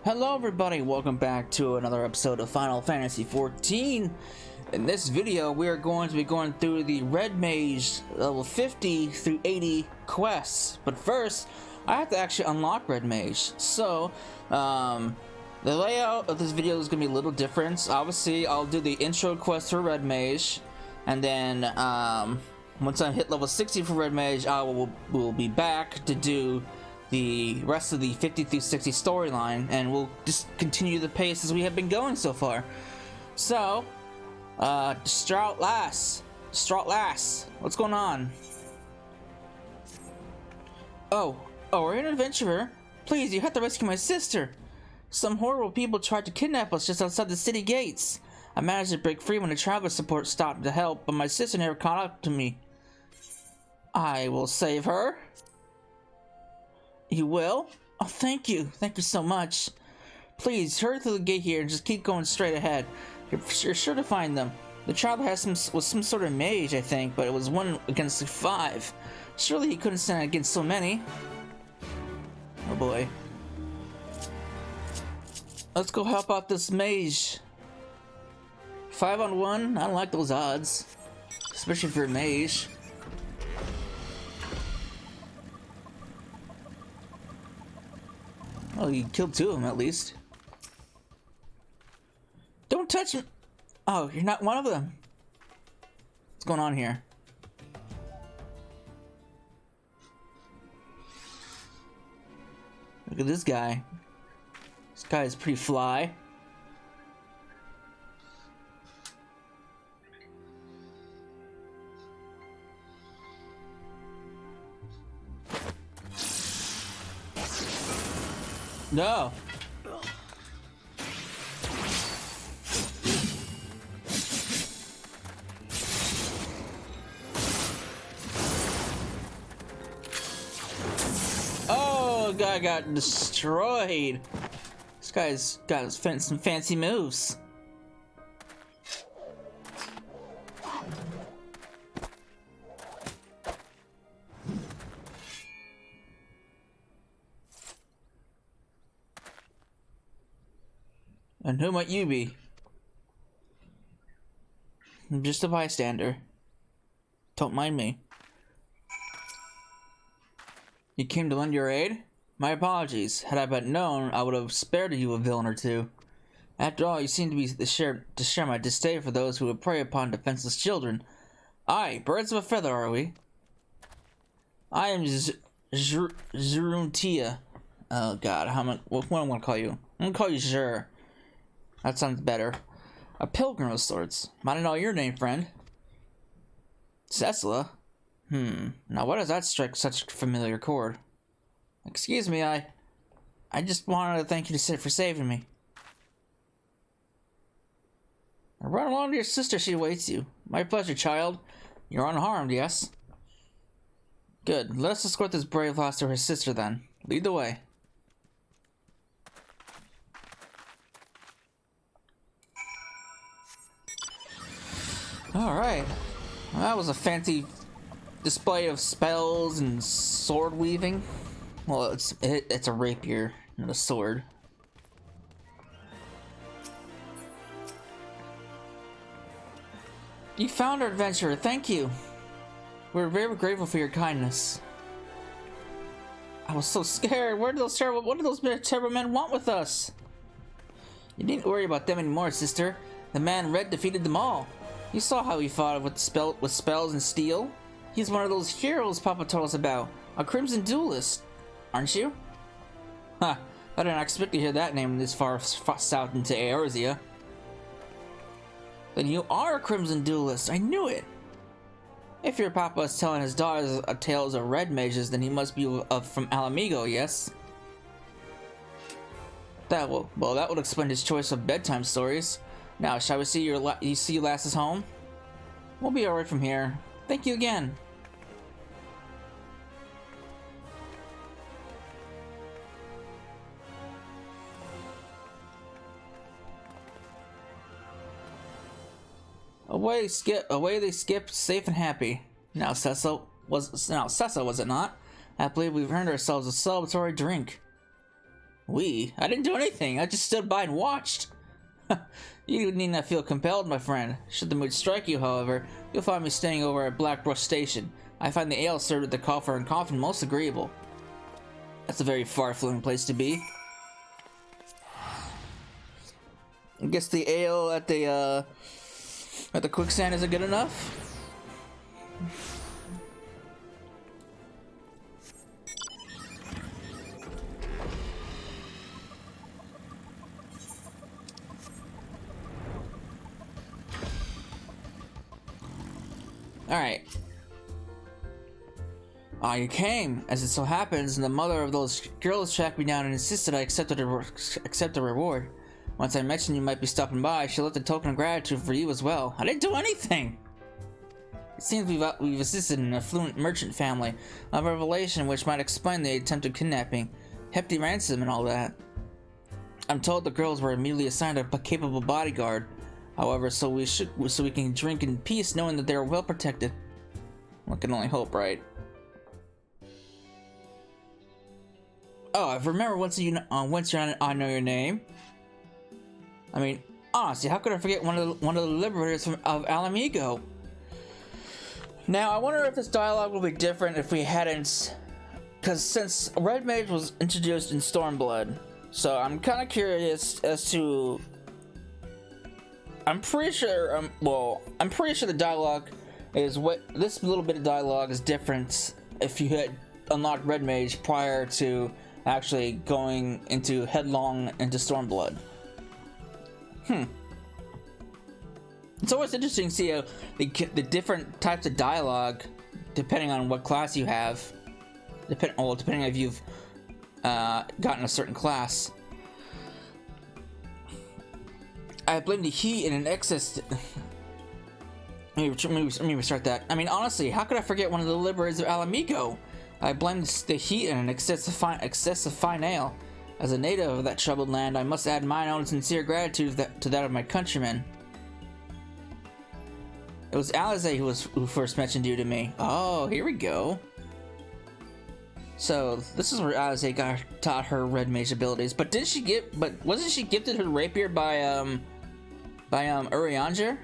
Hello everybody, welcome back to another episode of Final Fantasy XIV. In this video, we are going to be going through the Red Mage level 50 through 80 quests. But first, I have to actually unlock Red Mage. So, the layout of this video is going to be a little different. Obviously, I'll do the intro quest for Red Mage. And then, once I hit level 60 for Red Mage, I will be back to do the rest of the 50 through 60 storyline, and we'll just continue the pace as we have been going so far. So, Distraught Lass, what's going on? Oh, we're an adventurer. Please, you have to rescue my sister. Some horrible people tried to kidnap us just outside the city gates. I managed to break free when the traveler support stopped to help, but my sister never caught up to me. I will save her. You will? Oh, thank you. Thank you so much. Please, hurry through the gate here and just keep going straight ahead. You're sure to find them. The traveler was some sort of mage, I think, but it was 1 against 5. Surely he couldn't stand against so many. Oh boy. Let's go help out this mage. 5 on 1? I don't like those odds. Especially for a mage. Oh, you killed 2 of them at least. Don't touch me! Oh, you're not one of them. What's going on here? Look at this guy. This guy is pretty fly. No. Oh, guy got destroyed. This guy's got some fancy moves. And who might you be? I'm just a bystander. Don't mind me. You came to lend your aid? My apologies. Had I but known, I would have spared you a villain or two. After all, you seem to be to share my disdain for those who would prey upon defenseless children. Aye, birds of a feather, are we? I am Zeruntia. Oh God, what am I gonna call you? I'm gonna call you Zer. That sounds better. A pilgrim of sorts. Might I know your name, friend? Cecila? Now why does that strike such a familiar chord? Excuse me, I just wanted to thank you for saving me. Now run along to your sister, she awaits you. My pleasure, child. You're unharmed, yes? Good. Let us escort this brave lass to her sister then. Lead the way. Alright, well, that was a fancy display of spells and sword weaving. Well, it's a rapier, not a sword. You found our adventurer, thank you. We're very grateful for your kindness. I was so scared. What do those terrible men want with us? You needn't worry about them anymore, sister. The man Red defeated them all. You saw how he fought with spells and steel. He's one of those heroes Papa told us about. A crimson duelist, aren't you? Huh, I didn't expect to hear that name this far south into Eorzea. Then you are a crimson duelist, I knew it! If your Papa is telling his daughters tales of red mages, then he must be from Alamigo, yes? That would explain his choice of bedtime stories. Now, shall we see you lasses home? We'll be alright from here. Thank you again. Away they skip, safe and happy. Now, Cessa, was it not? I believe we've earned ourselves a celebratory drink. We? I didn't do anything. I just stood by and watched. You need not feel compelled, my friend. Should the mood strike you, however, you'll find me staying over at Blackbrush Station. I find the ale served at the Coffer and Coffin most agreeable. That's a very far-flung place to be. I guess the ale at the quicksand isn't good enough? Alright. Ah, you came. As it so happens, the mother of those girls tracked me down and insisted I accept a reward. Once I mentioned you might be stopping by, she left a token of gratitude for you as well. I didn't do anything! It seems we've assisted an affluent merchant family, a revelation which might explain the attempted kidnapping, hefty ransom and all that. I'm told the girls were immediately assigned a capable bodyguard. However, so we can drink in peace knowing that they are well protected. One can only hope, right? Oh, I remember once I know your name. I mean, honestly, how could I forget one of the liberators of Alamigo? Now, I wonder if this dialogue will be different if we hadn't, because since Red Mage was introduced in Stormblood, so I'm kind of curious as to. I'm pretty sure the dialogue is what this little bit of dialogue is different if you had unlocked Red Mage prior to actually going into headlong into Stormblood. It's always interesting to see how the different types of dialogue, depending on what class you have, depending on if you've gotten a certain class. I blame the heat and an excess. Let me restart that. I mean, honestly, how could I forget one of the liberators of Alamigo? I blame the heat and an excessive fine ale. As a native of that troubled land, I must add my own sincere gratitude to that of my countrymen. It was Alize who first mentioned you to me. Oh, here we go. So this is where Alize taught her Red Mage abilities. But wasn't she gifted her rapier by Urianger?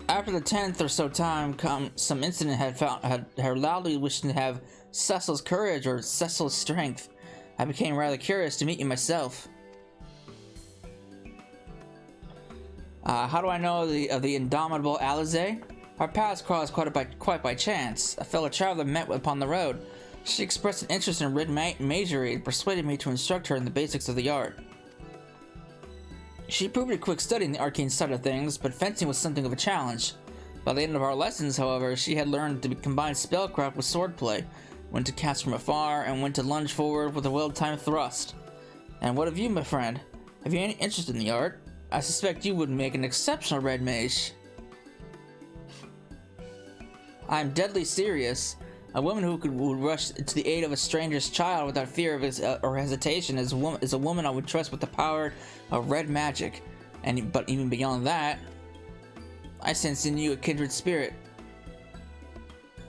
After the 10th or so time, some incident had her loudly wishing to have Cecil's courage or Cecil's strength. I became rather curious to meet you myself. How do I know of the indomitable Alize? Our paths crossed quite by chance. A fellow traveler met upon the road. She expressed an interest in Red Magery and persuaded me to instruct her in the basics of the art. She proved a quick study in the arcane side of things, but fencing was something of a challenge. By the end of our lessons, however, she had learned to combine spellcraft with swordplay, when to cast from afar, and when to lunge forward with a well-timed thrust. And what of you, my friend? Have you any interest in the art? I suspect you would make an exceptional Red Mage. I am deadly serious. A woman who would rush to the aid of a stranger's child without fear of or hesitation is a woman I would trust with the power of red magic. But even beyond that, I sense in you a kindred spirit.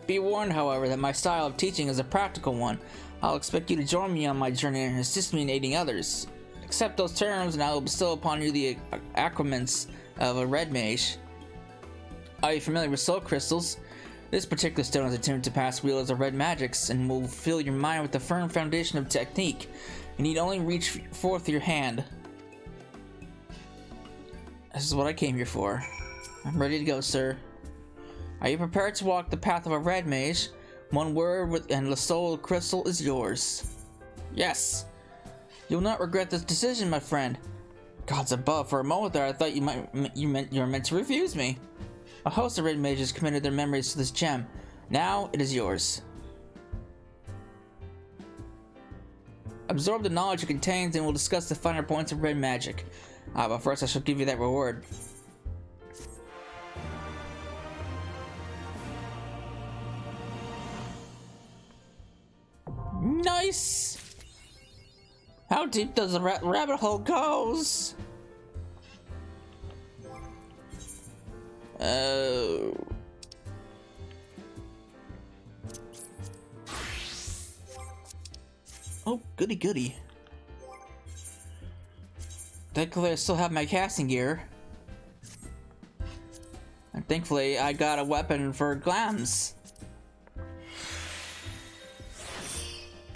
Be warned, however, that my style of teaching is a practical one. I'll expect you to join me on my journey and assist me in aiding others. Accept those terms, and I will bestow upon you the accoutrements of a red mage. Are you familiar with soul crystals? This particular stone is attuned to past wielders of red magics and will fill your mind with a firm foundation of technique. You need only reach forth your hand. This is what I came here for. I'm ready to go, sir. Are you prepared to walk the path of a red mage? One word and the soul crystal is yours. Yes. You'll not regret this decision, my friend. Gods above, for a moment there I thought you were meant to refuse me. A host of red mages committed their memories to this gem. Now it is yours. Absorb the knowledge it contains and we'll discuss the finer points of red magic. But first I shall give you that reward. Nice! How deep does the rabbit hole goes? Oh. Oh, goody goody. Thankfully, I still have my casting gear. And thankfully, I got a weapon for glams.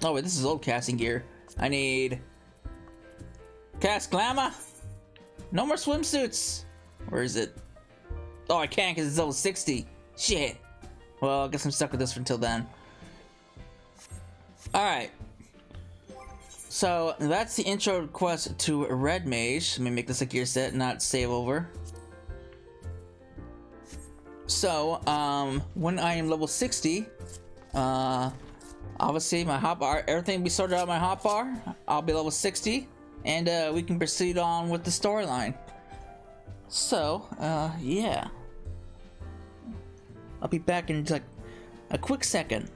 Oh wait, this is old casting gear. I need... Cast glamour? No more swimsuits! Where is it? Oh, I can't because it's level 60. Shit. Well, I guess I'm stuck with this until then. Alright. So, that's the intro quest to Red Mage. Let me make this a gear set, not save over. So, when I am level 60, obviously my hotbar, everything we sorted out my hotbar, I'll be level 60, and we can proceed on with the storyline. So, yeah. I'll be back in like a quick second.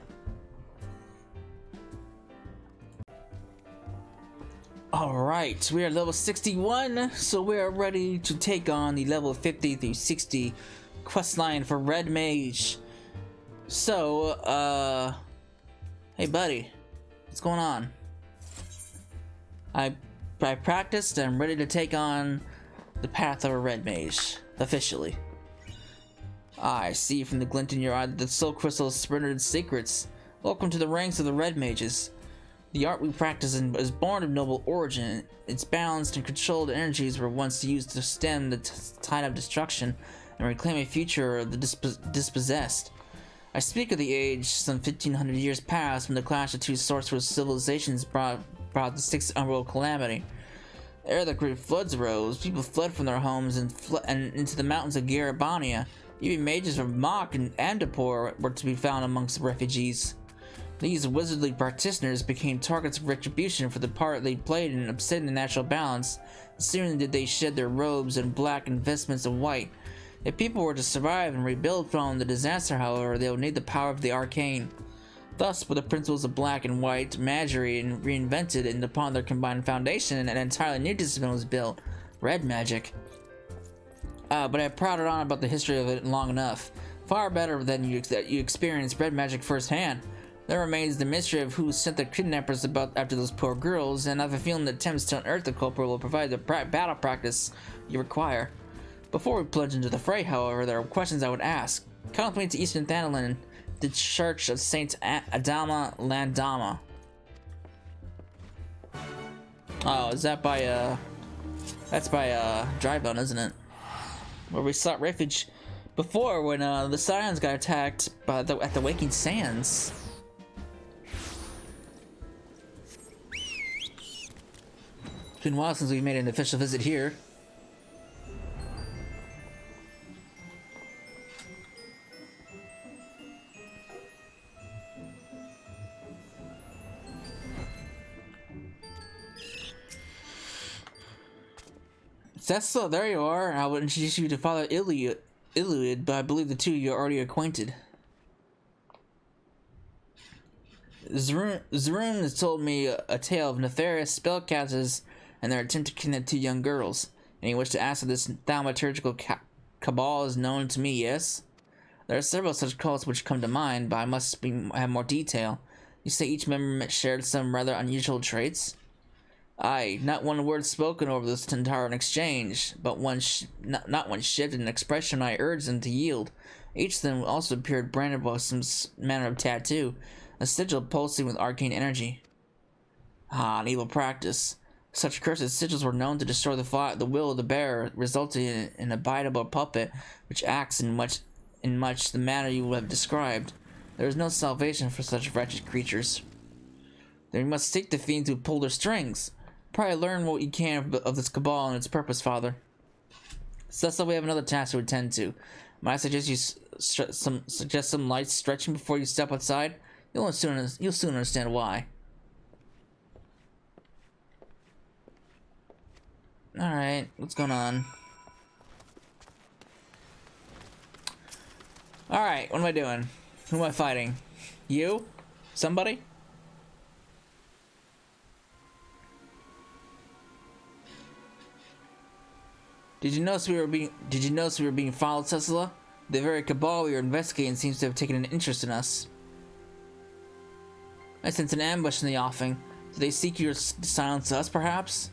Alright, we are level 61, so we are ready to take on the level 50 through 60 questline for Red Mage. So, hey buddy, what's going on? I practiced and I'm ready to take on the path of a Red Mage, officially. I see from the glint in your eye that the soul crystal splintered secrets. Welcome to the ranks of the Red Mages. The art we practice is born of noble origin. Its balanced and controlled energies were once used to stem the tide of destruction and reclaim a future of the dispossessed. I speak of the age some 1500 years past when the clash of two sorcerous civilizations brought the sixth unworld calamity. Ere the great floods arose, people fled from their homes and into the mountains of Garabania. Even mages from Mach and Amdapor were to be found amongst the refugees. These wizardly practitioners became targets of retribution for the part they played in upsetting the natural balance. Soon did they shed their robes and black and vestments of white. If people were to survive and rebuild from the disaster, however, they would need the power of the arcane. Thus, with the principles of black and white magic reinvented, and upon their combined foundation, an entirely new discipline was built: red magic. But I prattled on about the history of it long enough. Far better than that you experienced red magic firsthand. There remains the mystery of who sent the kidnappers about after those poor girls, and I have a feeling that attempts to unearth the culprit will provide the battle practice you require. Before we plunge into the fray, however, there are questions I would ask. Come with me to Eastern Thandalin, the Church of Saint Adama Landama. Oh, is that by, that's by, Drybone, isn't it? Where we sought refuge before when, the Scions got attacked by at the Waking Sands. It's been a while since we made an official visit here. So there you are. I would introduce you to Father Iluid, but I believe the two of you are already acquainted. Zarun has told me a tale of nefarious spellcasters and their attempt to kidnap two young girls. And he wished to ask if this thaumaturgical cabal is known to me, yes? There are several such cults which come to mind, but I must have more detail. You say each member shared some rather unusual traits? Aye, not one word spoken over this entire exchange, but not one shift in expression I urged them to yield. Each of them also appeared branded with some manner of tattoo, a sigil pulsing with arcane energy. Ah, an evil practice. Such cursed sigils were known to destroy the will of the bearer, resulting in an habitable puppet which acts in much the manner you have described. There is no salvation for such wretched creatures. Then we must seek the fiends who pull their strings. Probably learn what you can of this cabal and its purpose, Father. So that's why we have another task to attend to. Might I suggest you suggest some light stretching before you step outside? You'll soon understand why. Alright, what's going on? Alright, what am I doing? Who am I fighting? You? Somebody? Did you notice we were being followed, Cecila? The very cabal we were investigating seems to have taken an interest in us. I sense an ambush in the offing. Do they seek you to silence us, perhaps?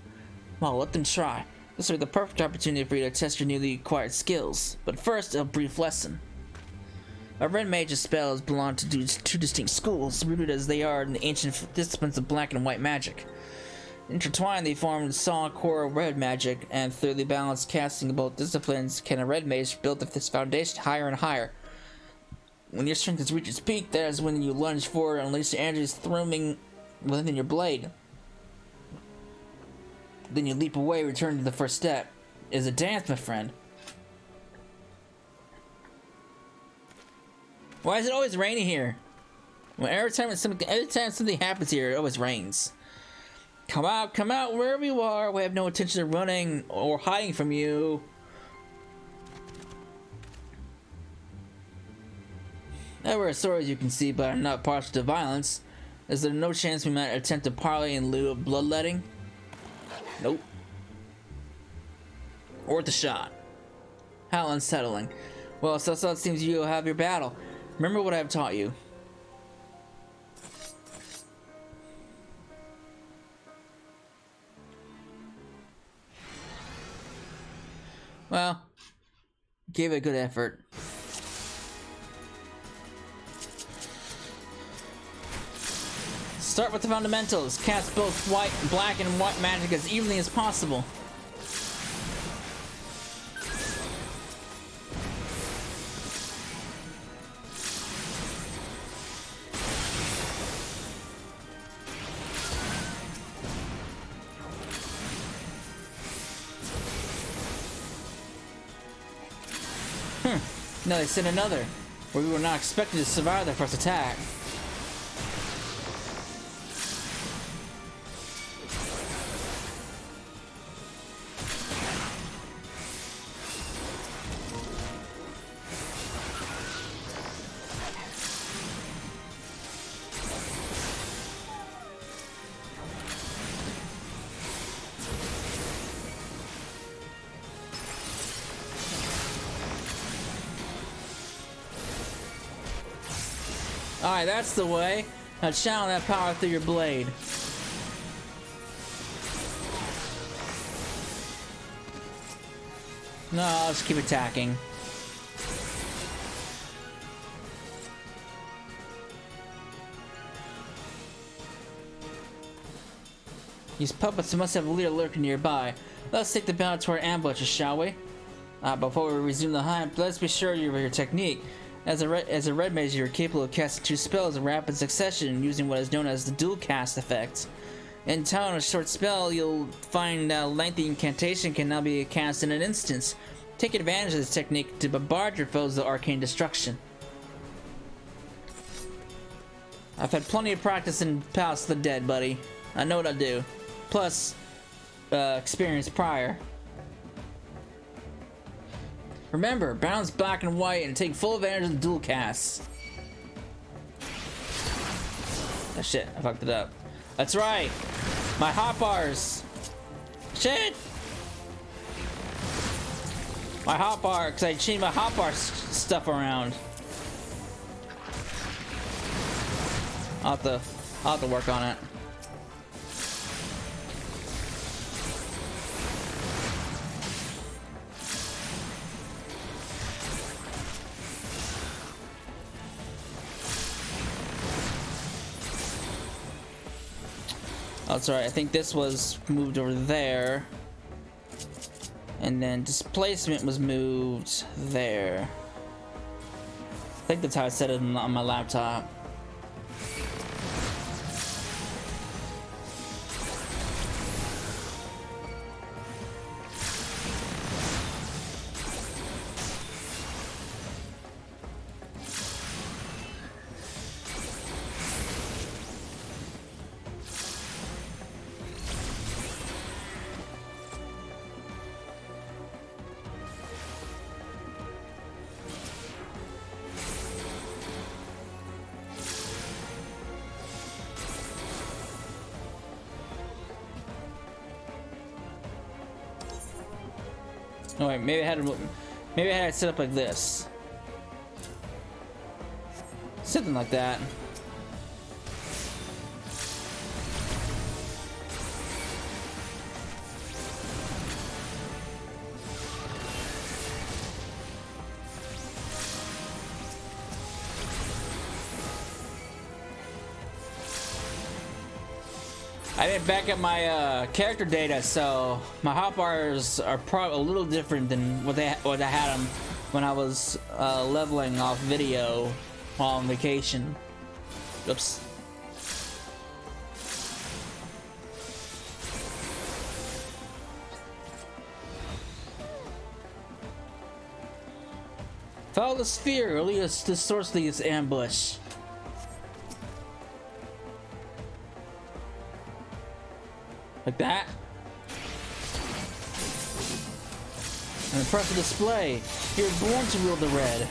Well, let them try. This will be the perfect opportunity for you to test your newly acquired skills. But first, a brief lesson. A red mage's spells belong to two distinct schools, rooted as they are in the ancient disciplines of black and white magic. Intertwined, they form a solid core of red magic, and through the balanced casting of both disciplines can a red mage build up this foundation higher and higher. When your strength has reached its peak, that is when you lunge forward and unleash the energies thrumming within your blade. Then you leap away, return to the first step. It is a dance, my friend. Why is it always raining here? Well, every time something happens here, it always rains. Come out, wherever you are. We have no intention of running or hiding from you. There were swords, you can see, but I'm not partial to violence. Is there no chance we might attempt to parley in lieu of bloodletting? Nope. Worth a shot. How unsettling. Well, so it seems you'll have your battle. Remember what I've taught you. Well, gave it a good effort. Start with the fundamentals. Cast both black and white magic as evenly as possible. No, they sent another, where we were not expected to survive their first attack. Alright, that's the way. Now channel that power through your blade. No, I'll just keep attacking. These puppets must have a leader lurking nearby. Let's take the battle to our ambushes, shall we? Before we resume the hunt, let's be sure of your technique. As a red mage, you're capable of casting 2 spells in rapid succession using what is known as the dual cast effect. In time, a short spell, you'll find that a lengthy incantation can now be cast in an instant. Take advantage of this technique to bombard your foes with arcane destruction. I've had plenty of practice in Palace of the Dead, buddy. I know what I do. Plus, experience prior. Remember, balance black and white and take full advantage of the dual casts. Oh shit, I fucked it up. That's right! My hotbars! Shit! My hotbar, because I changed my hotbar stuff around. I'll have to work on it. Oh, that's right. I think this was moved over there. And then displacement was moved there. I think that's how I set it on my laptop. Oh wait, maybe I had it set up like this. Something like that. I didn't back up my character data, so my hotbars are probably a little different than what I had them when I was leveling off video while on vacation. Oops. Follow the sphere, or lead us to source this ambush. Like that. And press the display. You're born to wield the red.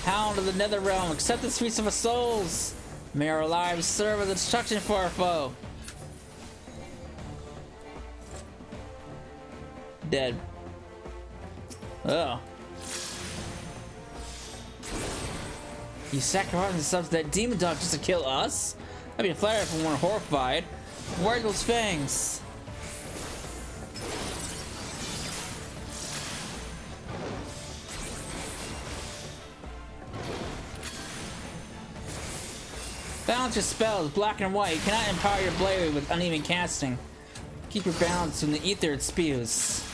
Hound of the nether realm, accept this feast of our souls. May our lives serve as instruction for our foe. Dead. Oh. You sacrificed yourself to that demon dog just to kill us? I'd be flattered if we weren't horrified. Where are those fangs? Balance your spells, black and white. You cannot empower your blade with uneven casting. Keep your balance when the ether it spews.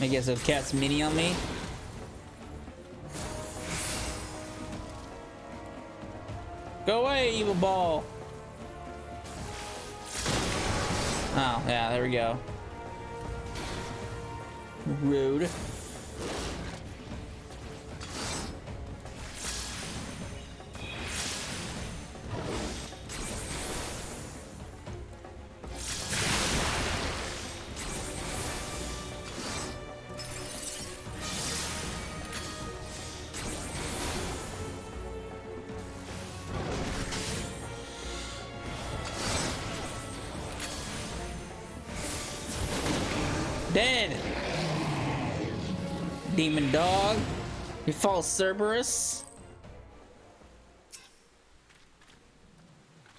I guess if cast mini on me. Go away, evil ball. Oh, yeah, there we go. Rude. Dead! Demon dog. You false Cerberus.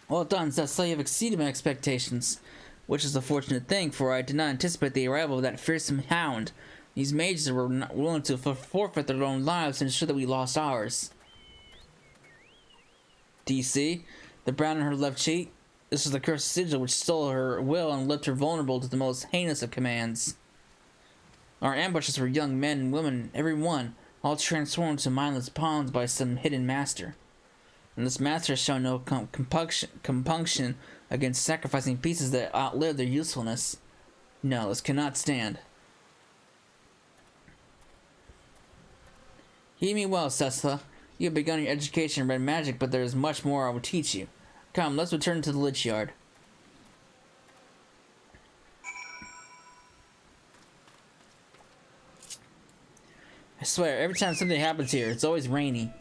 Well done, Cecily. You have exceeded my expectations. Which is a fortunate thing, for I did not anticipate the arrival of that fearsome hound. These mages were not willing to forfeit their own lives to ensure that we lost ours. Do you see? The brown on her left cheek? This was the cursed sigil which stole her will and left her vulnerable to the most heinous of commands. Our ambushes were young men and women, every one, all transformed to mindless pawns by some hidden master. And this master has shown no compunction against sacrificing pieces that outlive their usefulness. No, this cannot stand. Heed me well, Cecila. You have begun your education in red magic, but there is much more I will teach you. Come, let's return to the Lich Yard. I swear, every time something happens here, it's always rainy.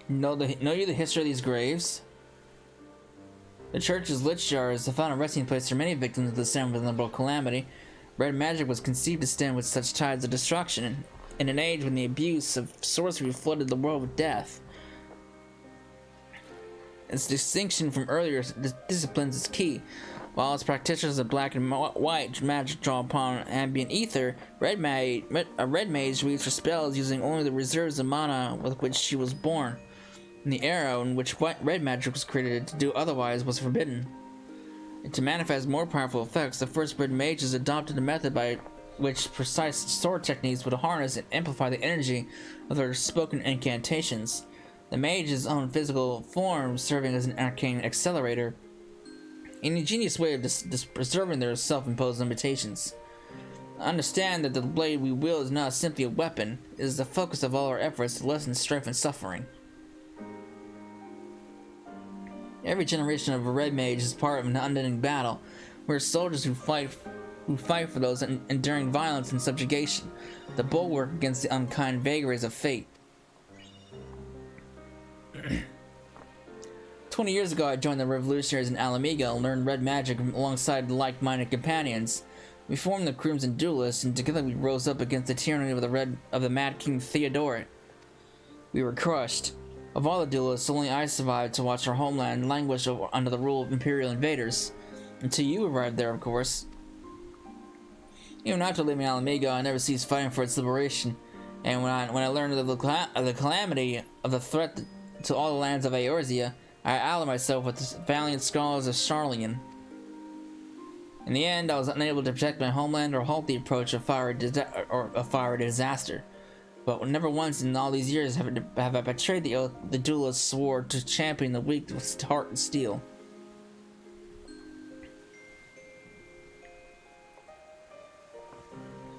Know you the history of these graves? The church's Lich Yard is the final resting place for many victims of the Semi-Liberal calamity. Red magic was conceived to stand with such tides of destruction, in an age when the abuse of sorcery flooded the world with death. Its distinction from earlier disciplines is key. While its practitioners of black and white magic draw upon ambient ether, a red mage weaves her spells using only the reserves of mana with which she was born. And the era in which red magic was created to do otherwise was forbidden. And to manifest more powerful effects, the first red mages adopted a method by which precise sword techniques would harness and amplify the energy of their spoken incantations. The mage's own physical form serving as an arcane accelerator, an ingenious way of preserving their self-imposed limitations. Understand that the blade we wield is not simply a weapon, it is the focus of all our efforts to lessen strife and suffering. Every generation of a red mage is part of an unending battle. We're soldiers who fight for those enduring violence and subjugation, the bulwark against the unkind vagaries of fate. 20 years ago, I joined the revolutionaries in Alamiga and learned red magic alongside like-minded companions. We formed the Crimson Duelists, and together we rose up against the tyranny of the Mad King Theodoret. We were crushed. Of all the duelists, only I survived to watch our homeland languish under the rule of Imperial invaders. Until you arrived there, of course. Even after leaving Alamigo, I never ceased fighting for its liberation. And when I learned of the calamity of the threat to all the lands of Eorzea, I allied myself with the valiant scholars of Charlian. In the end, I was unable to protect my homeland or halt the approach of fiery disaster. But never once in all these years have I betrayed the oath the duelist swore to champion the weak with heart and steel.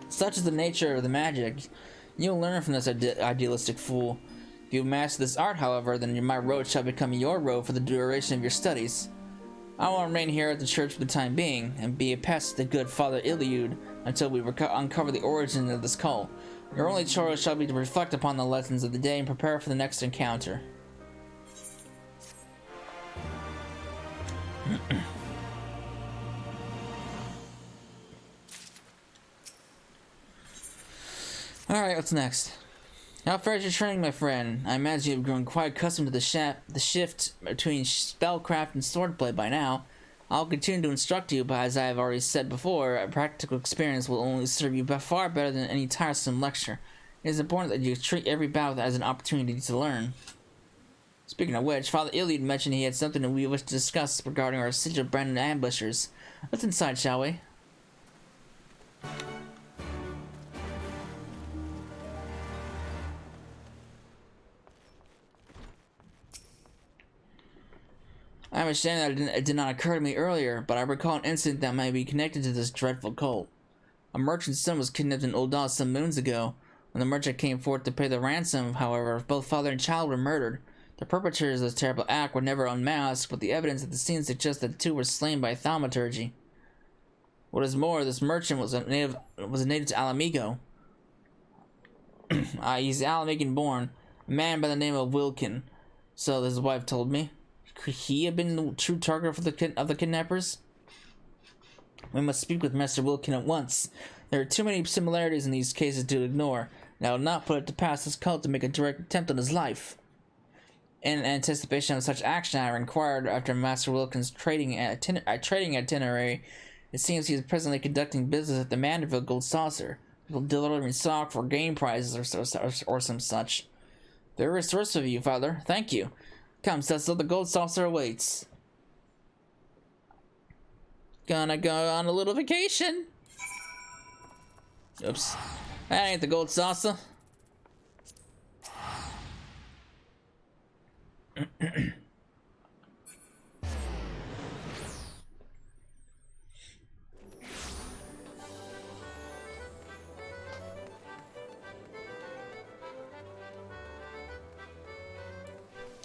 Such is the nature of the magic. You'll learn from this idealistic fool. If you master this art, however, then my road shall become your road for the duration of your studies. I will remain here at the church for the time being, and be a pest to the good Father Iliud until we uncover the origin of this cult. Your only choice shall be to reflect upon the lessons of the day and prepare for the next encounter. Alright, what's next? How far is your training, my friend? I imagine you've grown quite accustomed to the shift between spellcraft and swordplay by now. I'll continue to instruct you, but as I have already said before, a practical experience will only serve you far better than any tiresome lecture. It is important that you treat every battle as an opportunity to learn. Speaking of which, Father Iliad mentioned he had something that we wish to discuss regarding our siege of Brandon ambushers. Let's inside, shall we? I understand that it did not occur to me earlier, but I recall an incident that might be connected to this dreadful cult. A merchant's son was kidnapped in Uldal some moons ago. When the merchant came forth to pay the ransom, however, both father and child were murdered. The perpetrators of this terrible act were never unmasked, but the evidence at the scene suggests that the two were slain by thaumaturgy. What is more, this merchant was a native to Alamigo. He's Alamigan born, a man by the name of Wilkin, so his wife told me. Could he have been the true target of the kidnappers? We must speak with Master Wilkin at once. There are too many similarities in these cases to ignore, and I will not put it to pass this cult to make a direct attempt on his life. In anticipation of such action, I inquired after Master Wilkin's trading itinerary. It seems he is presently conducting business at the Manderville Gold Saucer, delivering stock for game prizes or some such. Very resourceful of you, Father. Thank you. Come, Cecil, the Gold Saucer awaits. Gonna go on a little vacation. Oops. That ain't the Gold Saucer.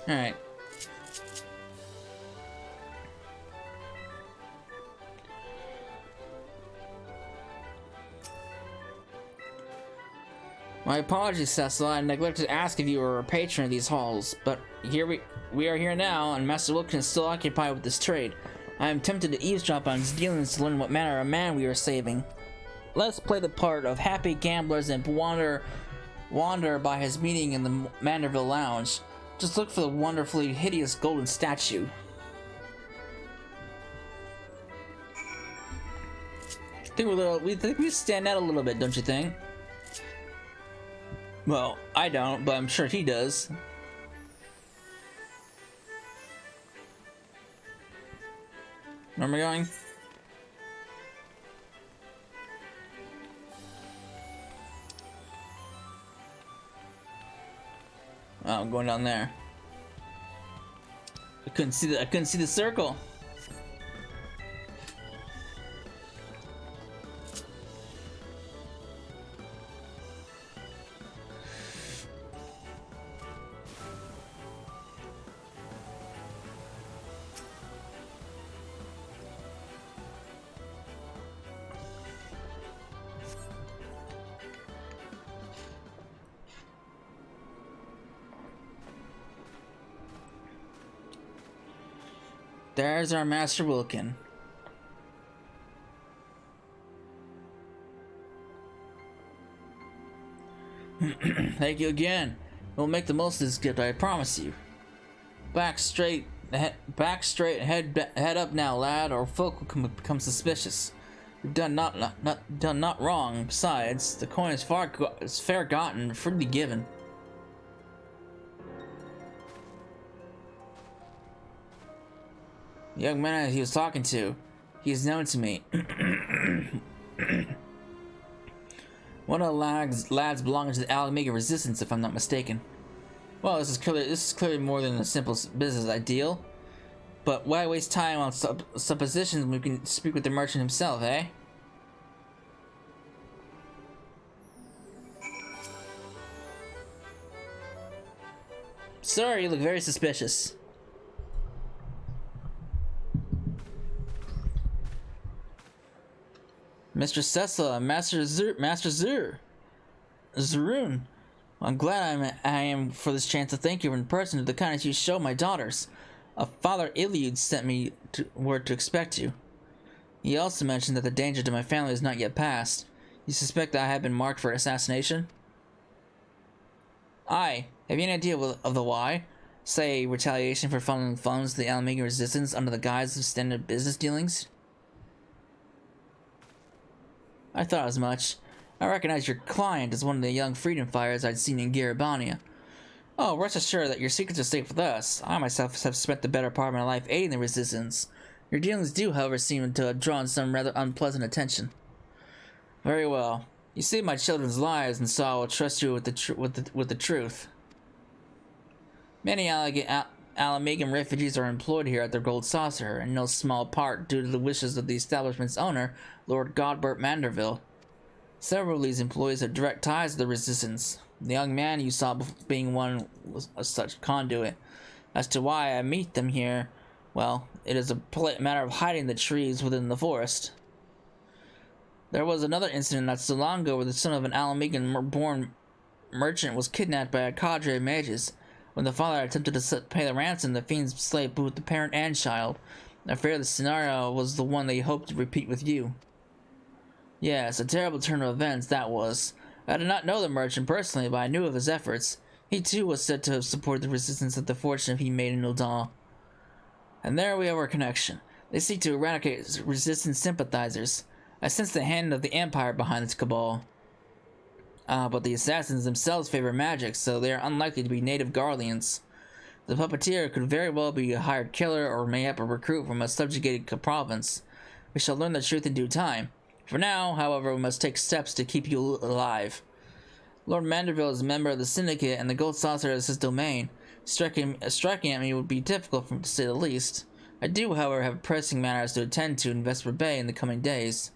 Alright. My apologies, Cecil. I neglected to ask if you were a patron of these halls, but here we are here now, and Master Wilkin is still occupied with this trade. I am tempted to eavesdrop on his dealings to learn what manner of man we are saving. Let's play the part of happy gamblers and wander by his meeting in the Manderville Lounge. Just look for the wonderfully hideous golden statue. We think we stand out a little bit, don't you think? Well, I don't, but I'm sure he does. Where am I going? Oh, I'm going down there. I couldn't see the circle. There's our Master Wilkin. Thank you again. We'll make the most of this gift, I promise you. Back straight, head up now, lad, or folk will become suspicious. You've done not wrong. Besides, the coin is fair gotten, freely given. The young man he was talking to, he is known to me. One of the lads belonging to the Alamaga resistance, if I'm not mistaken. Well, this is clearly more than a simple business ideal. But why waste time on suppositions when we can speak with the merchant himself, eh? Sir, you look very suspicious. Mr. Cecil, Master Zurun. I'm glad I am for this chance to thank you in person for the kindness you show my daughters. Father Iliud sent me word to expect you. He also mentioned that the danger to my family is not yet past. You suspect that I have been marked for assassination? Aye. Have you any idea of the why? Say, retaliation for funneling funds to the Alamaga resistance under the guise of standard business dealings? I thought as much. I recognize your client as one of the young freedom fighters I'd seen in Garibania. Oh, rest assured that your secrets are safe with us. I myself have spent the better part of my life aiding the resistance. Your dealings do, however, seem to have drawn some rather unpleasant attention. Very well. You saved my children's lives, and so I will trust you with the truth. Many Alamagan refugees are employed here at their Gold Saucer, in no small part due to the wishes of the establishment's owner, Lord Godbert Manderville. Several of these employees have direct ties to the resistance. The young man you saw being one was a such conduit. As to why I meet them here, well, it is a matter of hiding the trees within the forest. There was another incident not so long ago where the son of an Alamagan-born merchant was kidnapped by a cadre of mages. When the father attempted to pay the ransom, the fiends slayed both the parent and child. I fear the scenario was the one they hoped to repeat with you. Yes, a terrible turn of events that was. I did not know the merchant personally, but I knew of his efforts. He too was said to have supported the resistance at the fortune he made in Ul'dah. And there we have our connection. They seek to eradicate resistance sympathizers. I sense the hand of the Empire behind this cabal. But the assassins themselves favor magic, so they are unlikely to be native Garleans. The puppeteer could very well be a hired killer or mayhap a recruit from a subjugated province. We shall learn the truth in due time. For now, however, we must take steps to keep you alive. Lord Manderville is a member of the Syndicate, and the Gold Saucer is his domain. Striking at me would be difficult, to say the least. I do, however, have pressing matters to attend to in Vesper Bay in the coming days.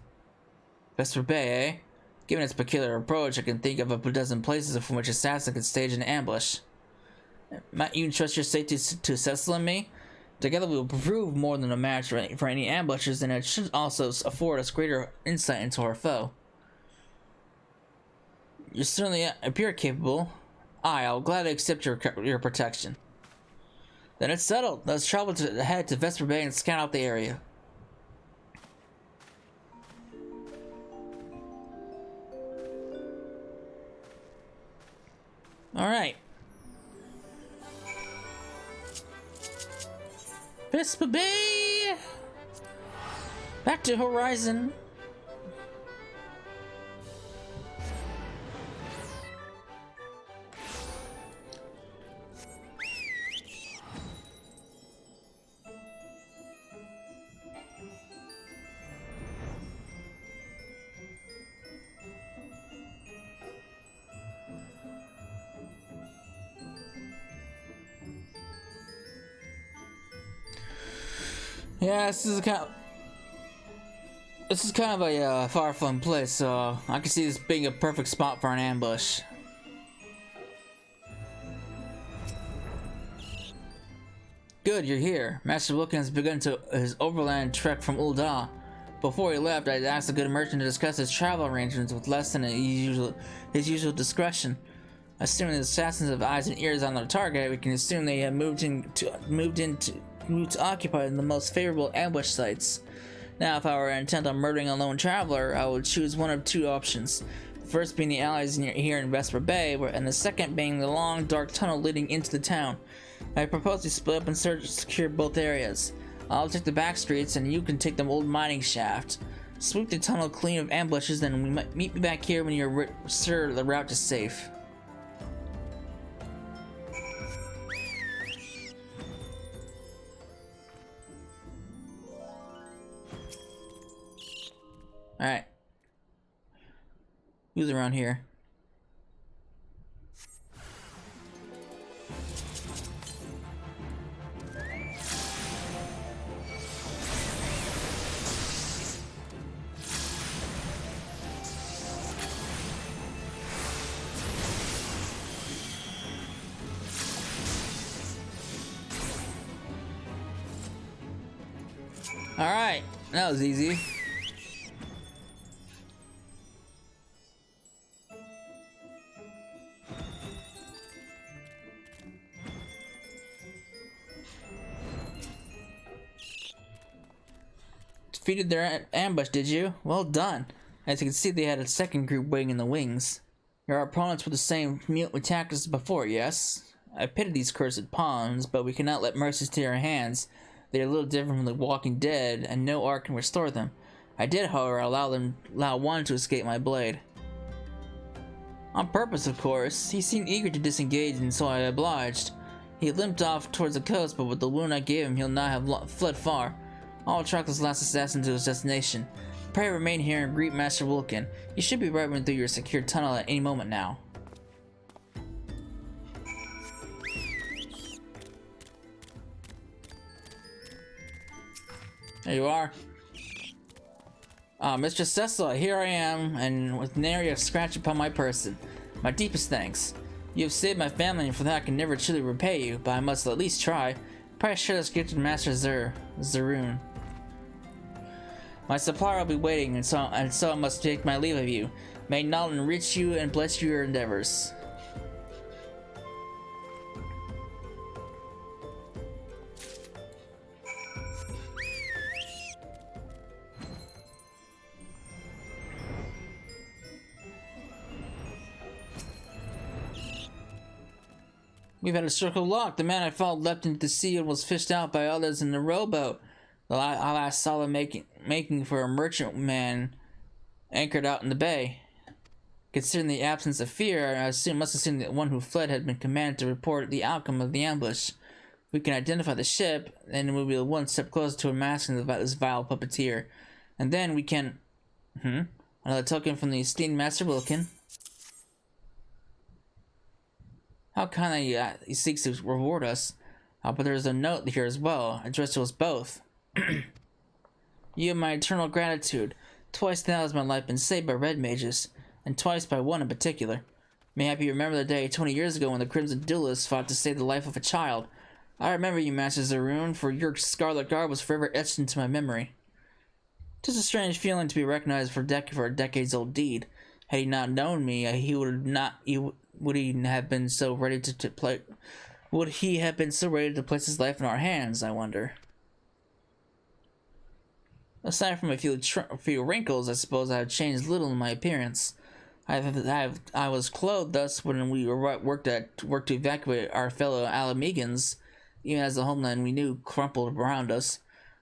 Vesper Bay, eh? Given its peculiar approach, I can think of a dozen places from which assassins could stage an ambush. Might you entrust your safety to Cecil and me? Together we will prove more than a match for any ambushes, and it should also afford us greater insight into our foe. You certainly appear capable. Aye, I will gladly accept your protection. Then it's settled. Let's travel ahead to Vesper Bay and scout out the area. Alright. Vesper Bay! Back to Horizon. Yeah, this is kind of a far-flung place, so I can see this being a perfect spot for an ambush. Good, you're here. Master Wilkin has begun his overland trek from Ul'dah. Before he left, I asked the good merchant to discuss his travel arrangements with less than his usual discretion. Assuming the assassins have eyes and ears on their target, we can assume they have moved to occupy the most favorable ambush sites. Now, if I were intent on murdering a lone traveler, I would choose one of two options. The first being the allies here in Vesper Bay, and the second being the long, dark tunnel leading into the town. I propose we split up and secure both areas. I'll take the back streets, and you can take the old mining shaft. Sweep the tunnel clean of ambushes, and we might meet me back here when you're sure the route is safe. Alright. Who's around here? Alright, that was easy. Defeated their ambush, did you? Well done. As you can see, they had a second group waiting in the wings. Your opponents were the same mutant tactics as before, yes? I pity these cursed pawns, but we cannot let mercies to your hands. They are a little different from the Walking Dead, and no art can restore them. I did, however, allow one to escape my blade. On purpose, of course. He seemed eager to disengage, and so I obliged. He limped off towards the coast, but with the wound I gave him, he'll not have fled far. I'll track this last assassin to his destination. Pray remain here and greet Master Wilkin. You should be right through your secure tunnel at any moment now. There you are. Mistress Cecil, here I am, and with nary a scratch upon my person. My deepest thanks. You have saved my family, and for that I can never truly repay you, but I must at least try. Pray share this gift to Master Zaroon. My supplier will be waiting, and so I must take my leave of you. May Nal enrich you and bless your endeavors. We've had a circle lock. The man I followed leapt into the sea and was fished out by others in the rowboat. I last saw them making for a merchantman anchored out in the bay. Considering the absence of fear, I must assume that one who fled had been commanded to report the outcome of the ambush. If we can identify the ship, then we'll be one step closer to unmasking this vile puppeteer. And then we can... Another token from the esteemed Master Wilkin. How kindly he seeks to reward us. But there's a note here as well, addressed to us both. You have my eternal gratitude. Twice now has my life been saved by red mages, and twice by one in particular. Mayhap you remember the day 20 years ago when the Crimson Duelists fought to save the life of a child. I remember you, Master Zaroon, for your scarlet garb was forever etched into my memory. 'Tis a strange feeling to be recognized for a decades-old deed. Had he not known me, would he have been so ready to place his life in our hands, I wonder. Aside from a few wrinkles, I suppose I have changed little in my appearance. I was clothed thus when we worked to evacuate our fellow Alamegans, even as the homeland we knew crumpled around us.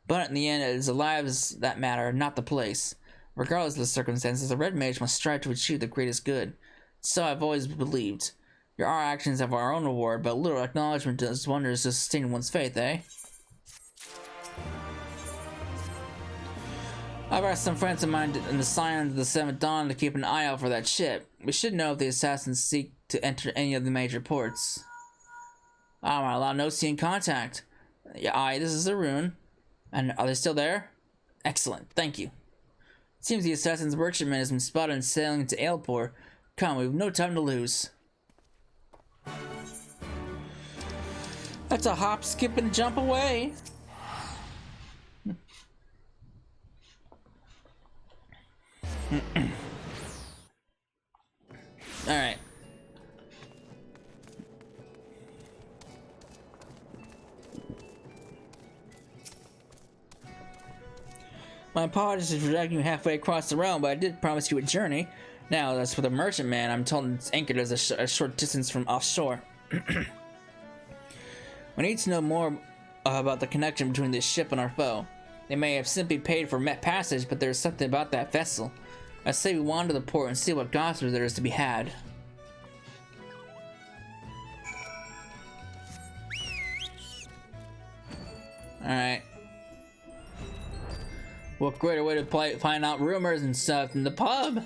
But in the end, it is the lives that matter, not the place. Regardless of the circumstances, a red mage must strive to achieve the greatest good. So I've always believed. Our actions have our own reward, but little acknowledgement does wonders to sustain one's faith, eh? I've asked some friends of mine in the Scions of the Seventh Dawn to keep an eye out for that ship. We should know if the assassins seek to enter any of the major ports. I'm not allowed no seeing contact. Yeah, this is Zaroon. And are they still there? Excellent, thank you. It seems the assassin's merchantman has been spotted and sailing into Aleport. Come, we have no time to lose. That's a hop, skip, and jump away. Alright. My apologies for dragging you halfway across the realm, but I did promise you a journey. Now, as for the merchantman, I'm told it's anchored as a short distance from offshore. We need to know more about the connection between this ship and our foe. They may have simply paid for passage, but there's something about that vessel. I say we wander the port and see what gossip there is to be had. Alright. What greater way to find out rumors and stuff than the pub?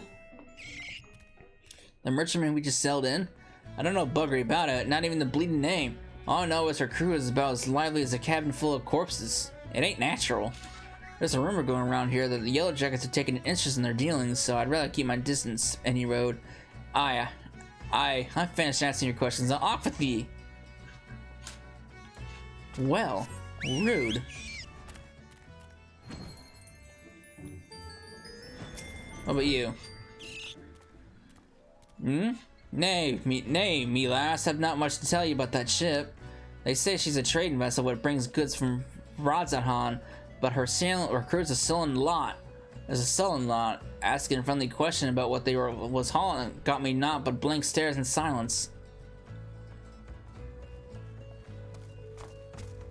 The merchantman we just sailed in? I don't know buggery about it, not even the bleeding name. All I know is her crew is about as lively as a cabin full of corpses. It ain't natural. There's a rumor going around here that the Yellow Jackets are taking an interest in their dealings, so I'd rather keep my distance. And he wrote, I'm finished answering your questions. I'm off with ye. Well, rude. What about you? Nay, me lass, have not much to tell you about that ship. They say she's a trading vessel that brings goods from Rodzanhan, but her crew's a sullen lot. There's a sullen lot. Asking a friendly question about what they was hauling got me naught but blank stares and silence.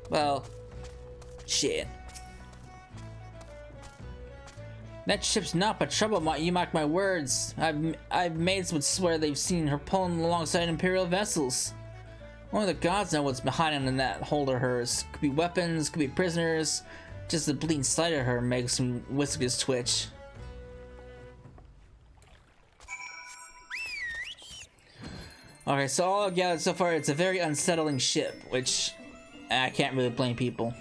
Well, shit. That ship's not but trouble, you mark my words. I've maids would swear they've seen her pulling alongside Imperial vessels. Only the gods know what's hiding in that hold of hers. Could be weapons, could be prisoners. Just the bleeding sight of her makes some whiskers twitch. Okay, so all I've gathered so far, it's a very unsettling ship, which I can't really blame people,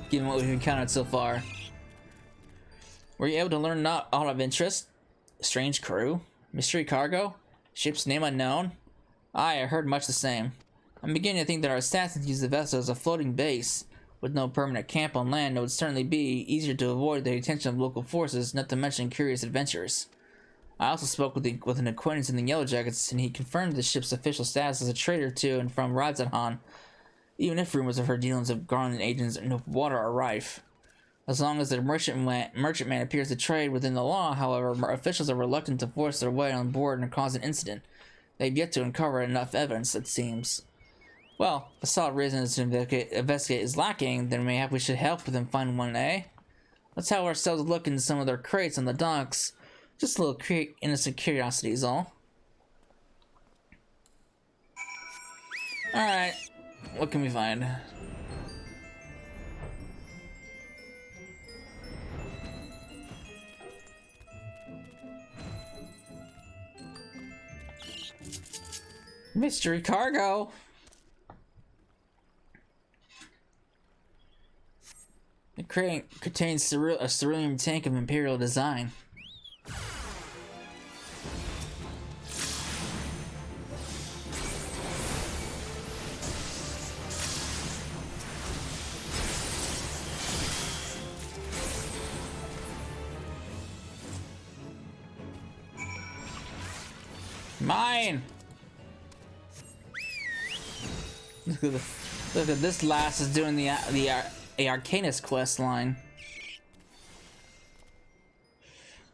given what we've encountered so far. Were you able to learn not all of interest? Strange crew? Mystery cargo? Ship's name unknown? I heard much the same. I'm beginning to think that our assassins use the vessel as a floating base. With no permanent camp on land, it would certainly be easier to avoid the attention of local forces, not to mention curious adventurers. I also spoke with an acquaintance in the Yellow Jackets, and he confirmed the ship's official status as a trader to and from Rodzanhan, even if rumors of her dealings with Garland agents in water are rife. As long as the merchantman appears to trade within the law, however, officials are reluctant to force their way on board and cause an incident. They've yet to uncover enough evidence, it seems. Well, if a solid reason to investigate is lacking, then maybe we should help them find one, eh? Let's have ourselves a look into some of their crates on the docks. Just a little innocent curiosity is all. Alright, what can we find? Mystery cargo. The crate contains a cerulean tank of Imperial design. Mine! Look at this lass is doing the Arcanist quest line.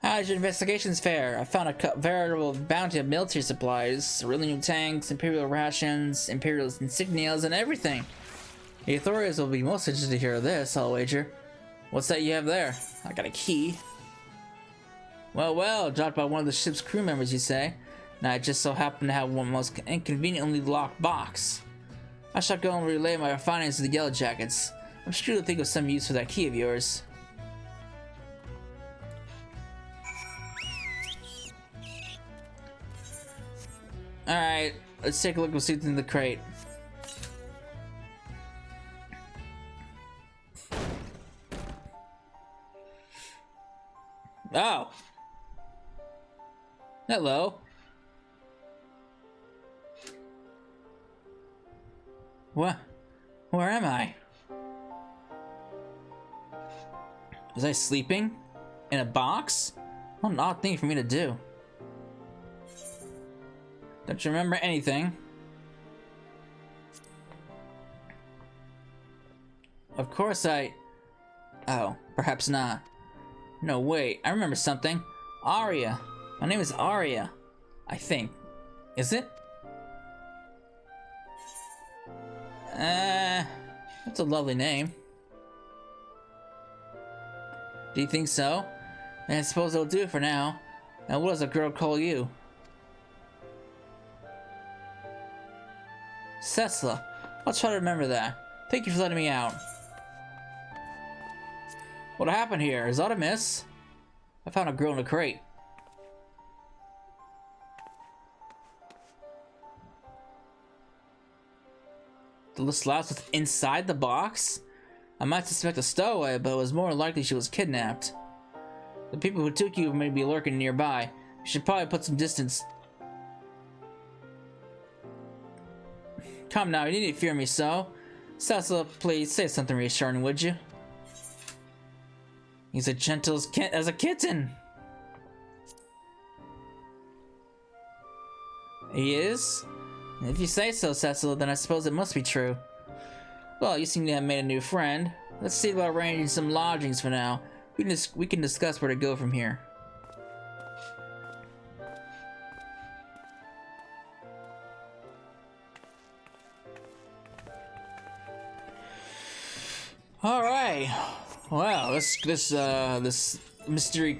How's your investigations fare? I found a veritable bounty of military supplies, cerulean tanks, Imperial rations, Imperial insignias, and everything. The authorities will be most interested to hear this, I'll wager. What's that you have there? I got a key. Well, dropped by one of the ship's crew members, you say? Now I just so happen to have one most inconveniently locked box. I shall go and relay my findings to the Yellow Jackets. I'm sure to think of some use for that key of yours. Alright, let's take a look. We'll see what's in the crate. Oh! Hello. What? Where am I? Was I sleeping? In a box? What an odd thing for me to do. Don't you remember anything? Of course Oh, perhaps not. No, wait, I remember something. Aria. My name is Arya, I think. Is it? That's a lovely name. Do you think so? And I suppose it'll do it for now. Now what does a girl call you? Cecila. I'll try to remember that. Thank you for letting me out. What happened here? Is that a miss? I found a girl in a crate. The slouch was inside the box? I might suspect a stowaway, but it was more likely she was kidnapped. The people who took you may be lurking nearby. You should probably put some distance. Come now, you needn't fear me so. Cecila, please say something reassuring, would you? He's as gentle as a kitten. He is? If you say so, Cecila, then I suppose it must be true. Well, you seem to have made a new friend. Let's see about arranging some lodgings for now. We can discuss where to go from here. All right. Wow, this mystery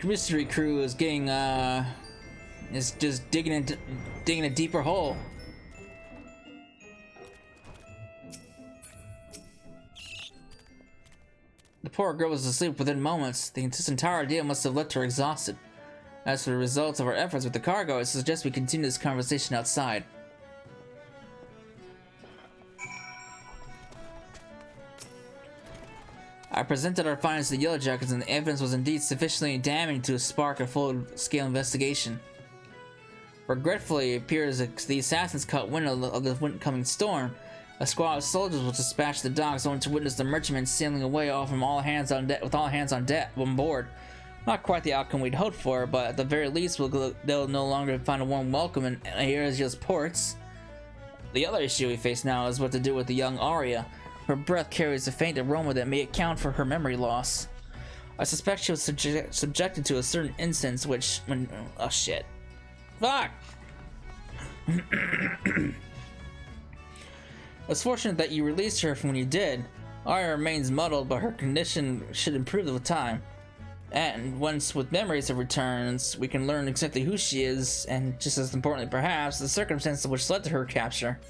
crew is getting is just digging a deeper hole. The poor girl was asleep within moments. This entire ordeal must have left her exhausted. As for the results of our efforts with the cargo, I suggest we continue this conversation outside. I presented our findings to the Yellow Jackets, and the evidence was indeed sufficiently damning to spark a full-scale investigation. Regretfully, it appears that the assassins caught wind of the coming storm. A squad of soldiers was dispatched to the docks only to witness the merchantman sailing away all from all hands on deck, with all hands on deck on board. Not quite the outcome we'd hoped for, but at the very least, they'll no longer find a warm welcome in Aerea's ports. The other issue we face now is what to do with the young Arya. Her breath carries a faint aroma that may account for her memory loss. I suspect she was subjected to a certain incense oh shit. Fuck! It's fortunate that you released her from when you did. Arya remains muddled, but her condition should improve with time. And once with memories of returns, we can learn exactly who she is, and just as importantly perhaps, the circumstances which led to her capture.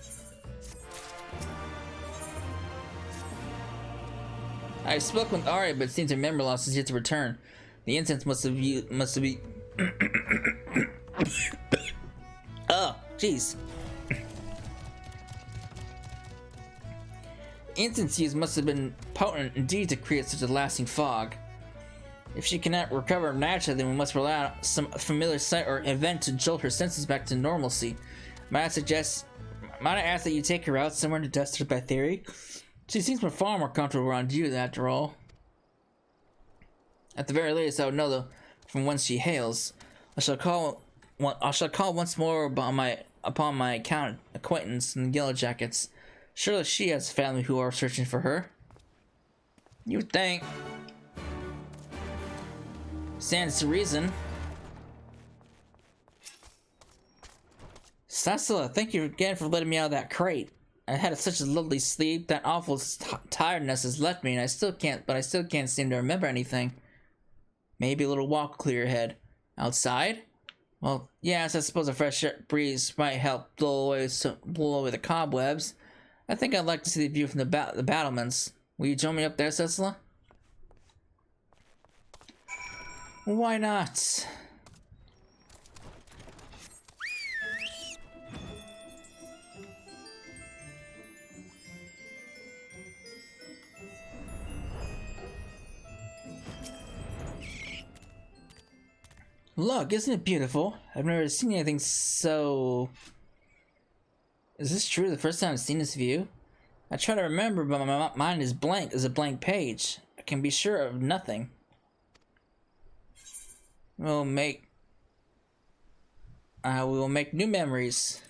I spoke with Arya, but it seems her memory loss is yet to return. The incense must have been... Oh, jeez. Incense use must have been potent indeed to create such a lasting fog. If she cannot recover naturally, then we must rely on some familiar sight or event to jolt her senses back to normalcy. Might I ask that you take her out somewhere to test her by theory? She seems far more comfortable around you, after all. At the very least, I would know from whence she hails. I shall call once more upon my acquaintance in the Yellow Jackets. Surely she has family who are searching for her. You would think. Stands to reason. Cecila, thank you again for letting me out of that crate. I had such a lovely sleep. That awful tiredness has left me, and I still can't seem to remember anything. Maybe a little walk will clear your head. Outside? Well, yes, I suppose a fresh breeze might help blow away the cobwebs. I think I'd like to see the view from the battlements. Will you join me up there, Cecila? Why not? Look, isn't it beautiful? I've never seen anything so... Is this true? The first time I've seen this view? I try to remember, but my mind is blank as a blank page. I can be sure of nothing. We will make new memories.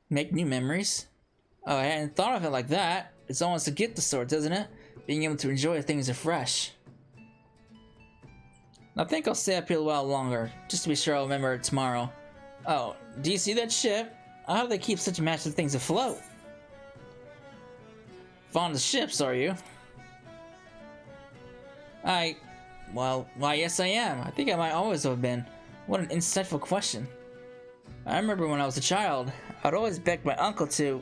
Make new memories? Oh, I hadn't thought of it like that. It's almost a gift of sorts, isn't it? Being able to enjoy things afresh. I think I'll stay up here a while longer, just to be sure I'll remember it tomorrow. Oh, do you see that ship? I hope they keep such massive things afloat. Fond of ships, are you? Well, why yes I am. I think I might always have been. What an insightful question. I remember when I was a child, I'd always beg my uncle to...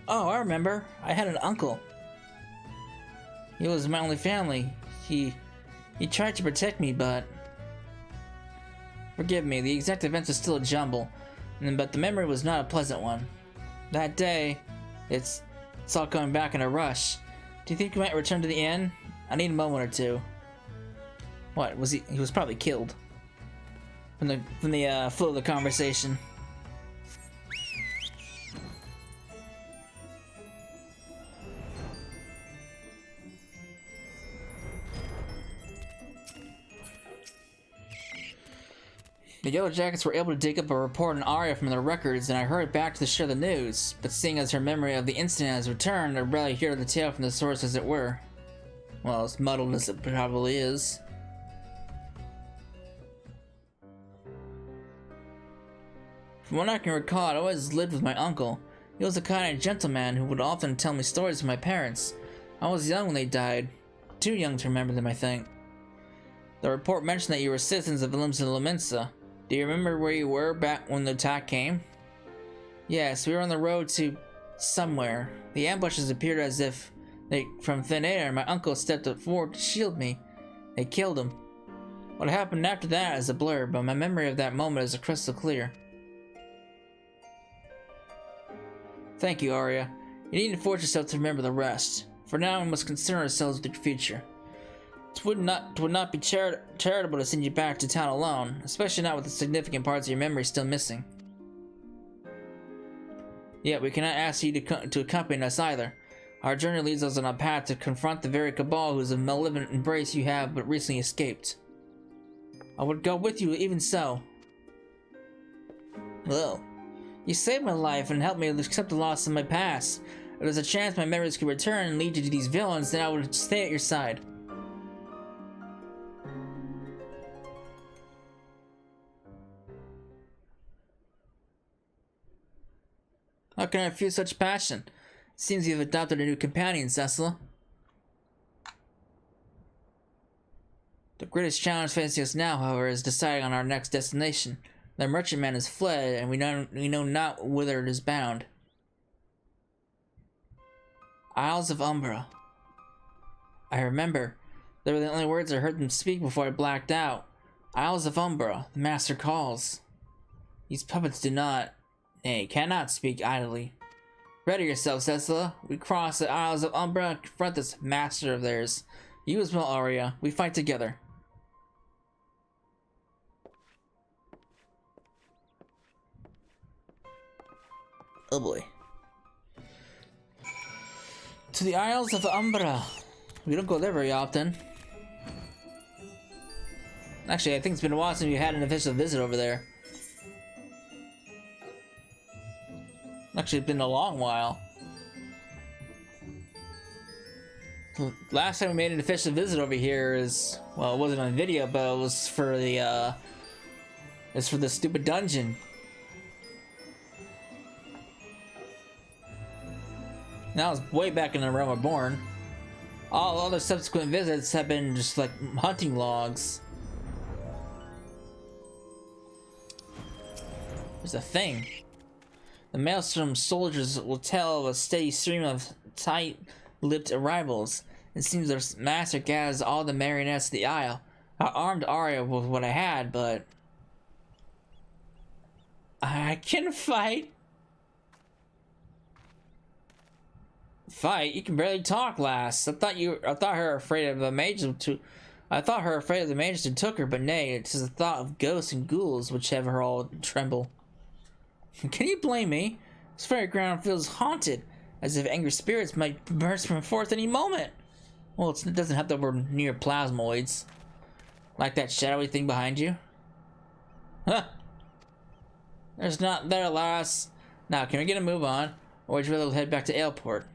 Oh, I remember. I had an uncle. He was my only family. He tried to protect me, but... Forgive me, the exact events are still a jumble, but the memory was not a pleasant one. That day, it's all coming back in a rush. Do you think we might return to the inn? I need a moment or two. What, was he was probably killed. From the flow of the conversation. The Yellow Jackets were able to dig up a report on Arya from their records, and I hurried back to share the news. But seeing as her memory of the incident has returned, I'd rather hear the tale from the source as it were. Well, as muddled as it probably is. From what I can recall, I'd always lived with my uncle. He was a kind and gentle man who would often tell me stories of my parents. I was young when they died. Too young to remember them, I think. The report mentioned that you were citizens of Lomensa. Do you remember where you were back when the attack came? Yes, we were on the road to somewhere. The ambushes appeared as if they from thin air, and my uncle stepped forward to shield me. They killed him. What happened after that is a blur, but my memory of that moment is crystal clear. Thank you, Arya. You need to force yourself to remember the rest. For now, we must concern ourselves with your future. It would not be charitable to send you back to town alone, especially not with the significant parts of your memory still missing. Yet we cannot ask you to accompany us either. Our journey leads us on a path to confront the very cabal whose malevolent embrace you have but recently escaped. I would go with you even so. Well, you saved my life and helped me accept the loss of my past. If there's a chance my memories could return and lead you to these villains, then I would stay at your side. How can I feel such passion? It seems you've adopted a new companion, Cecil. The greatest challenge facing us now, however, is deciding on our next destination. The merchantman has fled, and we know not whither it is bound. Isles of Umbra. I remember. They were the only words I heard them speak before I blacked out. Isles of Umbra, the master calls. These puppets do not, nay, cannot speak idly. Ready yourself, Cecil. We cross the Isles of Umbra and confront this master of theirs. You as well, Arya. We fight together. Oh boy. To the Isles of Umbra. We don't go there very often. Actually, I think it's been a while since we had an official visit over there. Actually, it's been a long while. Last time we made an official visit over here is, well, it wasn't on video, but it was for the stupid dungeon. That was way back in the Realm Reborn. All other subsequent visits have been just like hunting logs. There's a thing. The Maelstrom soldiers will tell of a steady stream of tight-lipped arrivals. It seems their master gathers all the marionettes of the Isle. I armed Arya with what I had, but I can fight. Fight? You can barely talk, lass. I thought her afraid of the mage to. I thought her afraid of the mage who took her, but nay, it is the thought of ghosts and ghouls which have her all tremble. Can you blame me? This very ground feels haunted, as if angry spirits might burst from forth any moment. Well, it doesn't have to be near plasmoids. Like that shadowy thing behind you. Huh. There's not there, lass. Now, can we get a move on? Or would you rather head back to Aleport?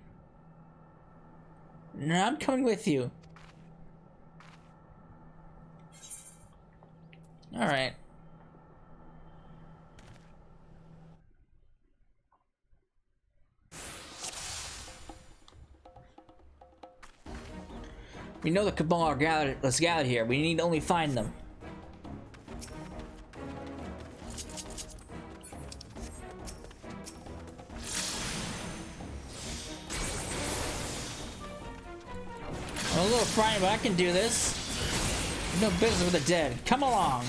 No, I'm coming with you. Alright. We know the Cabal are gathered here. We need to only find them. I'm a little frightened, but I can do this. No business with the dead. Come along.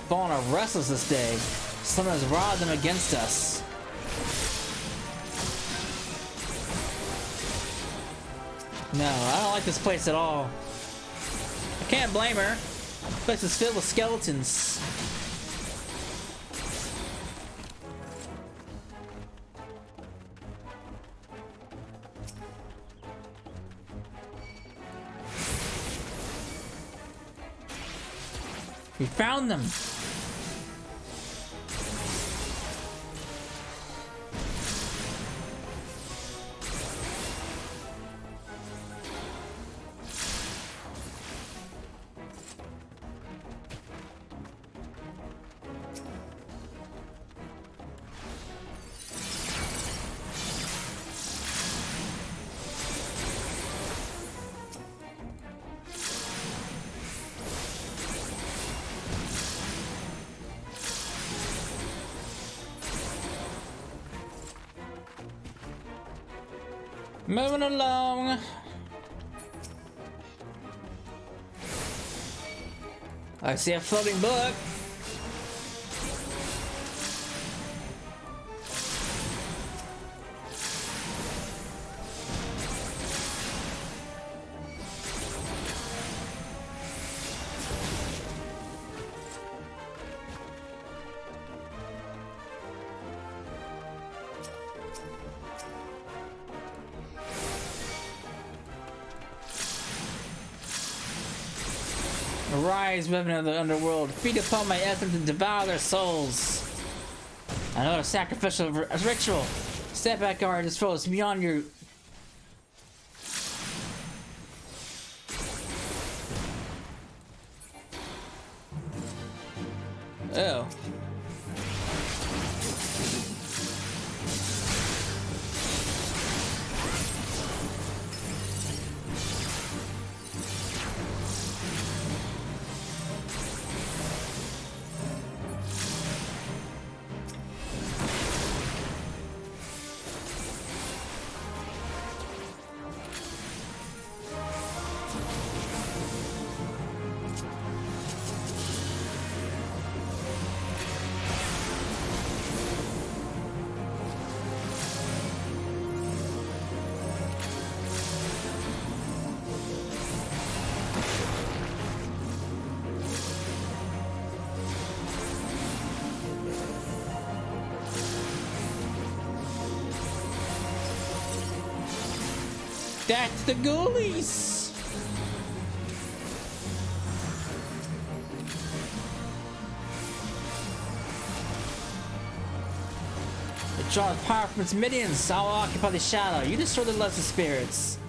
Fallen are restless this day. Someone has robbed them against us. No, I don't like this place at all. I can't blame her. This place is filled with skeletons. We found them. Moving along. I see a floating book. Arise, women of the underworld, feed upon my essence and devour their souls. I know a sacrificial ritual. Step back, guard, this foe is beyond your. Oh. That's the ghoulies! It draws power from its minions. I'll occupy the shadow. You destroy the lesser spirits.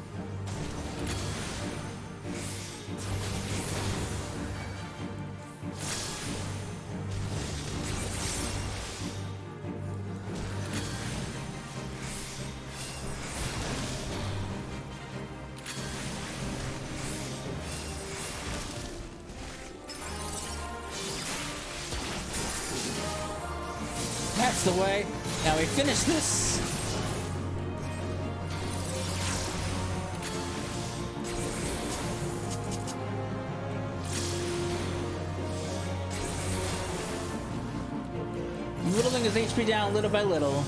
That's the way. Now we finish this. Whittling his HP down little by little.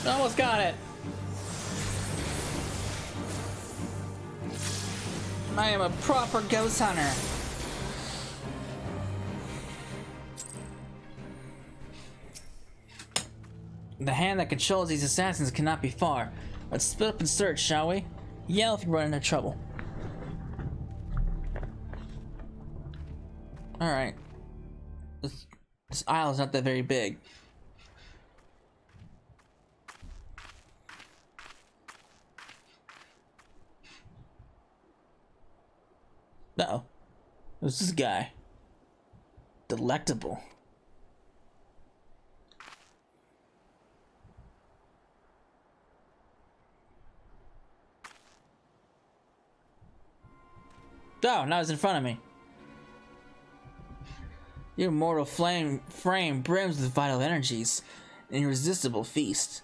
Almost got it. I am a proper ghost hunter. The hand that controls these assassins cannot be far. Let's split up and search, shall we? Yell if you run into trouble. Alright. This aisle is not that very big. Uh-oh. Who's this guy? Delectable. Oh, now he's in front of me. Your mortal frame brims with vital energies. An irresistible feast.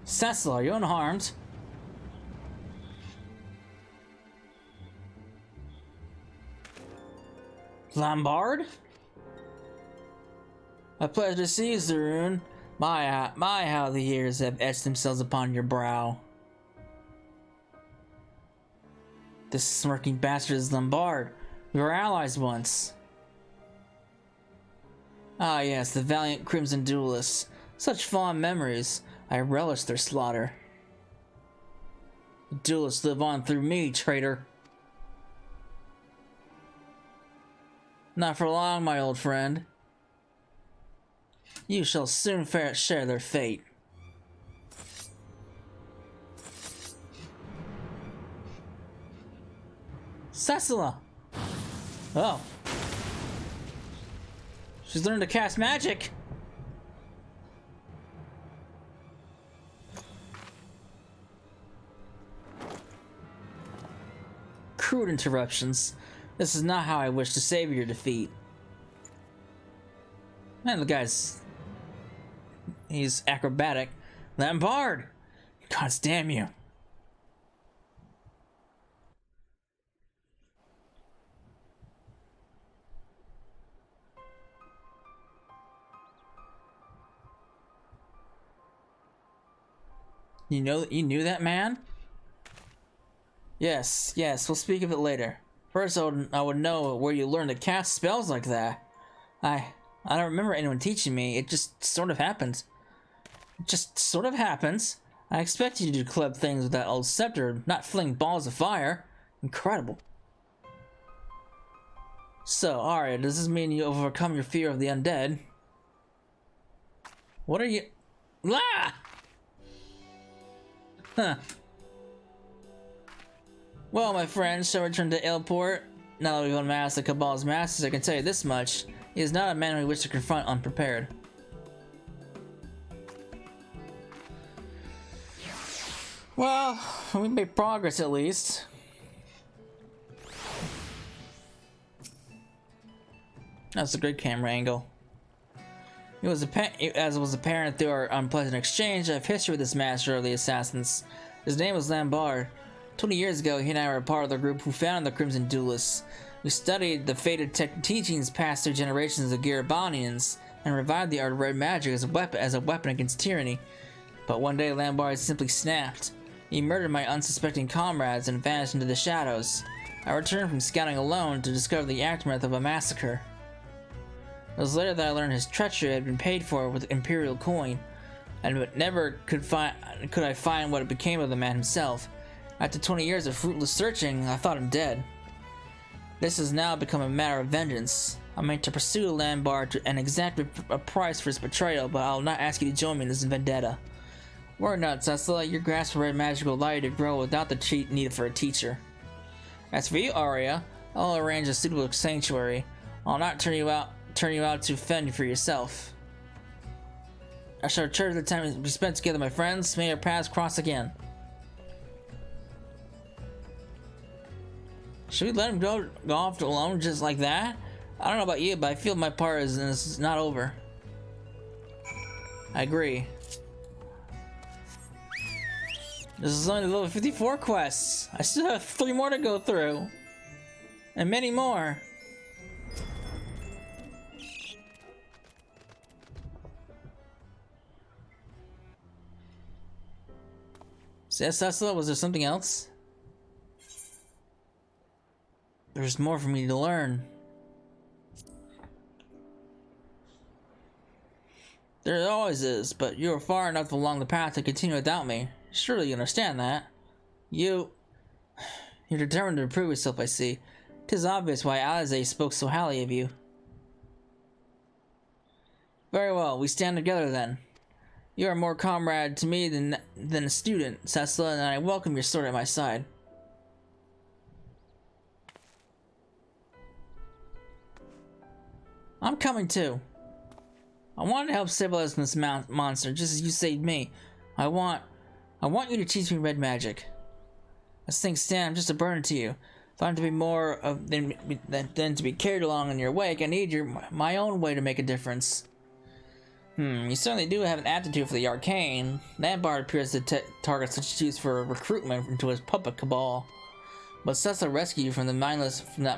Cecil, are you unharmed? Lombard? A pleasure to see you, Zaroon. My, how the years have etched themselves upon your brow. This smirking bastard is Lombard. We were allies once. Ah yes, the valiant Crimson Duelists. Such fond memories. I relish their slaughter. The duelists live on through me, traitor. Not for long, my old friend. You shall soon share their fate. Cecila! Oh. She's learned to cast magic! Crude interruptions. This is not how I wish to save your defeat. Man, the guy's... he's acrobatic. Lombard! God damn you. You knew that man? Yes, we'll speak of it later. First, I would know where you learned to cast spells like that. I don't remember anyone teaching me. It just sort of happens. I expected you to do clever things with that old scepter, not fling balls of fire. Incredible. So, Arya, does this mean you overcome your fear of the undead? What are you... Ah! Huh. Well, my friend, shall we return to Aleport? Now that we've unmasked the Cabal's masters, I can tell you this much. He is not a man we wish to confront unprepared. Well, we made progress at least. That's a good camera angle. As was apparent through our unpleasant exchange, I have history with this master of the assassins. His name was Lombard. 20 years ago, he and I were a part of the group who founded the Crimson Duelists. We studied the fated teachings passed through generations of Garibanians and revived the art of red magic as a weapon against tyranny. But one day, Lombard simply snapped. He murdered my unsuspecting comrades and vanished into the shadows. I returned from scouting alone to discover the aftermath of a massacre. It was later that I learned his treachery had been paid for with imperial coin, and never could I find what became of the man himself. After 20 years of fruitless searching, I thought him dead. This has now become a matter of vengeance. I meant to pursue Lombard and exact a price for his betrayal, but I'll not ask you to join me in this vendetta. Worry not, Cecila. Your grasp of red magic will allow you to grow without the need for a teacher. As for you, Arya, I'll arrange a suitable sanctuary. I'll not turn you out to fend for yourself. I shall return to the time we spent together, my friends. May our paths cross again. Should we let him go off alone just like that? I don't know about you, but I feel my part is not over. I agree. This is only the level 54 quests. I still have 3 more to go through. And many more. Cecila, was there something else? There's more for me to learn. There always is, but you are far enough along the path to continue without me. Surely you understand that. You're determined to prove yourself, I see. 'Tis obvious why Alize spoke so highly of you. Very well, we stand together then. You are more comrade to me than a student, Cecila, and I welcome your sword at my side. I'm coming too. I want to help stabilize this monster, just as you saved me. I want you to teach me red magic. As things stand, I'm just a burden to you. If I'm to be more of than to be carried along in your wake, I need my own way to make a difference. You certainly do have an aptitude for the arcane. Lampard appears to target such use for recruitment into his puppet cabal. But Cecil rescued you from that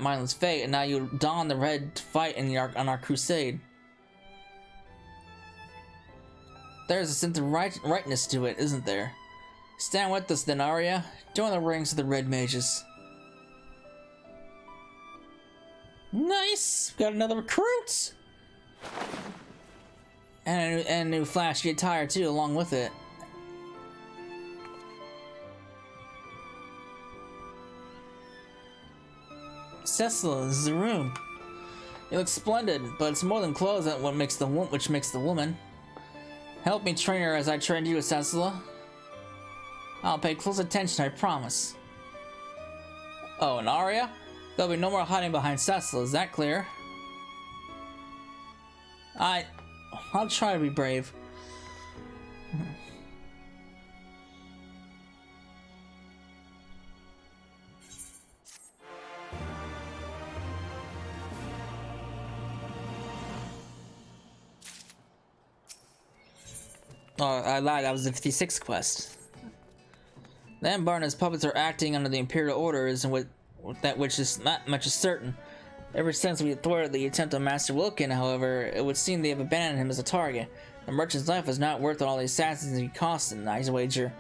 mindless fate, and now you don the red to fight on our crusade. There's a sense of rightness to it, isn't there? Stand with us then, Arya. Join the ranks of the Red Mages. Nice! Got another recruit! And a new flashy attire too, along with it. Cecila, this is the room. You look splendid, but it's more than clothes that which makes the woman. Help me train her as I trained you, Cecila. I'll pay close attention, I promise. Oh, and Arya? There'll be no more hiding behind Cecila, is that clear? I'll try to be brave. Oh, I lied, that was the 56th quest. Lampard and his puppets are acting under the Imperial orders, and which is not much is certain. Ever since we thwarted the attempt on Master Wilkin, however, it would seem they have abandoned him as a target. The merchant's life is not worth all the assassins he cost in, I wager.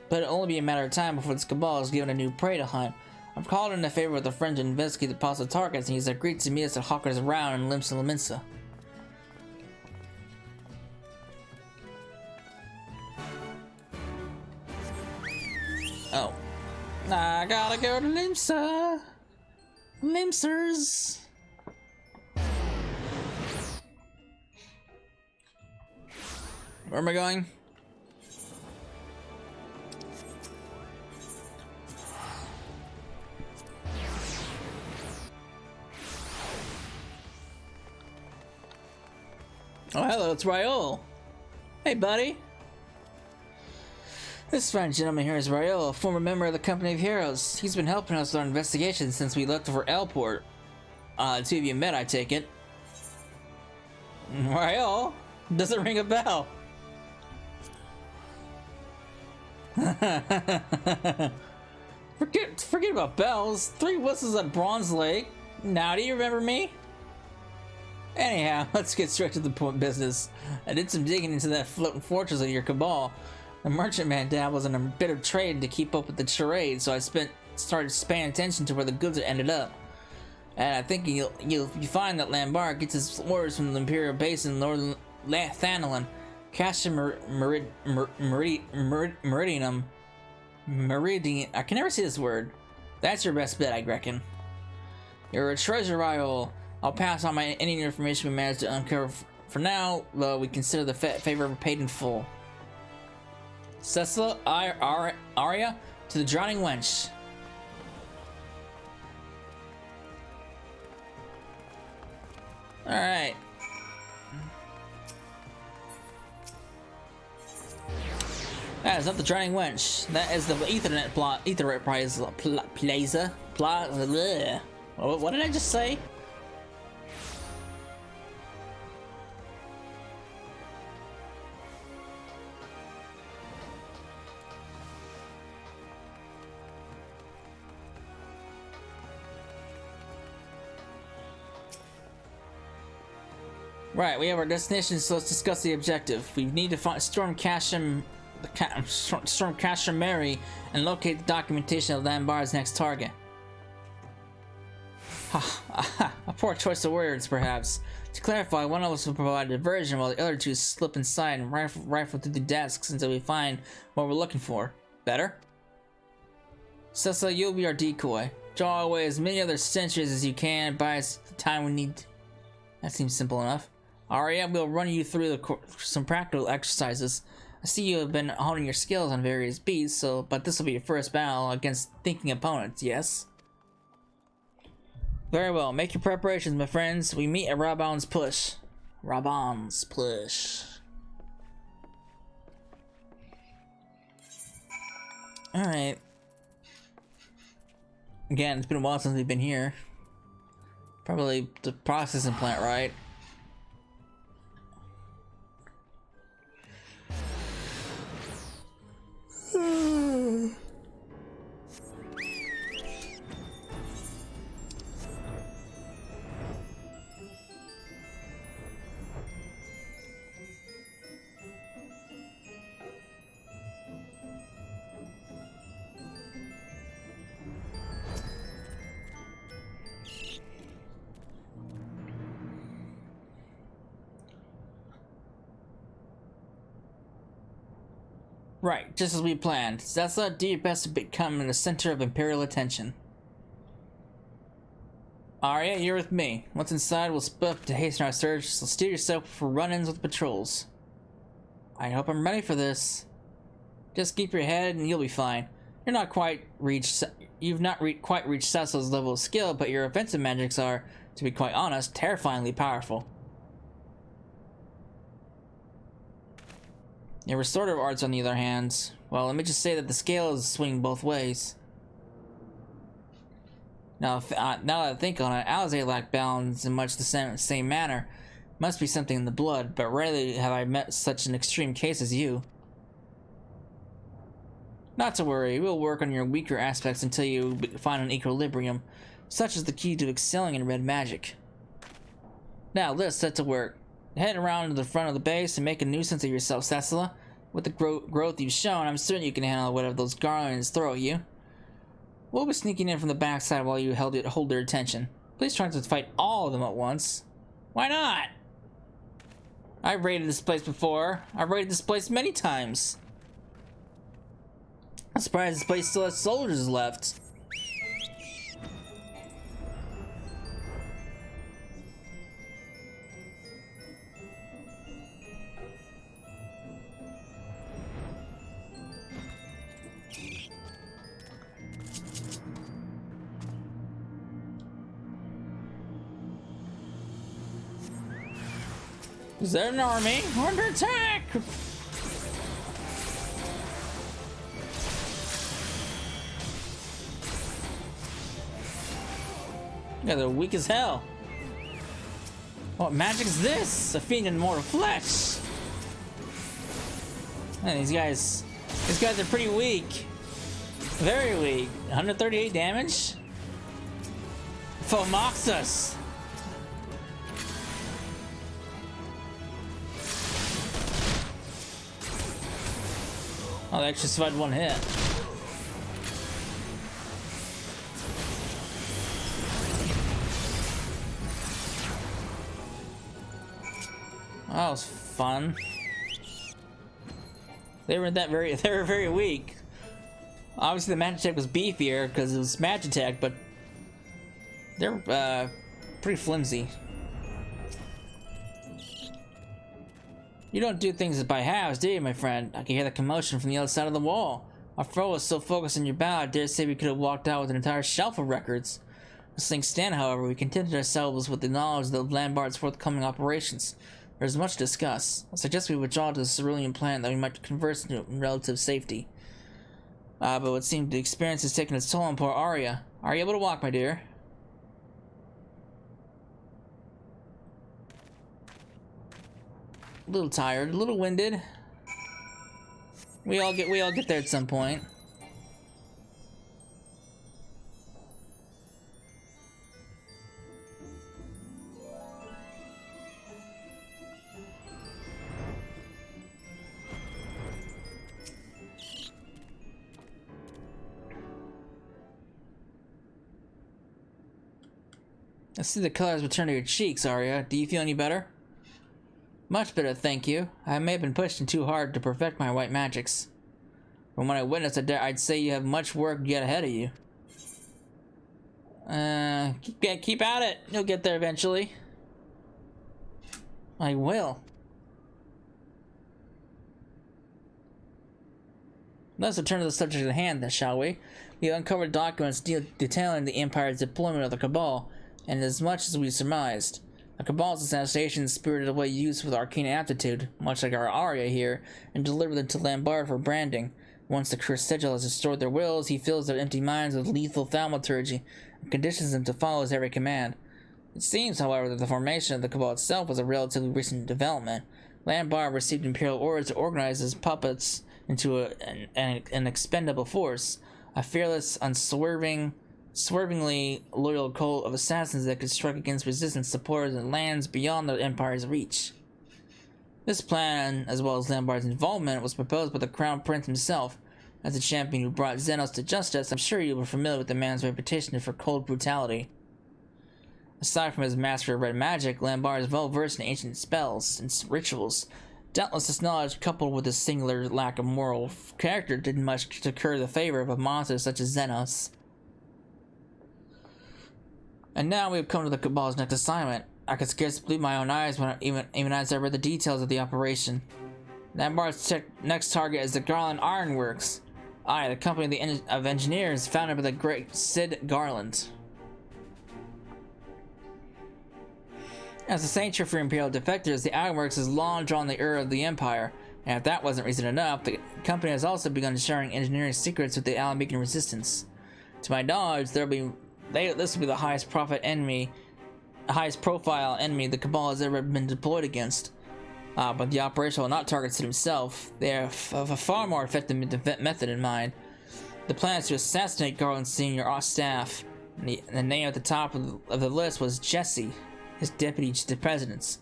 But it'll only be a matter of time before this cabal is given a new prey to hunt. I've called in a favor with a friend to investigate the possible targets, and he's agreed to meet us at Hawker's Round in Limsa Lominsa. Oh. I gotta go to Limsa. Limsers. Where am I going? Oh, hello, it's Raoul. Hey, buddy. This fine gentleman here is Raoul, a former member of the Company of Heroes. He's been helping us with our investigation since we left for Elport. The two of you met, I take it. Raoul? Doesn't ring a bell. Forget about bells. 3 whistles at Bronze Lake. Now, do you remember me? Anyhow, let's get straight to the point business. I did some digging into that floating fortress of your cabal. The merchantman dabbles in a bit of trade to keep up with the charade, so I started paying attention to where the goods ended up. And I think you'll find that Lampard gets his orders from the Imperial base in northern Thanalan. Cassia Meridian. I can never say this word. That's your best bet, I reckon. You're a treasure, Raoul. I'll pass on any information we managed to uncover. For now, though, we consider the favor paid in full. Cecila, Arya, to the drowning wench. Alright. That is not the drowning wench. That is the Ethernet plaza. What did I just say? Right, we have our destination, so let's discuss the objective. We need to find Storm Cashem Mary and locate the documentation of Lambar's next target. A poor choice of words, perhaps. To clarify, one of us will provide a diversion while the other two slip inside and rifle through the desks until we find what we're looking for. Better? Cecil, you'll be our decoy. Draw away as many other sentries as you can, buy us the time we need. That seems simple enough. Arya, we'll run you through some practical exercises. I see you have been honing your skills on various beats, but this will be your first battle against thinking opponents, yes? Very well, make your preparations, my friends. We meet at Raban's Push. Raban's Push. Alright. Again, it's been a while since we've been here. Probably the processing plant, right? Right, just as we planned. Zessa, do your best to become in the center of Imperial attention. Arya, you're with me. Once inside, we'll split up to hasten our search, so steer yourself for run-ins with patrols. I hope I'm ready for this. Just keep your head and you'll be fine. You've not quite reached Cecil's level of skill, but your offensive magics are, to be quite honest, terrifyingly powerful. Your restorative arts, on the other hand, well, let me just say that the scales swing both ways. Now that I think on it, Alizé lacked balance in much the same manner. Must be something in the blood, but rarely have I met such an extreme case as you. Not to worry, we'll work on your weaker aspects until you find an equilibrium. Such is the key to excelling in red magic. Now, let's set to work. Head around to the front of the base and make a nuisance of yourself, Cecila. With the growth you've shown, I'm certain you can handle whatever those garlands throw at you. We'll be sneaking in from the backside while you hold their attention. Please try not to fight all of them at once. Why not? I've raided this place before. I've raided this place many times. I'm surprised this place still has soldiers left. Is that an army? We're under attack! Yeah, they're weak as hell. What magic is this? A fiend in mortal flesh. Man, these guys are pretty weak. Very weak. 138 damage? Foe mocks us. Oh, they actually survived one hit. That was fun. They were very weak. Obviously the Magitech was beefier because it was Magitech, but they're pretty flimsy. You don't do things by halves, do you, my friend? I can hear the commotion from the other side of the wall. Our foe was so focused on your bow, I dare say we could have walked out with an entire shelf of records. As things stand, however, we contented ourselves with the knowledge of Lambart's forthcoming operations. There's much to discuss. I suggest we withdraw to the cerulean planet that we might converse in relative safety. But what seemed the experience has taken its toll on poor Arya. Are you able to walk, my dear? A little tired, a little winded. We all get there at some point. I see the colors return to your cheeks, Arya. Do you feel any better? Much better, thank you. I may have been pushing too hard to perfect my white magics. From what I witnessed, I'd say you have much work yet ahead of you. Keep at it. You'll get there eventually. I will. Let's return to the subject at hand, then, shall we? We uncovered documents detailing the Empire's deployment of the Cabal, and as much as we surmised. The Cabal's assassination spirited away youths with arcane aptitude, much like our Arya here, and delivered them to Lambard for branding. Once the cursed sigil has restored their wills, he fills their empty minds with lethal thaumaturgy, and conditions them to follow his every command. It seems, however, that the formation of the Cabal itself was a relatively recent development. Lambard received Imperial orders to organize his puppets into an expendable force, a fearless, swervingly loyal cult of assassins that could strike against resistance supporters in lands beyond the Empire's reach. This plan, as well as Lambard's involvement, was proposed by the Crown Prince himself. As the champion who brought Xenos to justice, I'm sure you were familiar with the man's reputation for cold brutality. Aside from his mastery of red magic, Lambard is well versed in ancient spells and rituals. Doubtless this knowledge, coupled with his singular lack of moral character, did much to curry the favor of a monster such as Xenos. And now we have come to the Cabal's next assignment. I could scarcely believe my own eyes even as I read the details of the operation. Lambard's next target is the Garland Ironworks. Aye, the company of engineers founded by the great Cid Garland. As a sanctuary for Imperial defectors, the Ironworks has long drawn the ire of the Empire, and if that wasn't reason enough, the company has also begun sharing engineering secrets with the Alamegan Resistance. To my knowledge, this will be the highest profile enemy the Cabal has ever been deployed against. But the operation will not target Cid himself. They have a far more effective method in mind. The plan is to assassinate Garland's senior staff. The name at the top of the list was Jesse, his deputy to the president's.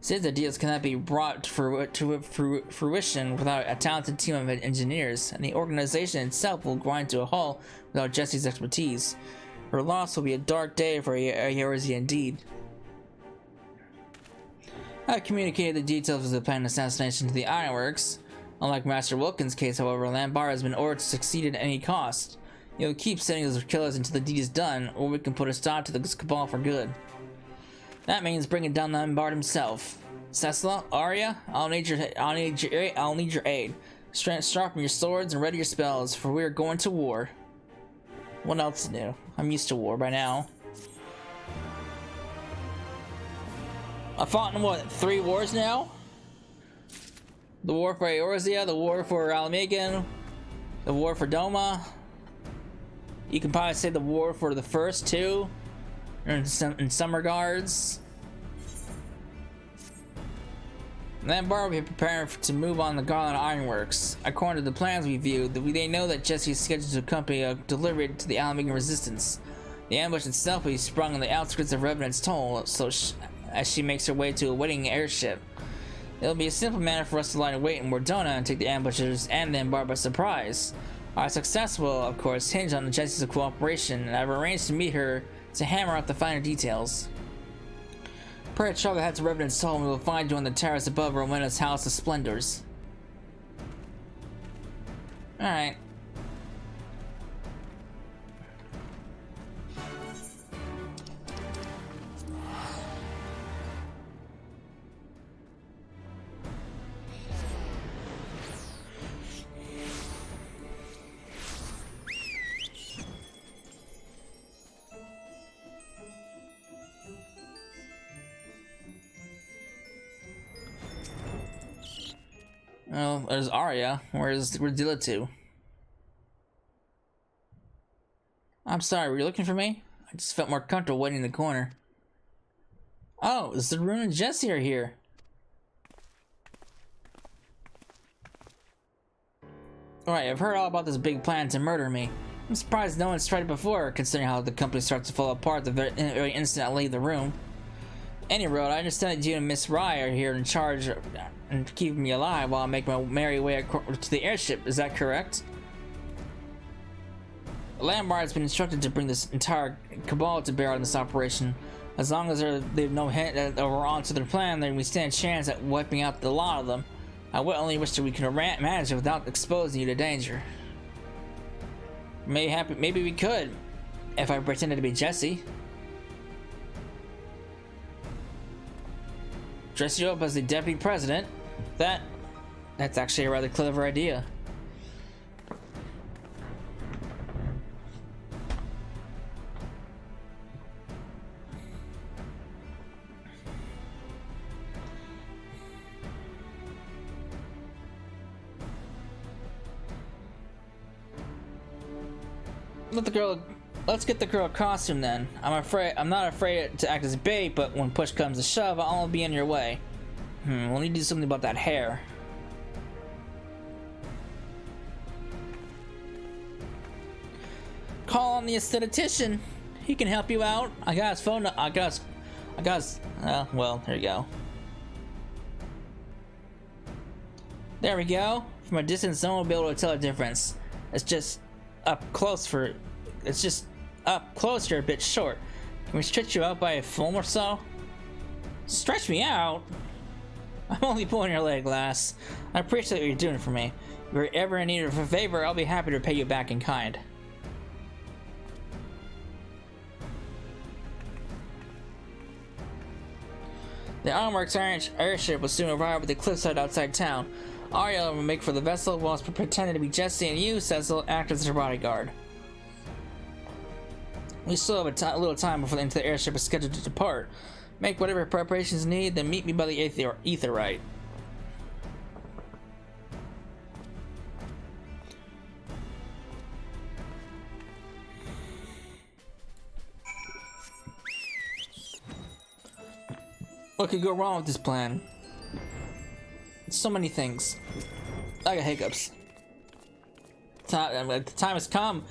Cid's ideas cannot be brought to fruition without a talented team of engineers, and the organization itself will grind to a halt without Jesse's expertise. Her loss will be a dark day for Eorzea indeed. I have communicated the details of the planned assassination to the Ironworks. Unlike Master Wilkins' case, however, Lambard has been ordered to succeed at any cost. He'll keep sending those killers until the deed is done, or we can put a stop to the Cabal for good. That means bringing down Lambard himself. Cecila, Arya, I'll need your aid. Sharpen your swords and ready your spells, for we are going to war. What else to do? I'm used to war by now. I fought in what, 3 wars now? The war for Eorzea, the war for Alamegan, the war for Doma. You can probably say the war for the first 2, in some regards. Lambard will be preparing to move on the Garland Ironworks. According to the plans we viewed, they know that Jesse is scheduled to accompany a delivery to the Alamegan Resistance. The ambush itself will be sprung on the outskirts of Revenant's Toll, as she makes her way to a waiting airship. It'll be a simple matter for us to lie in wait in Mordona and take the ambushers and Lambard by surprise. Our success will, of course, hinge on Jesse's cooperation, and I've arranged to meet her to hammer out the finer details. Pray travel ahead to Revenant's Toll, and we will find you on the terrace above Rowena's House of Splendors. Alright. Well, there's Arya. Where's Dilla to? I'm sorry, were you looking for me? I just felt more comfortable waiting in the corner. Oh, Zerun and Jesse are here. Alright, I've heard all about this big plan to murder me. I'm surprised no one's tried it before, considering how the company starts to fall apart the very instant I leave the room. Anyway, I understand that you and Miss Rye are here in charge and keeping me alive while I make my merry way to the airship. Is that correct? Lambar has been instructed to bring this entire cabal to bear on this operation. As long as they've no hint that we're onto their plan, then we stand a chance at wiping out the lot of them. I would only wish that we could manage it without exposing you to danger. Maybe we could, if I pretended to be Jesse. Dress you up as the deputy president. That's actually a rather clever idea. Let's get the girl a costume then. I'm not afraid to act as bait, but when push comes to shove, I'll be in your way. We'll need to do something about that hair. Call on the aesthetician. He can help you out. I got his phone. Well, there you go. There we go. From a distance, no one will be able to tell a difference. It's just up close you're a bit short. Can we stretch you out by a film or so? Stretch me out? I'm only pulling your leg, lass. I appreciate what you're doing for me. If you're ever in need of a favor, I'll be happy to pay you back in kind. The Ironworks airship will soon arrive at the cliffside outside town. Arya will make for the vessel whilst pretending to be Jesse, and you, Cecil, act as her bodyguard. We still have a little time before the airship is scheduled to depart. Make whatever preparations needed, then meet me by the Aetherite. What could go wrong with this plan? So many things. I got hiccups. The time has come.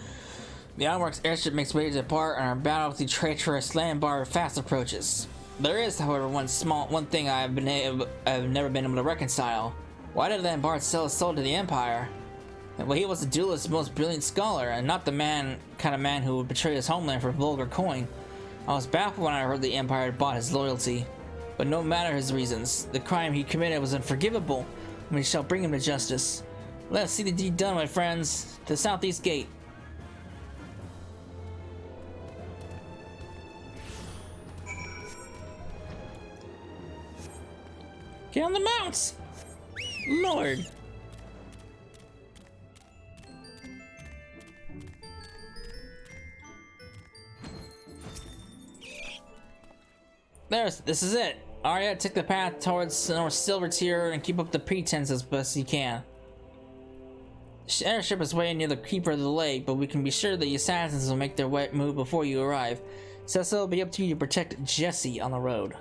The Ironworks airship makes way to depart, and our battle with the treacherous Lambar fast approaches. There is, however, one thing I've never been able to reconcile. Why did Lambar sell his soul to the Empire? Well, he was the duelist's most brilliant scholar, and not the kind of man who would betray his homeland for vulgar coin. I was baffled when I heard the Empire had bought his loyalty. But no matter his reasons, the crime he committed was unforgivable, and we shall bring him to justice. Let us see the deed done, my friends. To the southeast gate. Get on the mounts! Lord! This is it. Arya, take the path towards North Silver Tier and keep up the pretense as best you can. The airship is way near the keeper of the lake, but we can be sure the assassins will make their move before you arrive. Cecil, it'll be up to you to protect Jesse on the road.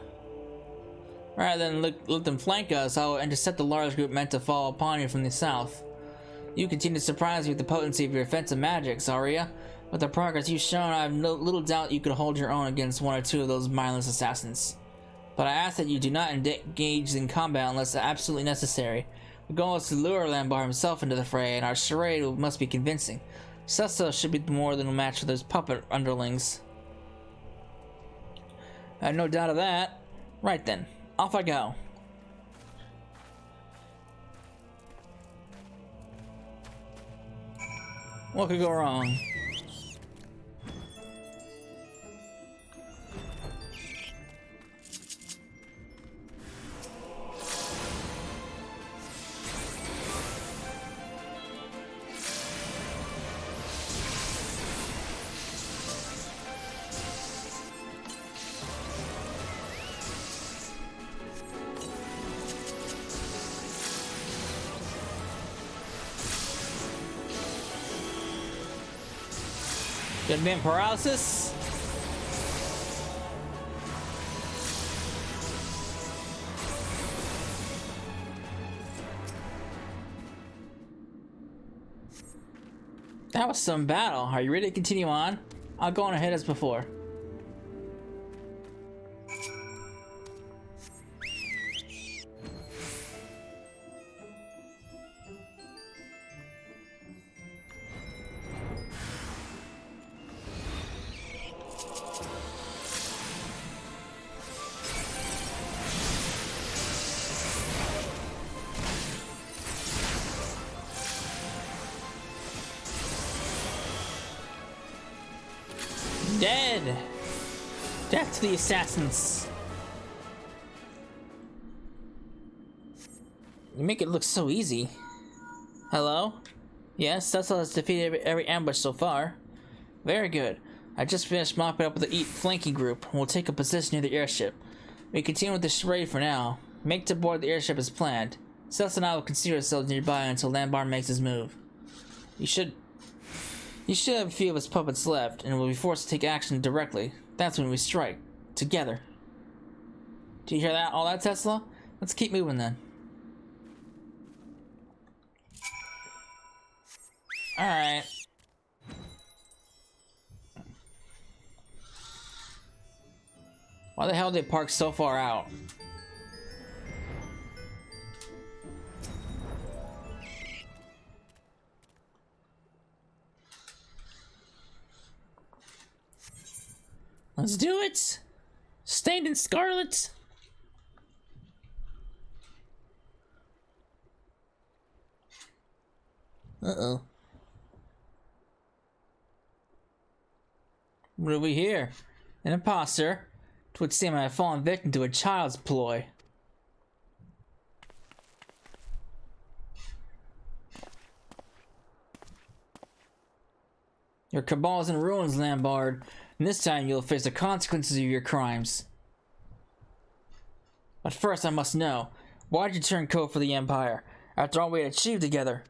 Rather than let them flank us, I will intercept the large group meant to fall upon you from the south. You continue to surprise me with the potency of your offensive magics, Arya. With the progress you've shown, I have little doubt you could hold your own against one or two of those mindless assassins. But I ask that you do not engage in combat unless absolutely necessary. The goal is to lure Lambar himself into the fray, and our charade must be convincing. Cecil should be more than a match for those puppet underlings. I have no doubt of that. Right then, off I go. What could go wrong? Good man, paralysis. That was some battle. Are you ready to continue on? I'll go on ahead as before. dead! Death to the assassins! You make it look so easy. Hello? Yes, Cecil has defeated every ambush so far. Very good. I just finished mopping up with the flanking group, and we'll take a position near the airship. We continue with the charade for now. Make to board the airship as planned. Cecil and I will conceal ourselves nearby until Lambar makes his move. You should have a few of his puppets left, and will be forced to take action directly. That's when we strike. Together. Do you hear that? All that, Tesla? Let's keep moving then. Alright. Why the hell did they park so far out? Let's do it! Stained in scarlet! Uh-oh. What do we hear? An imposter. It would seem I have fallen victim to a child's ploy. Your cabal is in ruins, Lambard, and this time you'll face the consequences of your crimes. But first I must know, why did you turn code for the Empire, after all we had achieved together?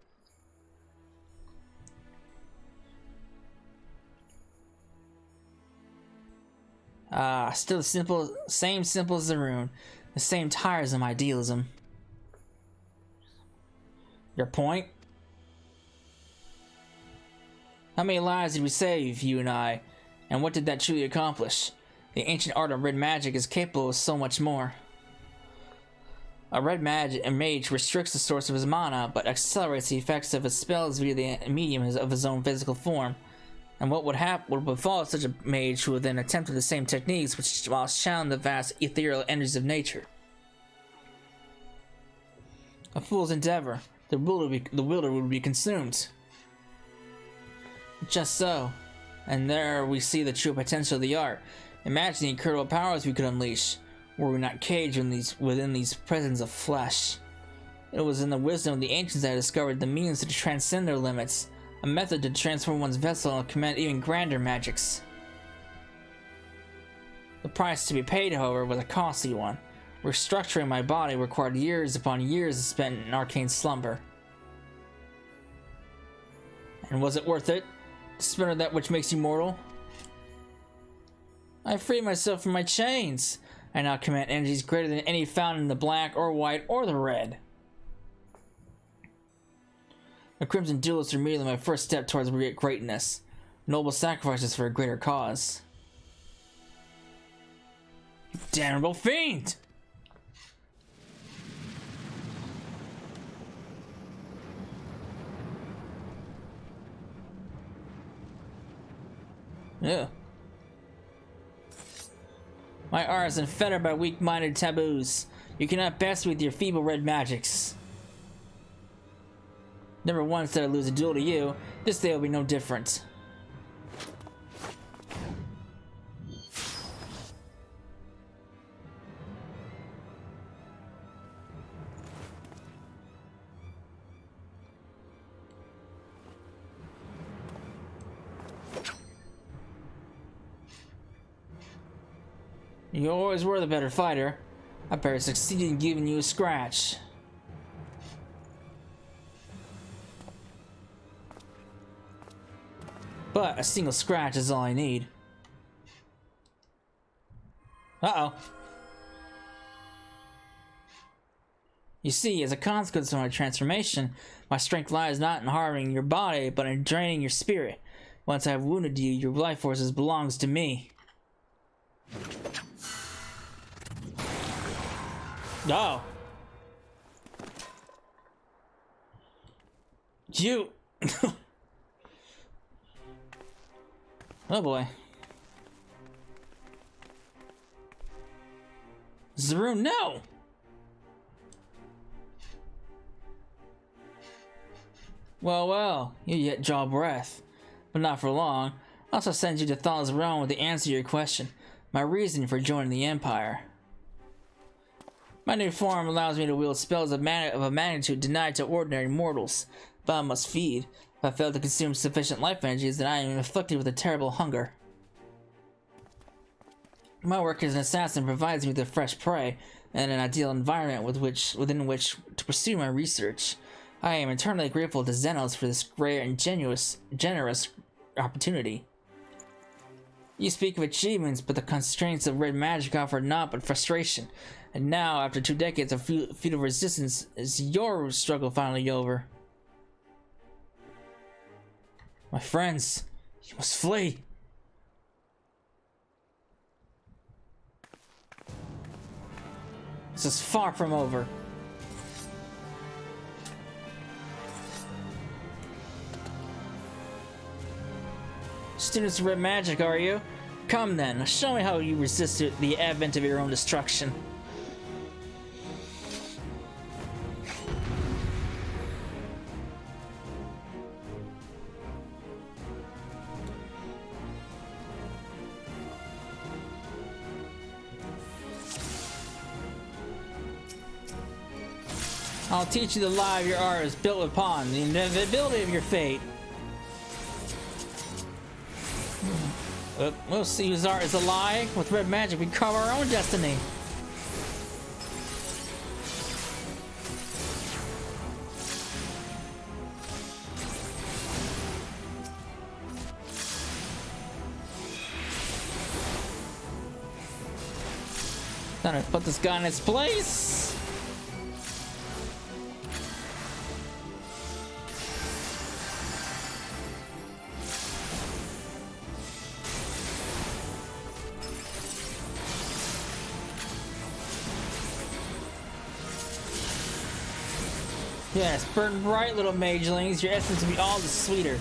Still same simple as the rune. The same tiresome idealism. Your point? How many lives did we save, you and I? And what did that truly accomplish? The ancient art of red magic is capable of so much more. A mage restricts the source of his mana, but accelerates the effects of his spells via the medium of his own physical form. And what would befall such a mage who would then attempt the same techniques while channeling the vast ethereal energies of nature? A fool's endeavor. The wielder would be consumed. Just so. And there we see the true potential of the art. Imagine the incredible powers we could unleash, were we not caged within these prisons of flesh. It was in the wisdom of the ancients that I discovered the means to transcend their limits. A method to transform one's vessel and command even grander magics. The price to be paid, however, was a costly one. Restructuring my body required years upon years spent in arcane slumber. And was it worth it? To splinter that which makes you mortal? I freed myself from my chains. I now command energies greater than any found in the black or white or the red. The Crimson Duelists are merely my first step towards greatness. Noble sacrifices for a greater cause. You damnable fiend! Yeah. My art is unfettered by weak-minded taboos. You cannot best with your feeble red magics. Never once did I lose a duel to you. This day will be no different. You always were the better fighter. I better succeeded in giving you a scratch. But a single scratch is all I need. Uh-oh. You see, as a consequence of my transformation, my strength lies not in harming your body, but in draining your spirit. Once I have wounded you, your life forces belongs to me. Oh. You. Oh boy. Zaru, no! Well, you yet draw breath. But not for long. also sends you to Thal's realm with the answer to your question. My reason for joining the Empire. My new form allows me to wield spells of a magnitude denied to ordinary mortals, but I must feed. If I fail to consume sufficient life energies, then I am afflicted with a terrible hunger. My work as an assassin provides me with a fresh prey and an ideal environment within which to pursue my research. I am eternally grateful to Xenos for this rare and generous opportunity. You speak of achievements, but the constraints of red magic offer naught but frustration. And now, after 2 decades of feudal resistance, is your struggle finally over? My friends, you must flee. This is far from over. Students of red magic, are you? Come then, show me how you resisted the advent of your own destruction. I'll teach you the lie of your art is built upon the inevitability of your fate. We'll see whose art is a lie. With red magic, we carve our own destiny. Time to put this guy in its place. Yes, burn bright, little magelings. Your essence will be all the sweeter.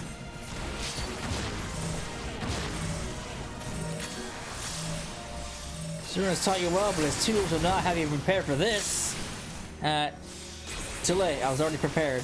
Sure has taught you well, but his tools will not have you prepared for this. Too late. I was already prepared.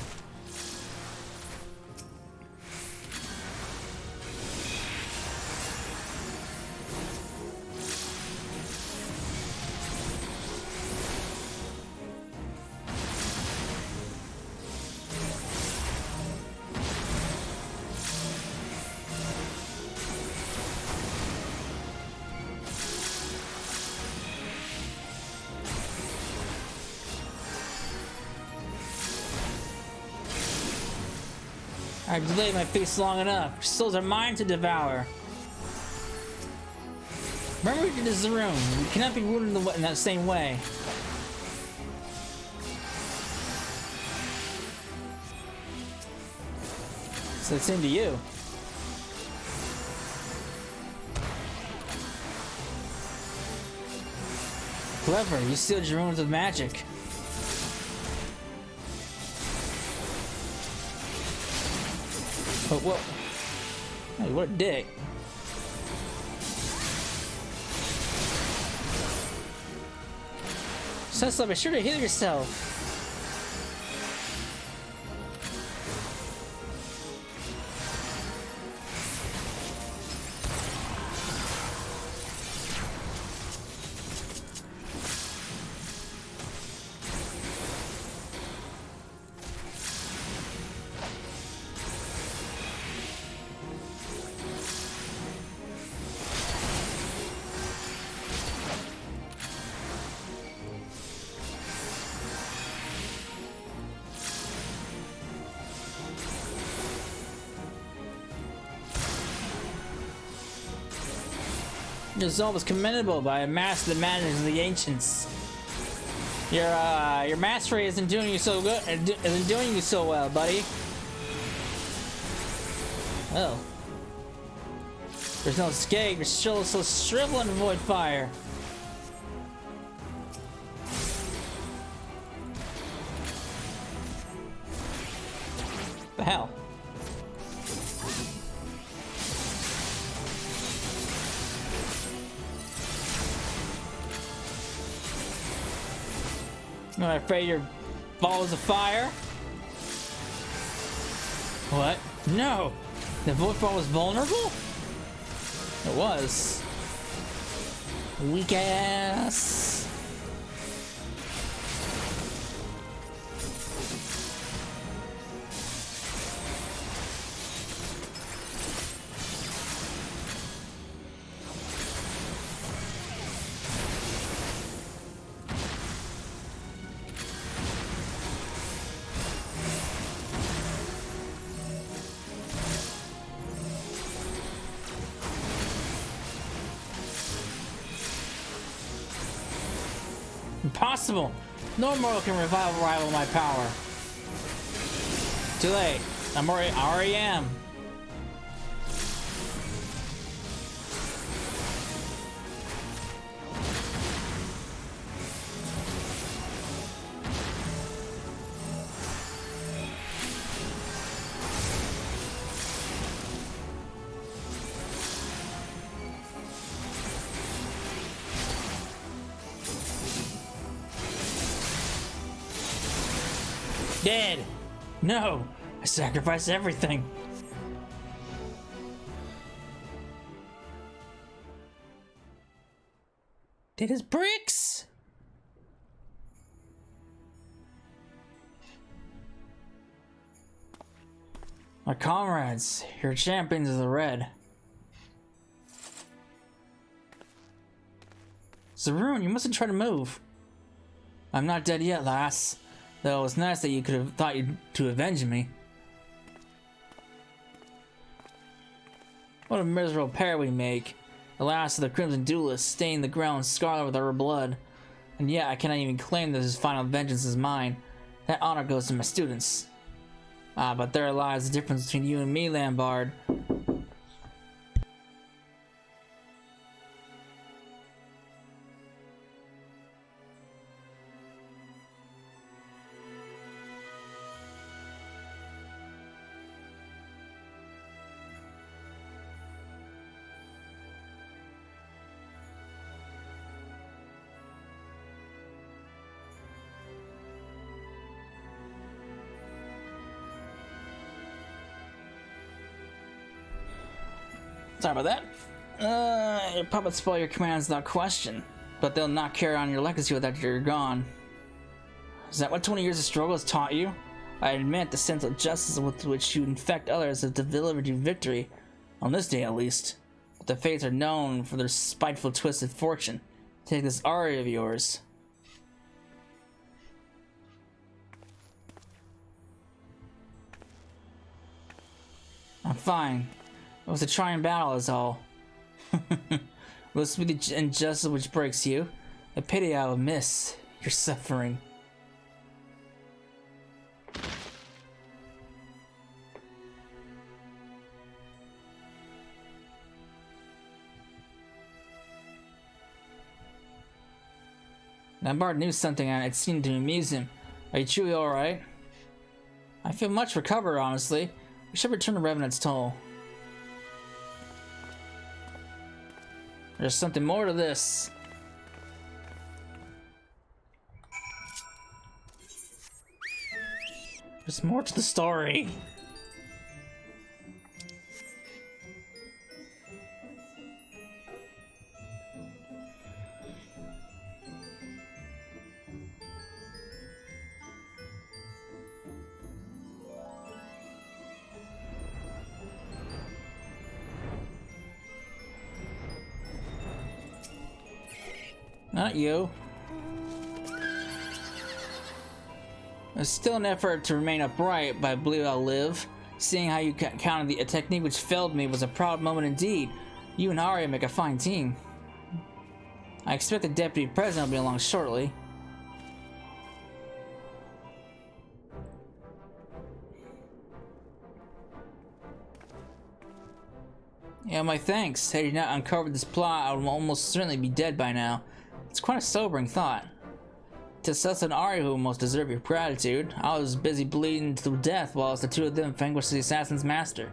I've delayed my face long enough. Your souls are mine to devour. Remember we did this room. We cannot be wounded in that same way. So it's into you. Clever, you sealed your wounds with magic. Oh, whoa. Hey, what a dick. Cecil, be sure to heal yourself. Your resolve is commendable, but I mastered the manners of the ancients. Your mastery isn't doing you so good. Isn't doing you so well, buddy. Well, there's no escape. You're still so shriveled and void fire. The hell. I'm afraid your balls of fire. What? No! The void ball was vulnerable? It was. Weak ass. Impossible! No mortal can rival my power. Too late. I already am. Dead! No! I sacrificed everything! Did his bricks? My comrades, you're champions of the red. Zaroon, you mustn't try to move. I'm not dead yet, lass. Though it was nice that you could have thought to avenge me. What a miserable pair we make. The last of the Crimson Duelists stained the ground scarlet with our blood. And yet I cannot even claim that his final vengeance is mine. That honor goes to my students. Ah, but there lies the difference between you and me, Lambard. Sorry about that. Your puppets spoil your commands without question, but they'll not carry on your legacy without you're gone. Is that what 20 years of struggle has taught you? I admit the sense of justice with which you infect others has delivered you victory, on this day at least. But the fates are known for their spiteful twisted fortune. Take this aria of yours. I'm fine. It was a trying battle is all. Will this be the injustice which breaks you? A pity I will miss your suffering. Lambard knew something and it seemed to amuse him. Are you truly alright? I feel much recovered, honestly. We should return to Revenant's Toll. There's something more to this. There's more to the story. Not you. It's still an effort to remain upright, but I believe I'll live. Seeing how you countered a technique which failed me was a proud moment indeed. You and Arya make a fine team. I expect the deputy president will be along shortly. Yeah, my thanks. Had you not uncovered this plot, I would almost certainly be dead by now. It's quite a sobering thought. To Sus and Arya who most deserve your gratitude. I was busy bleeding to death whilst the two of them vanquished the assassin's master.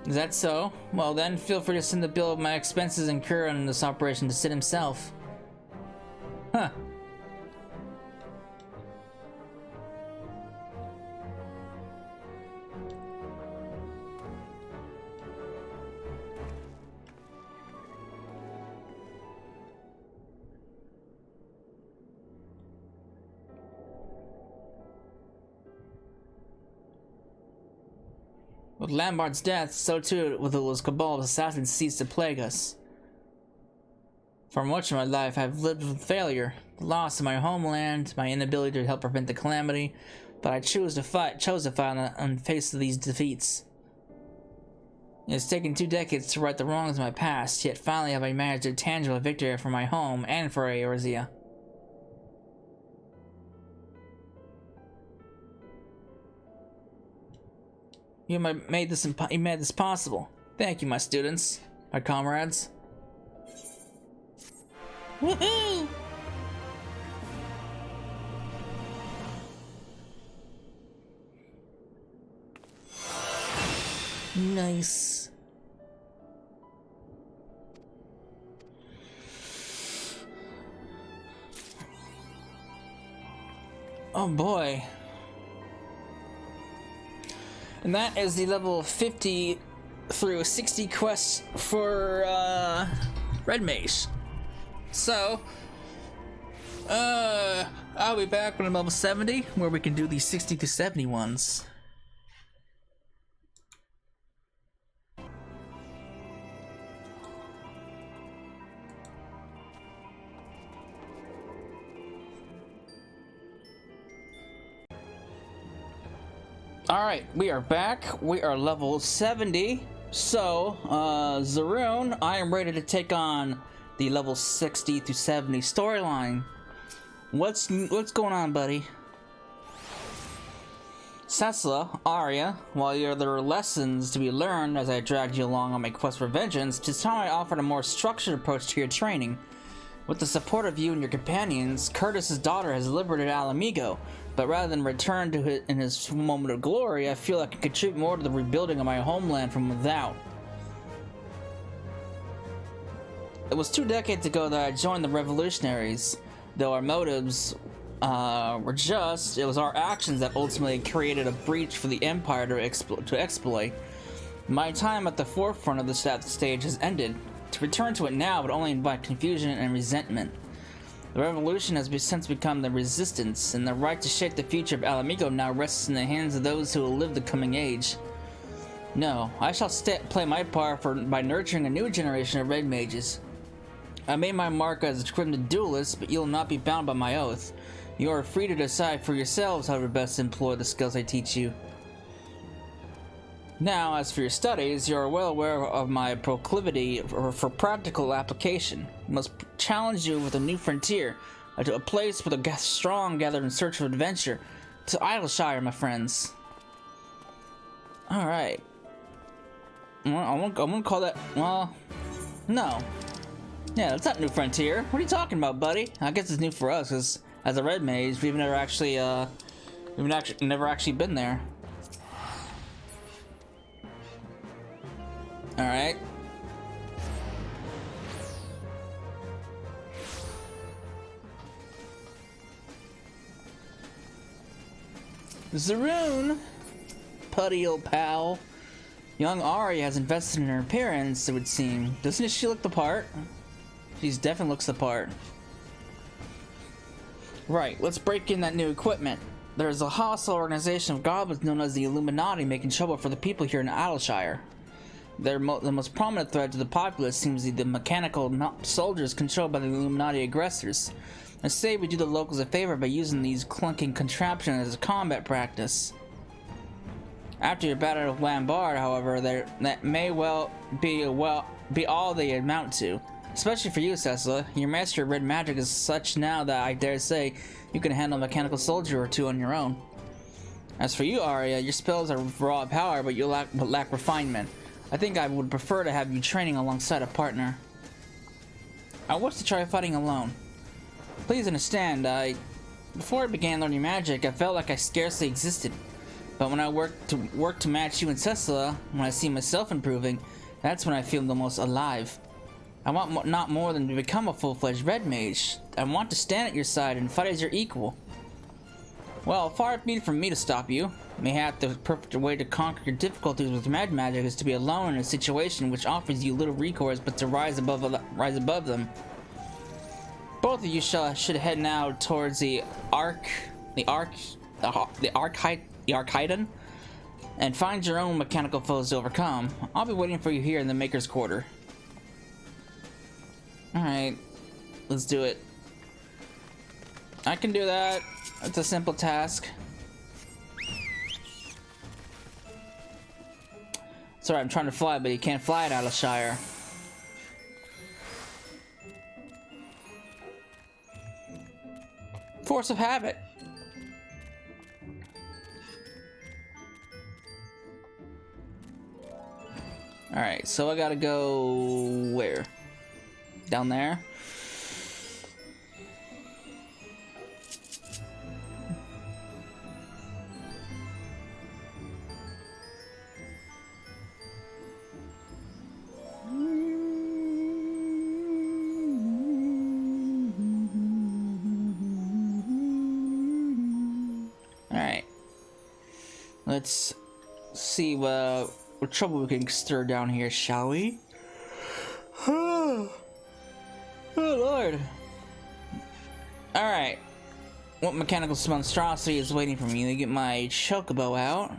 Is that so? Well then, feel free to send the bill of my expenses incurred on this operation to Sid himself. Huh. With Lambard's death, so too will those cabal of assassins cease to plague us. For much of my life, I've lived with failure, the loss of my homeland, my inability to help prevent the calamity, but I chose to fight on the face of these defeats. It has taken 2 decades to right the wrongs of my past, yet finally have I managed a tangible victory for my home and for Eorzea. You made this possible. Thank you, my students, my comrades. Woohoo! Nice. Oh boy. And that is the level 50 through 60 quests for Red Mage. So I'll be back when I'm level 70 where we can do these 60 to 70 ones. Alright, we are back. We are level 70. So, Zaroon, I am ready to take on the level 60 to 70 storyline. What's going on, buddy? Cecilla, Arya, while there are lessons to be learned as I dragged you along on my quest for vengeance, tis time I offered a more structured approach to your training. With the support of you and your companions, Curtis's daughter has liberated Alamigo, but rather than return to in his moment of glory, I feel I can contribute more to the rebuilding of my homeland from without. It was 2 decades ago that I joined the revolutionaries. Though our motives were just, it was our actions that ultimately created a breach for the Empire to exploit. My time at the forefront of the stage has ended. To return to it now would only invite confusion and resentment. The revolution has since become the resistance, and the right to shape the future of Alamigo now rests in the hands of those who will live the coming age. No, I shall play my part by nurturing a new generation of red mages. I made my mark as a crimson duelist, but you will not be bound by my oath. You are free to decide for yourselves how to best employ the skills I teach you. Now, as for your studies, you are well aware of my proclivity for practical application. I must challenge you with a new frontier, to a place where the strong gather in search of adventure. To Idyllshire, my friends. Alright. I won't call that, well, no. Yeah, that's not New Frontier. What are you talking about, buddy? I guess it's new for us, because as a red mage, we've never actually been there. Alright. Zaroon! Putty old pal. Young Arya has invested in her appearance, it would seem. Doesn't she look the part? She definitely looks the part. Right, let's break in that new equipment. There's a hostile organization of goblins known as the Illuminati making trouble for the people here in Idyllshire. The most prominent threat to the populace seems to be the mechanical soldiers controlled by the Illuminati aggressors. I say we do the locals a favor by using these clunking contraptions as a combat practice. After your battle with Lambard, however, that may well be all they amount to. Especially for you, Cecilla. Your master of red magic is such now that I dare say you can handle a mechanical soldier or two on your own. As for you, Arya, your spells are raw power, but you lack refinement. I think I would prefer to have you training alongside a partner. I wish to try fighting alone. Please understand, before I began learning magic, I felt like I scarcely existed. But when I work to match you and Cecilla, when I see myself improving, that's when I feel the most alive. I want not more than to become a full-fledged red mage. I want to stand at your side and fight as your equal. Well, far be it from me to stop you. Mayhap the perfect way to conquer your difficulties with red magic is to be alone in a situation which offers you little recourse but to rise above them. Both of you should head now towards the Archidon. and find your own mechanical foes to overcome. I'll be waiting for you here in the Maker's Quarter. Alright, let's do it. I can do that. It's a simple task. Sorry, I'm trying to fly, but you can't fly it out of Shire. Force of habit. Alright, so I gotta go where? Down there? Alright. Let's see what trouble we can stir down here, shall we? Oh Lord. Alright. What mechanical monstrosity is waiting for me? Let me get my chocobo out.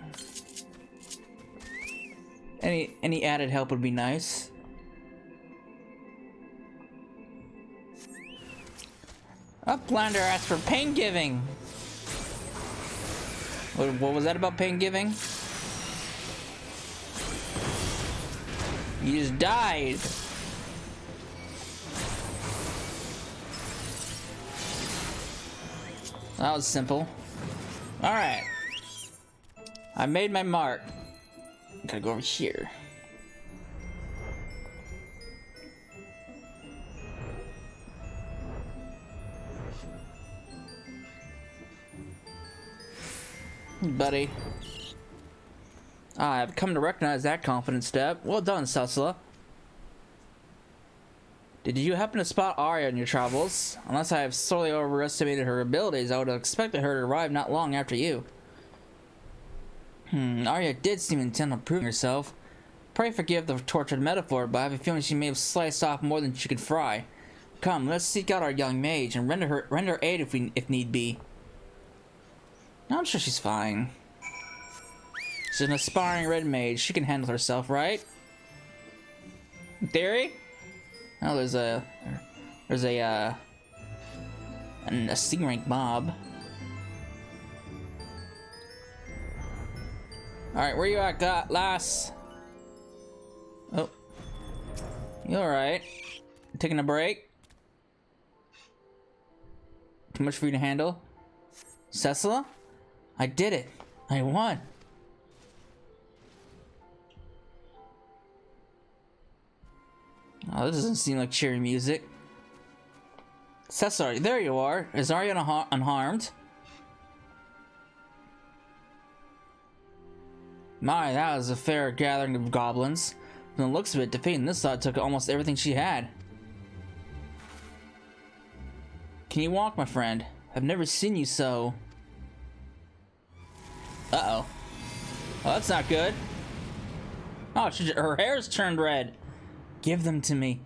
Any added help would be nice. Uplander asked for pain giving. What was that about pain giving? You just died. That was simple. Alright. I made my mark. Gotta go over here. Buddy. I've come to recognize that confident step. Well done, Cecilla. Did you happen to spot Arya in your travels? Unless I have sorely overestimated her abilities, I would have expected her to arrive not long after you. Arya did seem intent on proving herself. Pray forgive the tortured metaphor, but I have a feeling she may have sliced off more than she could fry. Come, let's seek out our young mage and render aid if need be. I'm sure she's fine. She's an aspiring red mage. She can handle herself, right? In theory? Oh, there's a C-rank mob. Alright, where you at, lass? Oh. You alright? Taking a break? Too much for you to handle? Cecilla? I did it. I won. Oh, this doesn't seem like cheery music. Cecilla, there you are. Is Arya unharmed? My, that was a fair gathering of goblins. From the looks of it, defeating this lot took almost everything she had. Can you walk, my friend? I've never seen you so... Uh-oh. Oh, that's not good. Oh, her hair's turned red. Give them to me.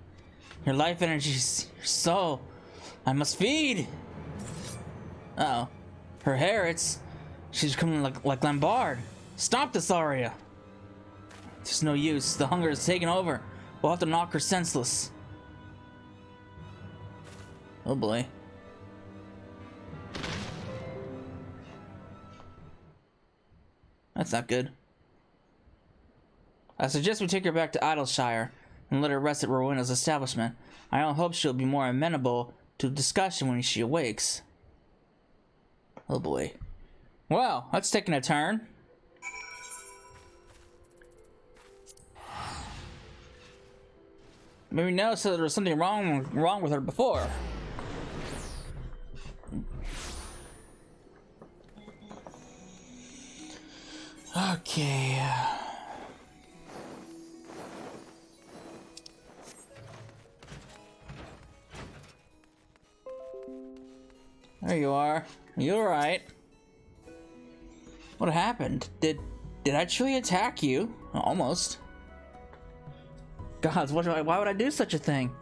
Your life energy, your soul. I must feed. Uh-oh. Her hair, she's becoming like Lambard. Stop this, Arya. There's no use. The hunger is taking over. We'll have to knock her senseless. Oh boy. That's not good. I suggest we take her back to Idleshire and let her rest at Rowena's establishment. I don't hope she'll be more amenable to discussion when she awakes. Oh boy. Well, that's taking a turn. Maybe noticed that there was something wrong with her before. Okay. There you are. You alright? What happened? Did I truly attack you? Almost. Gods, why would I do such a thing?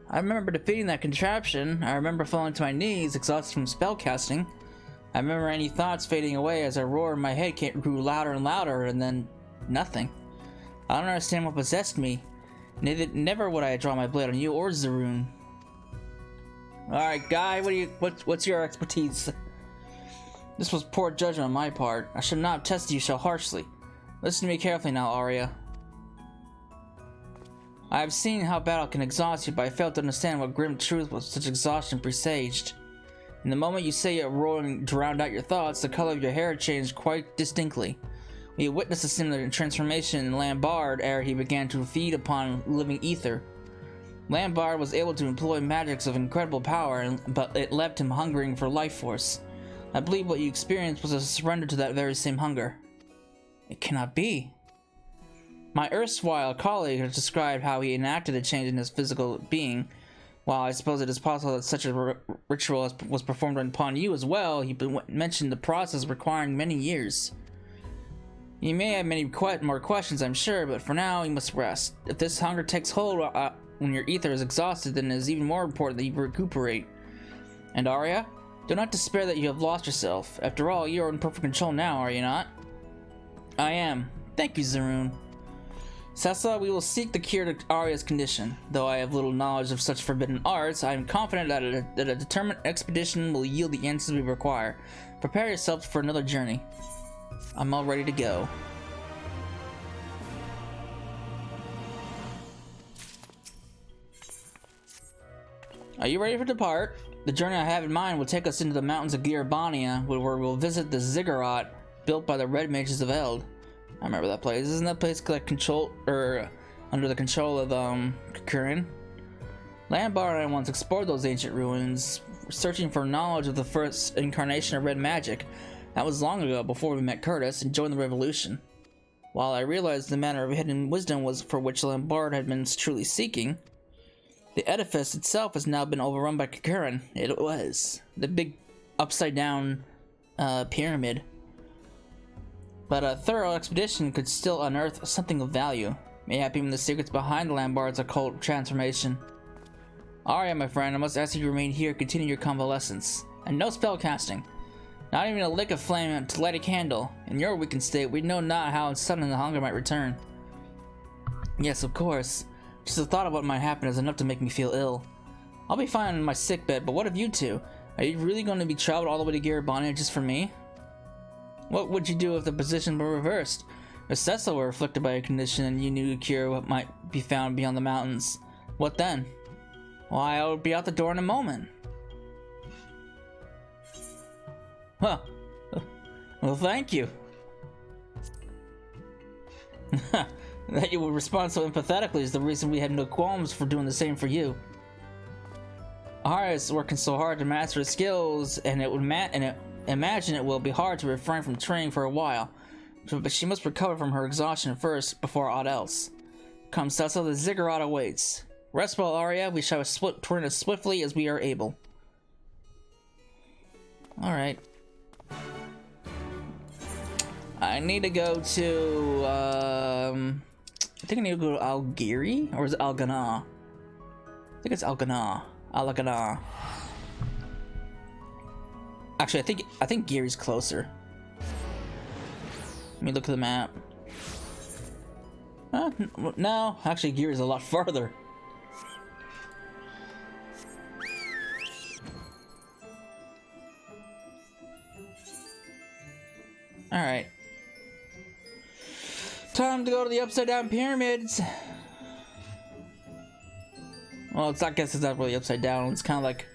I remember defeating that contraption. I remember falling to my knees, exhausted from spellcasting. I remember any thoughts fading away as a roar in my head grew louder and louder, and then nothing. I don't understand what possessed me. Never would I draw my blade on you or Zaroon. Alright, Guy, what's your expertise? This was poor judgment on my part. I should not have tested you so harshly. Listen to me carefully now, Arya. I have seen how battle can exhaust you, but I failed to understand what grim truth was such exhaustion presaged. In the moment you say it roaring drowned out your thoughts, the color of your hair changed quite distinctly. We witnessed a similar transformation in Lambard ere he began to feed upon living ether. Lambard was able to employ magics of incredible power, but it left him hungering for life force. I believe what you experienced was a surrender to that very same hunger. It cannot be. My erstwhile colleague has described how he enacted a change in his physical being. While I suppose it is possible that such a ritual was performed upon you as well, he mentioned the process requiring many years. You may have many more questions, I'm sure, but for now you must rest. If this hunger takes hold when your ether is exhausted, then it is even more important that you recuperate. And Arya, do not despair that you have lost yourself. After all, you are in perfect control now, are you not? I am. Thank you, Zaroon. Sessa, we will seek the cure to Arya's condition. Though I have little knowledge of such forbidden arts, I am confident that a determined expedition will yield the answers we require. Prepare yourself for another journey. I'm all ready to go. Are you ready to depart? The journey I have in mind will take us into the mountains of Girabania, where we'll visit the ziggurat built by the Red Mages of Eld. I remember that place. Isn't that place like under the control of Kukurin? Lambard and I once explored those ancient ruins, searching for knowledge of the first incarnation of red magic. That was long ago, before we met Curtis and joined the revolution. While I realized the manner of hidden wisdom was for which Lambard had been truly seeking, the edifice itself has now been overrun by Kukurin. It was the big upside-down pyramid. But a thorough expedition could still unearth something of value. Mayhap even the secrets behind Lambard's occult transformation. Arya, my friend, I must ask you to remain here, continue your convalescence. And no spell casting. Not even a lick of flame to light a candle. In your weakened state, we know not how sudden the hunger might return. Yes, of course. Just the thought of what might happen is enough to make me feel ill. I'll be fine in my sickbed, but what of you two? Are you really going to be traveled all the way to Girabania just for me? What would you do if the position were reversed? If Cecil were afflicted by a condition and you knew a cure what might be found beyond the mountains? What then? Why, I would be out the door in a moment. Huh. Well, thank you. That you would respond so empathetically is the reason we had no qualms for doing the same for you. Arya is working so hard to master his skills, and imagine it will be hard to refrain from training for a while. But she must recover from her exhaustion first, before aught else. Come, Cecil, the ziggurat awaits. Rest well, Arya. We shall turn as swiftly as we are able. Alright. I need to go to, I think I need to go to Algiri? Or is it Algana? I think it's Algana. Algana. Actually, I think Giri's closer. Let me look at the map. No, actually Giri's a lot farther. Alright. Time to go to the upside down pyramids. Well, I guess it's not really upside down. It's kind of like,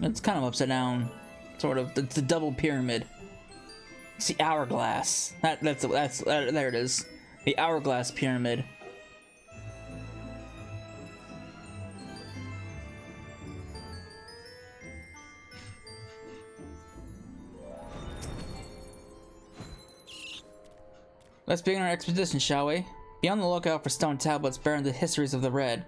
it's kind of upside down, sort of. It's the double pyramid. It's the hourglass. There it is. The hourglass pyramid. Let's begin our expedition, shall we? Be on the lookout for stone tablets bearing the histories of the Red.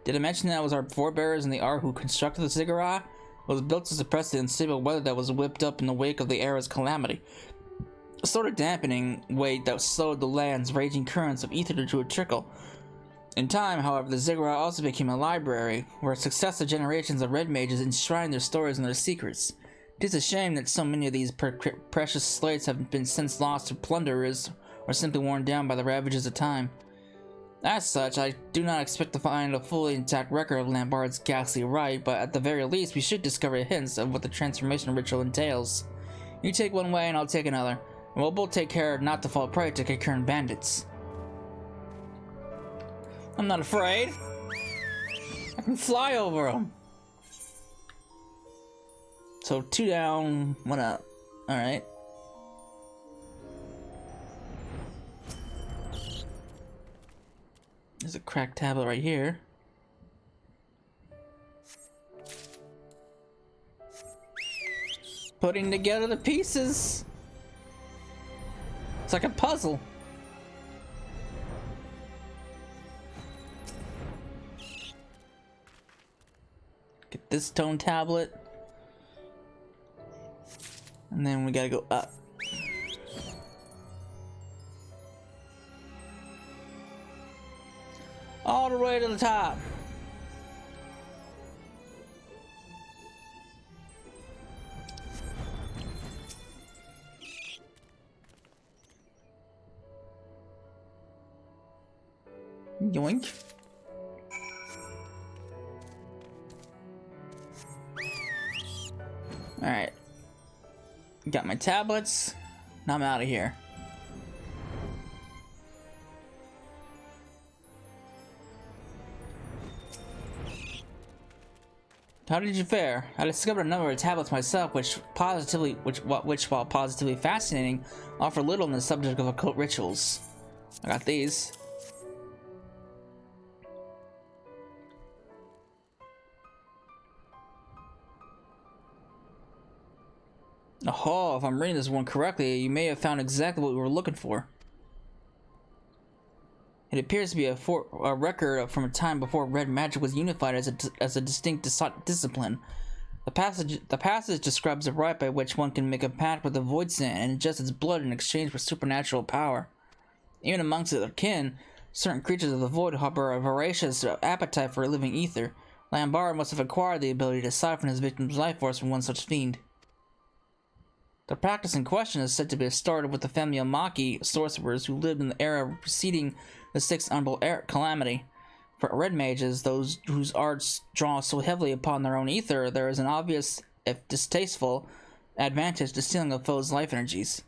Did I mention that it was our forebears in the art who constructed the ziggurat? It was built to suppress the unstable weather that was whipped up in the wake of the era's calamity. A sort of dampening weight that slowed the land's raging currents of ether to a trickle. In time, however, the ziggurat also became a library, where successive generations of red mages enshrined their stories and their secrets. It is a shame that so many of these precious slates have been since lost to plunderers or simply worn down by the ravages of time. As such, I do not expect to find a fully intact record of Lambard's ghastly rite, but at the very least we should discover hints of what the transformation ritual entails. You take one way and I'll take another, and we'll both take care not to fall prey to concurrent bandits. I'm not afraid. I can fly over them. So 2 down, 1 up. Alright. There's a cracked tablet right here. Putting together the pieces. It's like a puzzle. Get this stone tablet. And then we gotta go up. All the way to the top. Yoink. All right. Got my tablets. Now I'm out of here. How did you fare? I discovered a number of tablets myself, which while positively fascinating, offer little on the subject of occult rituals. I got these. Oh, if I'm reading this one correctly, you may have found exactly what we were looking for. It appears to be a record from a time before red magic was unified as a distinct discipline. The passage describes a rite by which one can make a pact with the void sand and ingest its blood in exchange for supernatural power. Even amongst their kin, certain creatures of the void harbor a voracious appetite for living ether. Lambard must have acquired the ability to siphon his victim's life force from one such fiend. The practice in question is said to have started with the family of Maki sorcerers who lived in the era preceding the Sixth Umbral Calamity. For red mages, those whose arts draw so heavily upon their own ether, there is an obvious, if distasteful, advantage to stealing a foe's life energies.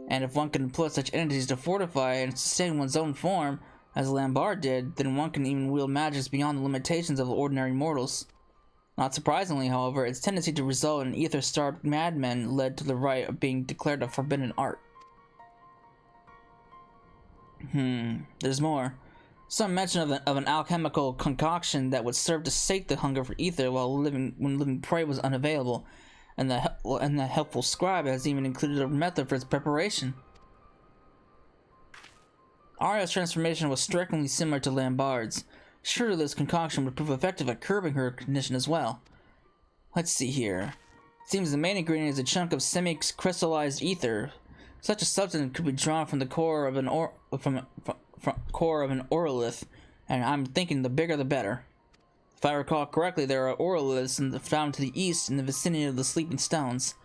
And if one can employ such entities to fortify and sustain one's own form, as Lambard did, then one can even wield magics beyond the limitations of ordinary mortals. Not surprisingly, however, its tendency to result in ether-starved madmen led to the rite of being declared a forbidden art. There's more. Some mention of an alchemical concoction that would serve to sate the hunger for ether when living prey was unavailable, and the helpful scribe has even included a method for its preparation. Arya's transformation was strikingly similar to Lambard's. Surely this concoction would prove effective at curbing her condition as well. Let's see here. It seems the main ingredient is a chunk of semi-crystallized ether. Such a substance could be drawn from the core of an orolith, and I'm thinking the bigger the better. If I recall correctly, there are oroliths found to the east in the vicinity of the Sleeping Stones.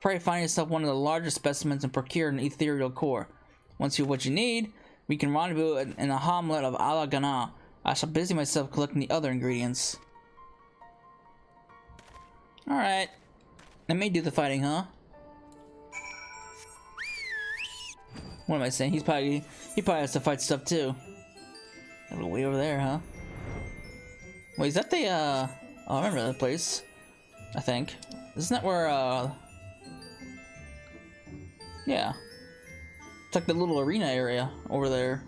Pray find yourself one of the larger specimens and procure an ethereal core. Once you have what you need, we can rendezvous in the hamlet of Alagana. I shall busy myself collecting the other ingredients. Alright. Let me do the fighting, huh? What am I saying? He probably has to fight stuff too. Way over there, huh? Wait, is that the oh, I remember that place. I think. Isn't that where yeah. It's like the little arena area over there.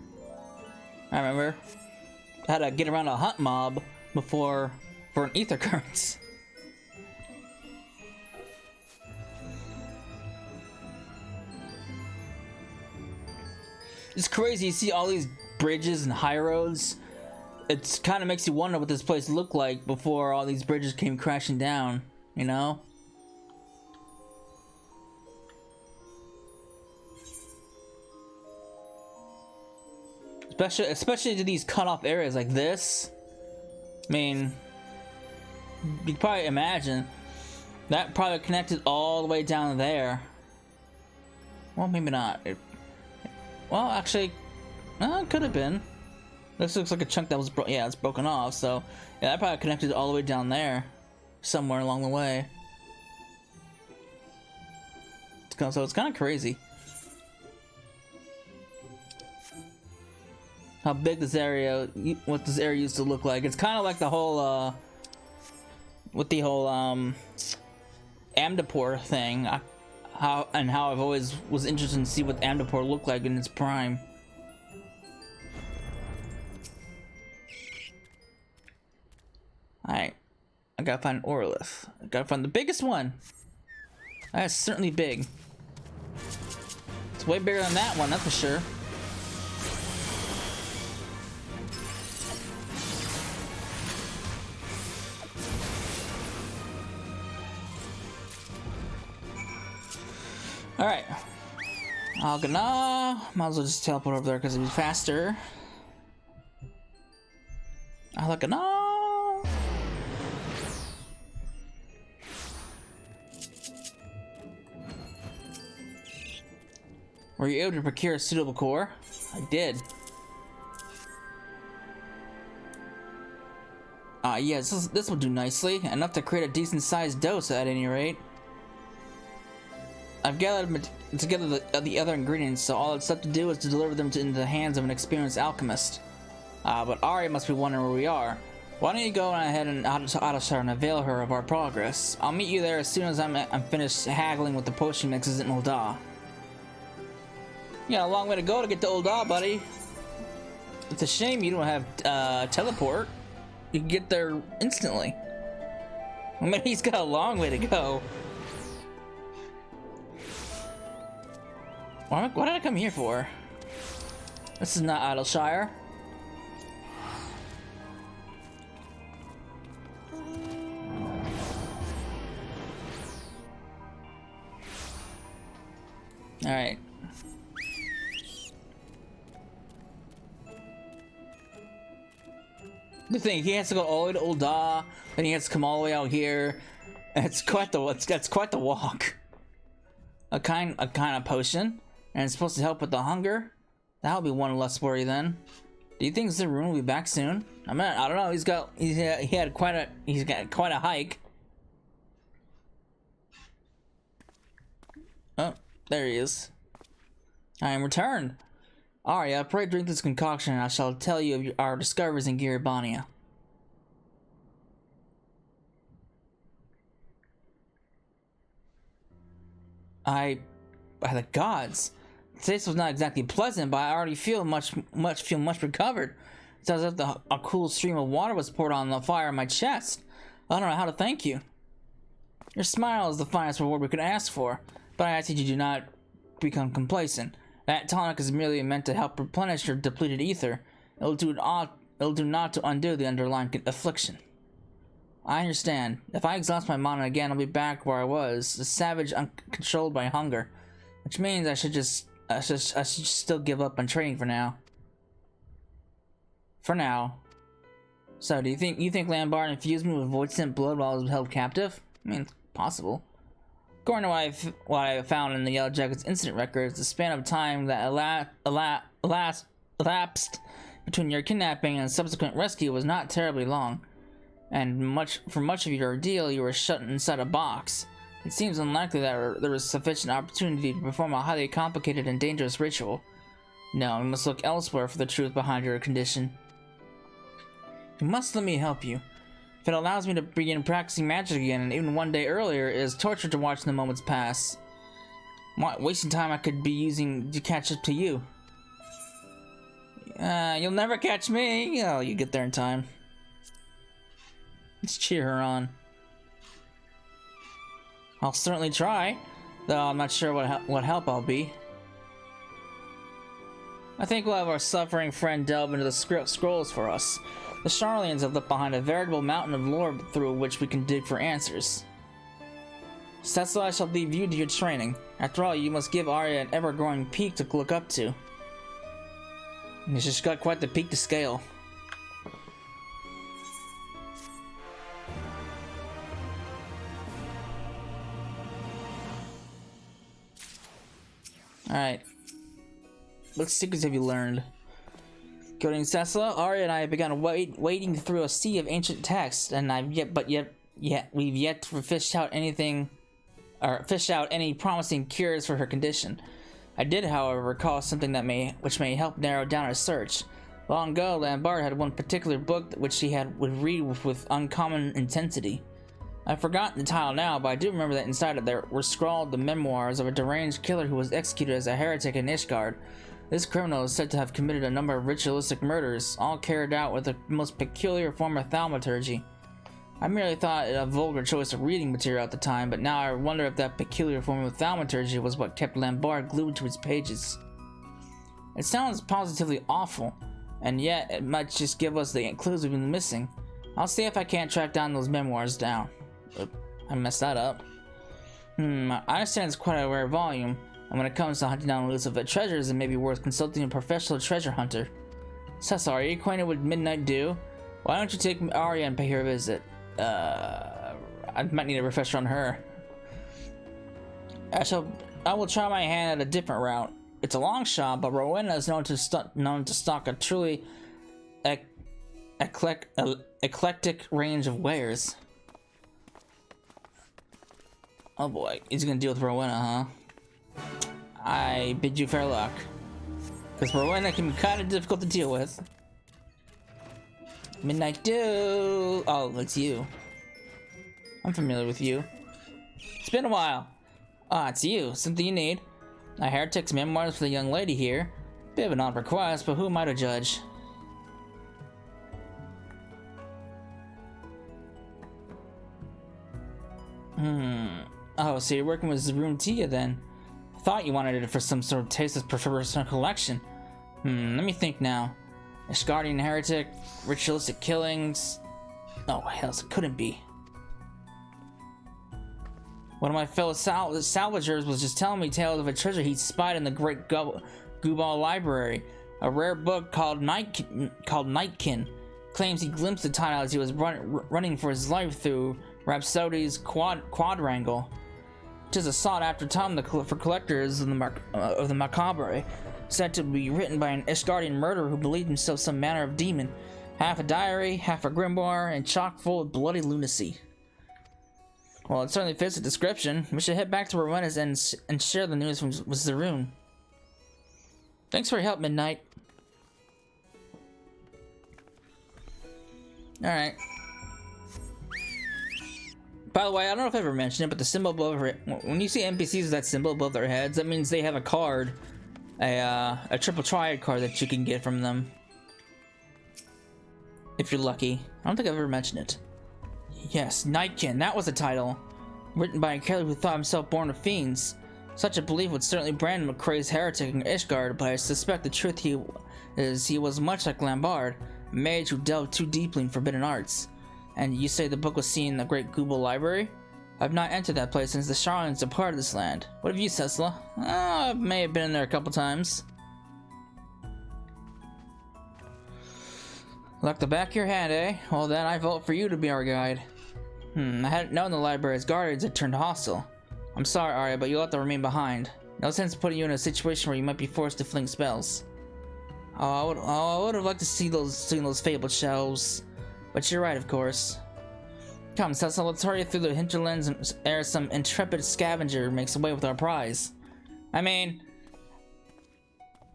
I remember. I had to get around a hunt mob for an ether current. It's crazy, you see all these bridges and high roads. It kind of makes you wonder what this place looked like before all these bridges came crashing down, you know? Especially to these cut-off areas like this. I mean, you can probably imagine That probably connected all the way down there. Well, maybe not. Well, actually, it could have been. This looks like a chunk that was it's broken off. So yeah, that probably connected all the way down there, somewhere along the way. So it's kind of crazy how big this area, what this area used to look like. It's kind of like the whole, with the whole Amdapor thing. How I've always was interested to see what Amdapor looked like in its prime. Alright, I gotta find an Orlith. I gotta find the biggest one. That's certainly big. It's way bigger than that one, that's for sure. Alright. Algana. Might as well just teleport over there because it'd be faster. Algana. Were you able to procure a suitable core? I did. Yes, this will do nicely. Enough to create a decent sized dose at any rate. I've gathered together the other ingredients, so all it's left to do is to deliver them into the hands of an experienced alchemist. But Arya must be wondering where we are. Why don't you go ahead and out of and avail her of our progress? I'll meet you there as soon as I'm finished haggling with the potion mixes in Ul'dah. You got a long way to go to get to Ul'dah, buddy. It's a shame you don't have teleport. You can get there instantly. I mean, he's got a long way to go. What did I come here for? This is not Idleshire. Alright. The thing, he has to go all the way to Ul'dah, then he has to come all the way out here. It's quite the walk. A kind of potion. And it's supposed to help with the hunger. That'll be one less worry then. Do you think Zerun will be back soon? I mean, I don't know. He's got quite a hike. Oh, there he is. I am returned. Arya, pray drink this concoction, and I shall tell you of our discoveries in Giribania. By the gods. The taste was not exactly pleasant, but I already feel much recovered. It's as if a cool stream of water was poured on the fire in my chest. I don't know how to thank you. Your smile is the finest reward we could ask for, but I ask you do not become complacent. That tonic is merely meant to help replenish your depleted ether. It'll do not to undo the underlying affliction. I understand. If I exhaust my mana again, I'll be back where I was, a savage uncontrolled by hunger. Which means I should still give up on training for now. So, do you think Lambar infused me with void sent blood while I was held captive? I mean, it's possible. According to what I found in the Yellow Jacket's incident records, the span of time that elapsed between your kidnapping and subsequent rescue was not terribly long. And for much of your ordeal, you were shut inside a box. It seems unlikely that there was sufficient opportunity to perform a highly complicated and dangerous ritual. No, we must look elsewhere for the truth behind your condition. You must let me help you. If it allows me to begin practicing magic again, and even one day earlier, it is torture to watch the moments pass. Wasting time I could be using to catch up to you. You'll never catch me. Oh, you get there in time. Let's cheer her on. I'll certainly try, though I'm not sure what help I'll be. I think we'll have our suffering friend delve into the scrolls for us. The Charlians have left behind a veritable mountain of lore through which we can dig for answers. So that's why I shall leave you to your training. After all, you must give Arya an ever-growing peak to look up to. And she's got quite the peak to scale. Alright. What secrets have you learned? According to Cecila, Arya and I have begun wading through a sea of ancient texts, and we've yet to fish out any promising cures for her condition. I did, however, recall something which may help narrow down our search. Long ago, Lambert had one particular book which she would read with uncommon intensity. I've forgotten the title now, but I do remember that inside it there were scrawled the memoirs of a deranged killer who was executed as a heretic in Ishgard. This criminal is said to have committed a number of ritualistic murders, all carried out with the most peculiar form of thaumaturgy. I merely thought it a vulgar choice of reading material at the time, but now I wonder if that peculiar form of thaumaturgy was what kept Lambert glued to its pages. It sounds positively awful, and yet it might just give us the clues we've been missing. I'll see if I can't track down those memoirs down. I messed that up. I understand it's quite a rare volume, and when it comes to hunting down elusive treasures, it may be worth consulting a professional treasure hunter. Cecil, are you acquainted with Midnight Dew? Why don't you take Arya and pay her a visit? I might need a refresher on her. I will try my hand at a different route. It's a long shot, but Rowena is known to stock a truly eclectic range of wares. Oh boy, he's gonna deal with Rowena, huh? I bid you fair luck. Because Rowena can be kind of difficult to deal with. Midnight Dew! Oh, it's you. I'm familiar with you. It's been a while. Ah, it's you. Something you need. A heretic's memoirs for the young lady here. Bit of an odd request, but who am I to judge? Oh, so you're working with Zaruntia then? I thought you wanted it for some sort of tasteless personal collection. Let me think now. Ishgardian heretic, ritualistic killings. Oh, hell, it couldn't be. One of my fellow salvagers was just telling me tales of a treasure he spied in the Great Gubal Library. A rare book called Nightkin. Claims he glimpsed the title as he was running for his life through Rhapsody's quadrangle. It is a sought-after tome for collectors of the macabre, said to be written by an Ishgardian murderer who believed himself some manner of demon. Half a diary, half a grimoire, and chock full of bloody lunacy. Well, it certainly fits the description. We should head back to Rowena's and share the news with Zarun. Thanks for your help, Midnight. Alright. By the way, I don't know if I ever mentioned it, but the symbol above her, when you see NPCs with that symbol above their heads, that means they have a card, a triple triad card that you can get from them. If you're lucky. I don't think I've ever mentioned it. Yes, Nightkin, that was the title. Written by a killer who thought himself born of fiends. Such a belief would certainly brand him a crazed heretic in Ishgard, but I suspect the truth is he was much like Lambert, a mage who delved too deeply in forbidden arts. And you say the book was seen in the Great Gubal Library? I've not entered that place since the Charlans departed this land. What have you, Cecila? I may have been in there a couple times. Like the back of your hand, eh? Well then, I vote for you to be our guide. I hadn't known the library's guardians had turned hostile. I'm sorry, Arya, but you'll have to remain behind. No sense putting you in a situation where you might be forced to fling spells. I would have liked to see those fabled shelves. But you're right, of course. Come, Cecil, let's hurry through the hinterlands and ere some intrepid scavenger makes away with our prize. I mean,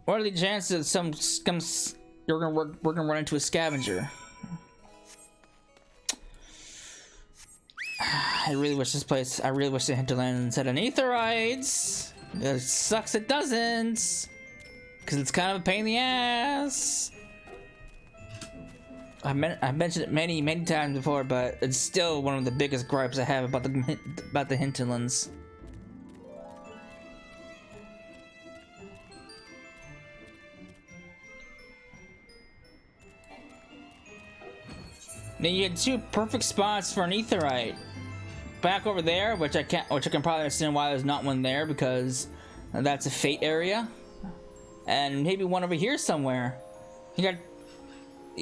what are the chances that we're gonna run into a scavenger? I really wish the hinterlands had an aetherites. It sucks it doesn't, because it's kind of a pain in the ass. I've mentioned it many times before, but it's still one of the biggest gripes I have about the hinterlands. Now you had two perfect spots for an aetherite. Back over there, which I can probably understand why there's not one there, because that's a fate area, and maybe one over here somewhere. You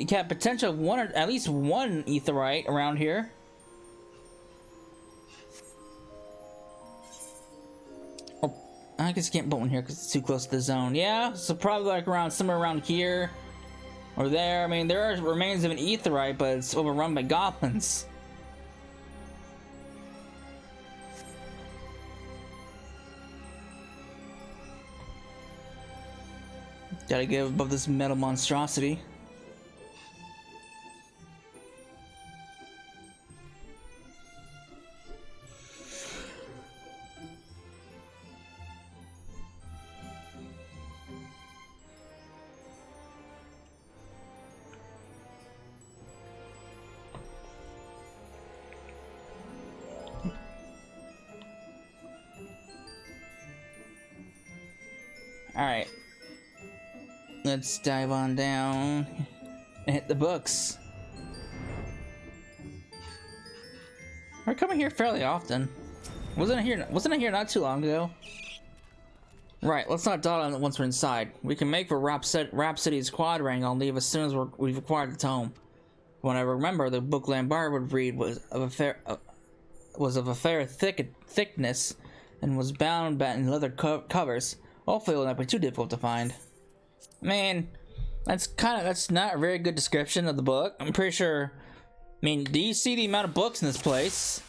got potential of at least one aetherite around here. I guess you can't put one here because it's too close to the zone. Yeah, so probably like around somewhere around here or there. I mean, there are remains of an aetheryte, but it's overrun by goblins. Gotta get above this metal monstrosity. Alright. Let's dive on down and hit the books. We're coming here fairly often. Wasn't I here not too long ago? Right, let's not dawdle on it once we're inside. We can make for Rhapsody's quadrangle and leave as soon as we've acquired the tome. When I remember, the book Lambar would read was of a fair thickness and was bound in leather covers. Hopefully it will not be too difficult to find. Man, that's not a very good description of the book. I'm pretty sure. I mean, do you see the amount of books in this place?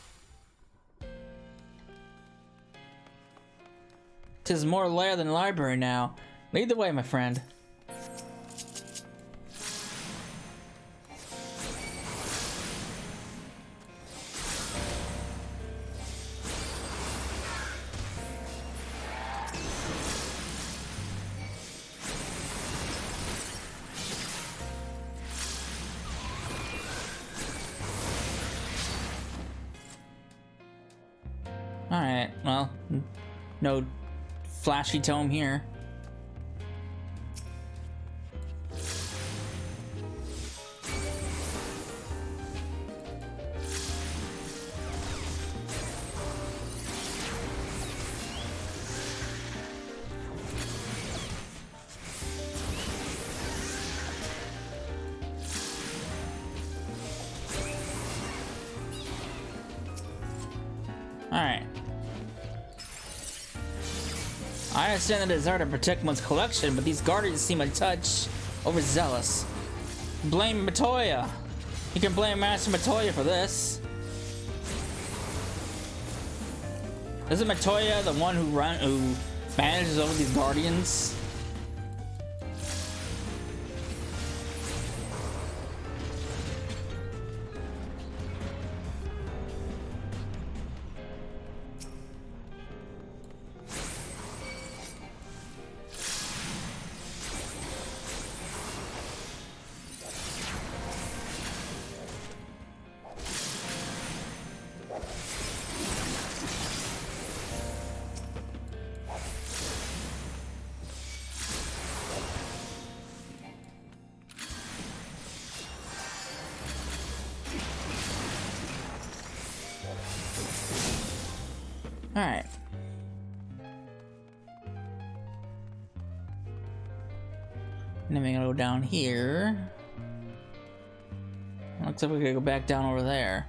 Tis more lair than library now. Lead the way, my friend. Alright, well, no flashy tome here. Alright. I understand the desire to protect one's collection, but these guardians seem a touch overzealous. Blame Matoya. You can blame Master Matoya for this. Isn't Matoya the one who manages over these guardians? Alright. And then we're gonna go down here. Looks like we're gonna go back down over there.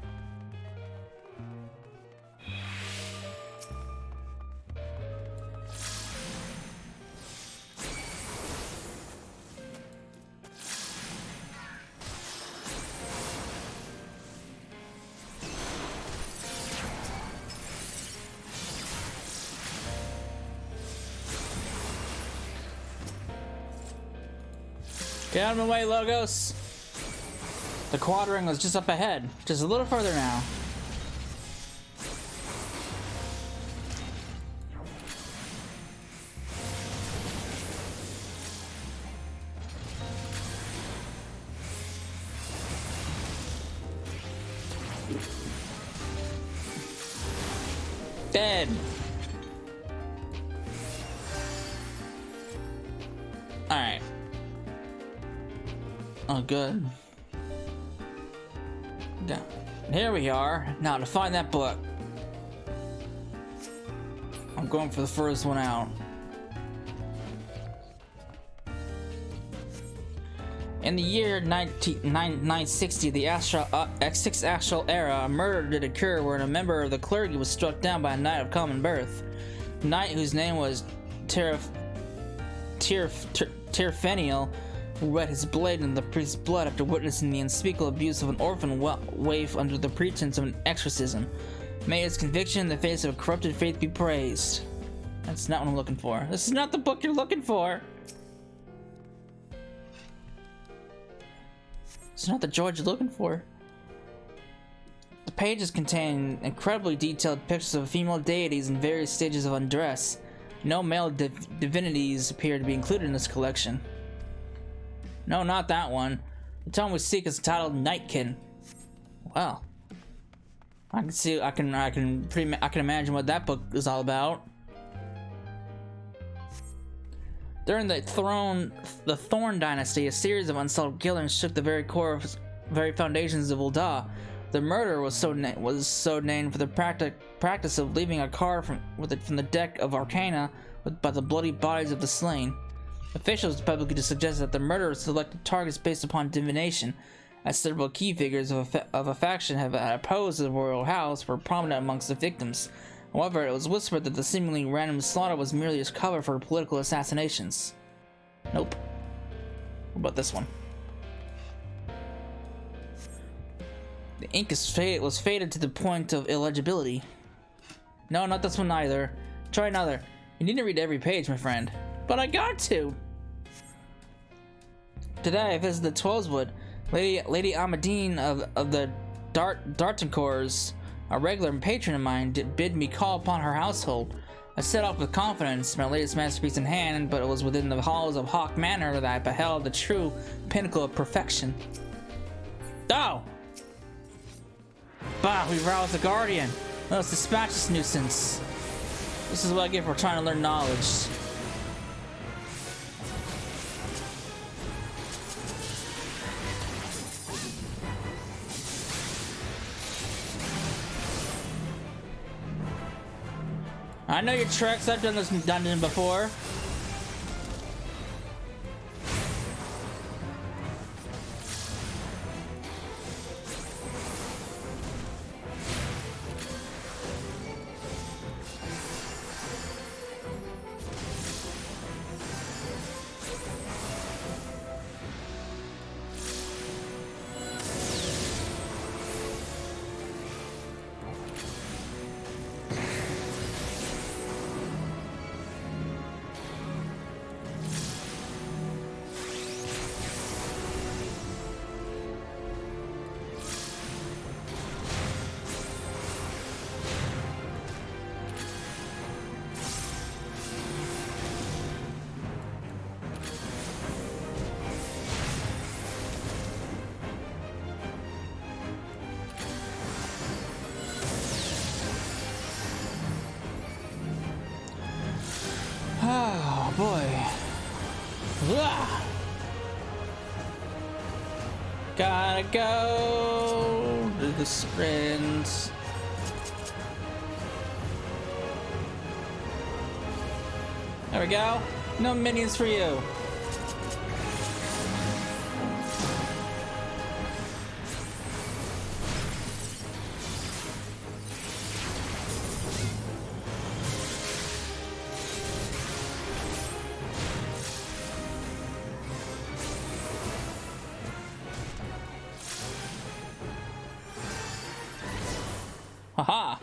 Get out of my way, Logos! The quadrangle is just up ahead. Just a little further now. Dead! Alright. Oh, good. Yeah. Here we are. Now to find that book. I'm going for the first one out. In the year 960, the Sixth Astral Era, a murder did occur where a member of the clergy was struck down by a knight of common birth. knight whose name was Tirfeniel wet his blade in the priest's blood after witnessing the unspeakable abuse of an orphan waif under the pretense of an exorcism. May his conviction in the face of a corrupted faith be praised. That's not what I'm looking for. This is not the book you're looking for. It's not the George you're looking for. The pages contain incredibly detailed pictures of female deities in various stages of undress. No male divinities appear to be included in this collection. No, not that one. The tome we seek is titled Nightkin. Well, I can see. I can imagine what that book is all about. During the Thorn Dynasty, a series of unsolved killings shook the very foundations of Ul'dah. The murder was so named for the practice of leaving a card from the deck of Arcana by the bloody bodies of the slain. Officials publicly suggested that the murderers selected targets based upon divination, as several key figures of a faction have opposed the royal house were prominent amongst the victims. However, it was whispered that the seemingly random slaughter was merely a cover for political assassinations. Nope. What about this one? The ink was faded to the point of illegibility. No, not this one either. Try another. You need to read every page, my friend. But I got to! Today I visited Twellswood. Lady Amadine of the Dartancours, a regular patron of mine, bid me call upon her household. I set off with confidence, my latest masterpiece in hand, but it was within the halls of Hawk Manor that I beheld the true pinnacle of perfection. Oh! Bah, we roused the Guardian. Let's dispatch this nuisance. This is what I get for trying to learn knowledge. I know your tricks. I've done this dungeon before. Oh boy. Ah! Gotta go to the sprint. There we go. No minions for you. Haha!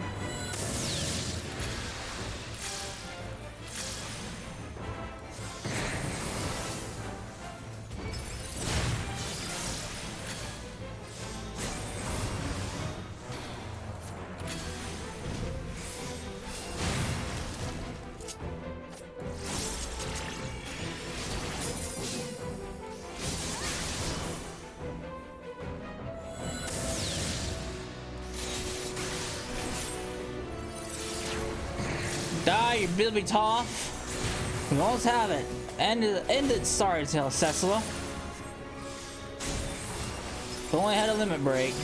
Die, you billy toff. We almost have it. End it, sorry, tale, Cecilla. If only had a limit break.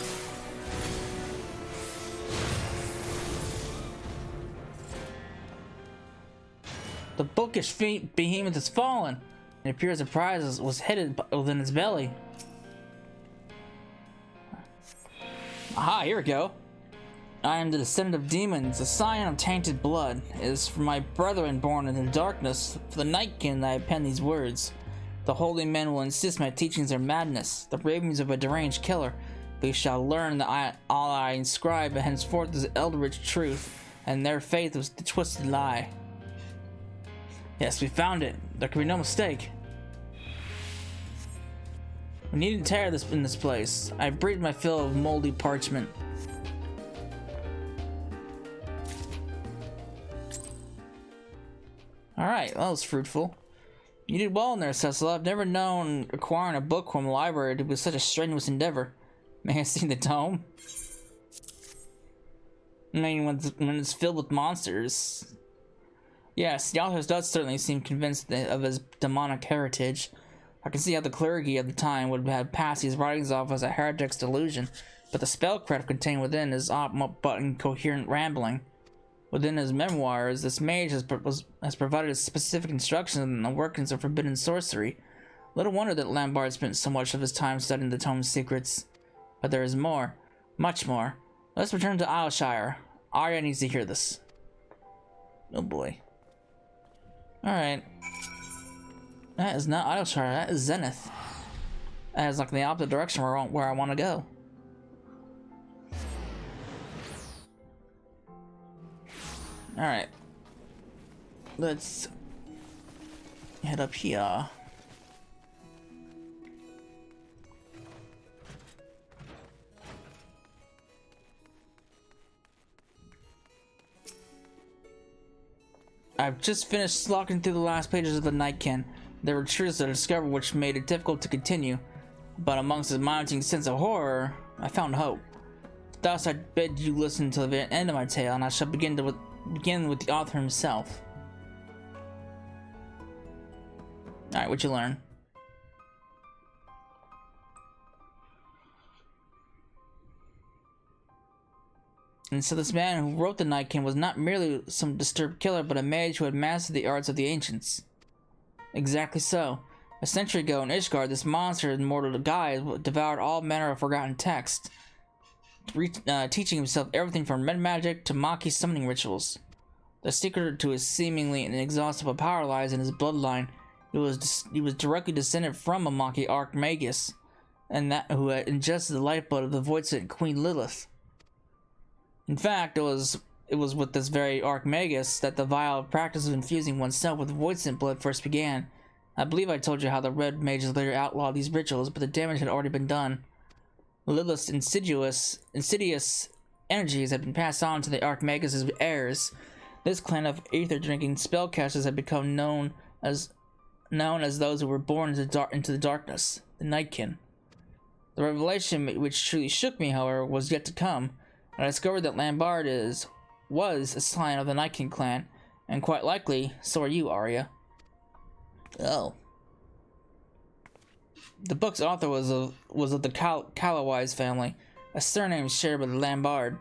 The bookish behemoth has fallen. It appears the prize was hidden within its belly. Aha, here we go. I am the descendant of demons, the scion of tainted blood. It is for my brethren born in the darkness, for the Nightkin that I pen these words. The holy men will insist my teachings are madness, the ravings of a deranged killer. They shall learn that all I inscribe henceforth is eldritch truth, and their faith was the twisted lie. Yes, we found it. There can be no mistake. We need to tear this in this place. I breathed my fill of moldy parchment. Alright, that was fruitful. You did well in there, Cecil. I've never known acquiring a book from a library to be such a strenuous endeavor. May I see the tome? I mean, when it's filled with monsters. Yes, the author does certainly seem convinced of his demonic heritage. I can see how the clergy of the time would have passed these writings off as a heretic's delusion, but the spellcraft contained within is but incoherent rambling. Within his memoirs, this mage has provided specific instructions on the workings of forbidden sorcery. Little wonder that Lambard spent so much of his time studying the tome's secrets. But there is more, much more. Let's return to Isleshire. Arya needs to hear this. Oh boy. Alright. That is not Isleshire, that is Zenith. That is like the opposite direction where I want to go. Alright. Let's head up here. I've just finished slocking through the last pages of the Nightkin. There were truths I discovered which made it difficult to continue, but amongst the mounting sense of horror, I found hope. Thus I bid you listen to the end of my tale, and I shall begin with the author himself. Alright, what'd you learn? And so this man who wrote the Nightkin was not merely some disturbed killer, but a mage who had mastered the arts of the ancients. Exactly so. A century ago in Ishgard, this monster in mortal guise devoured all manner of forgotten texts, teaching himself everything from red magic to Maki summoning rituals. The secret to his seemingly inexhaustible power lies in his bloodline. He was directly descended from a Maki Archmagus, and that who had ingested the lifeblood of the Voidsent Queen Lilith. In fact, it was with this very Archmagus that the vile practice of infusing oneself with Voidsent blood first began. I believe I told you how the Red Mages later outlawed these rituals, but the damage had already been done. Lilith's insidious energies had been passed on to the Archmagus' heirs. This clan of ether-drinking spellcasters had become known as those who were born into the darkness, the Nightkin. The revelation which truly shook me, however, was yet to come. I discovered that Lambard was a scion of the Nightkin clan, and quite likely, so are you, Arya. Oh. The book's author was of the Callowise family, a surname shared by the Lambard.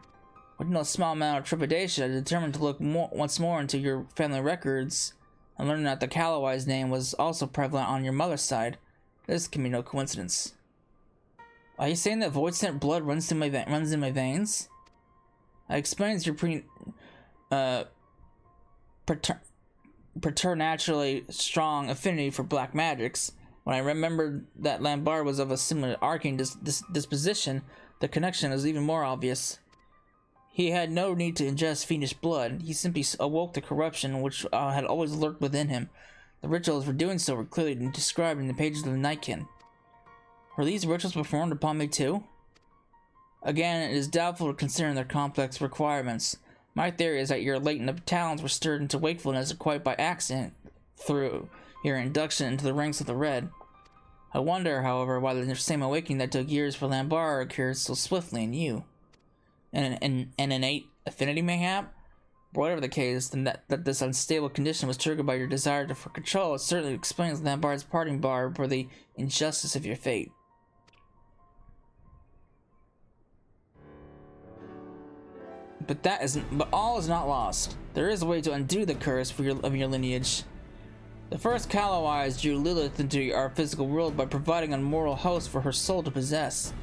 With no small amount of trepidation, I determined to look once more into your family records, and learned that the Callowise name was also prevalent on your mother's side. This can be no coincidence. Are you saying that Voidsent blood runs in my veins? I experienced your preternaturally strong affinity for black magics. When I remembered that Lambard was of a similar arcane disposition, the connection was even more obvious. He had no need to ingest fiendish blood. He simply awoke the corruption which had always lurked within him. The rituals for doing so were clearly described in the pages of the Nightkin. Were these rituals performed upon me too? Again, it is doubtful to consider their complex requirements. My theory is that your latent talents were stirred into wakefulness quite by accident through your induction into the ranks of the Red. I wonder, however, why the same awakening that took years for Lambard occurred so swiftly in you. An innate affinity, mayhap? But whatever the case, then that this unstable condition was triggered by your desire for control, it certainly explains Lambard's parting bar for the injustice of your fate. But all is not lost. There is a way to undo the curse of your lineage. The first Callowise drew Lilith into our physical world by providing a mortal host for her soul to possess.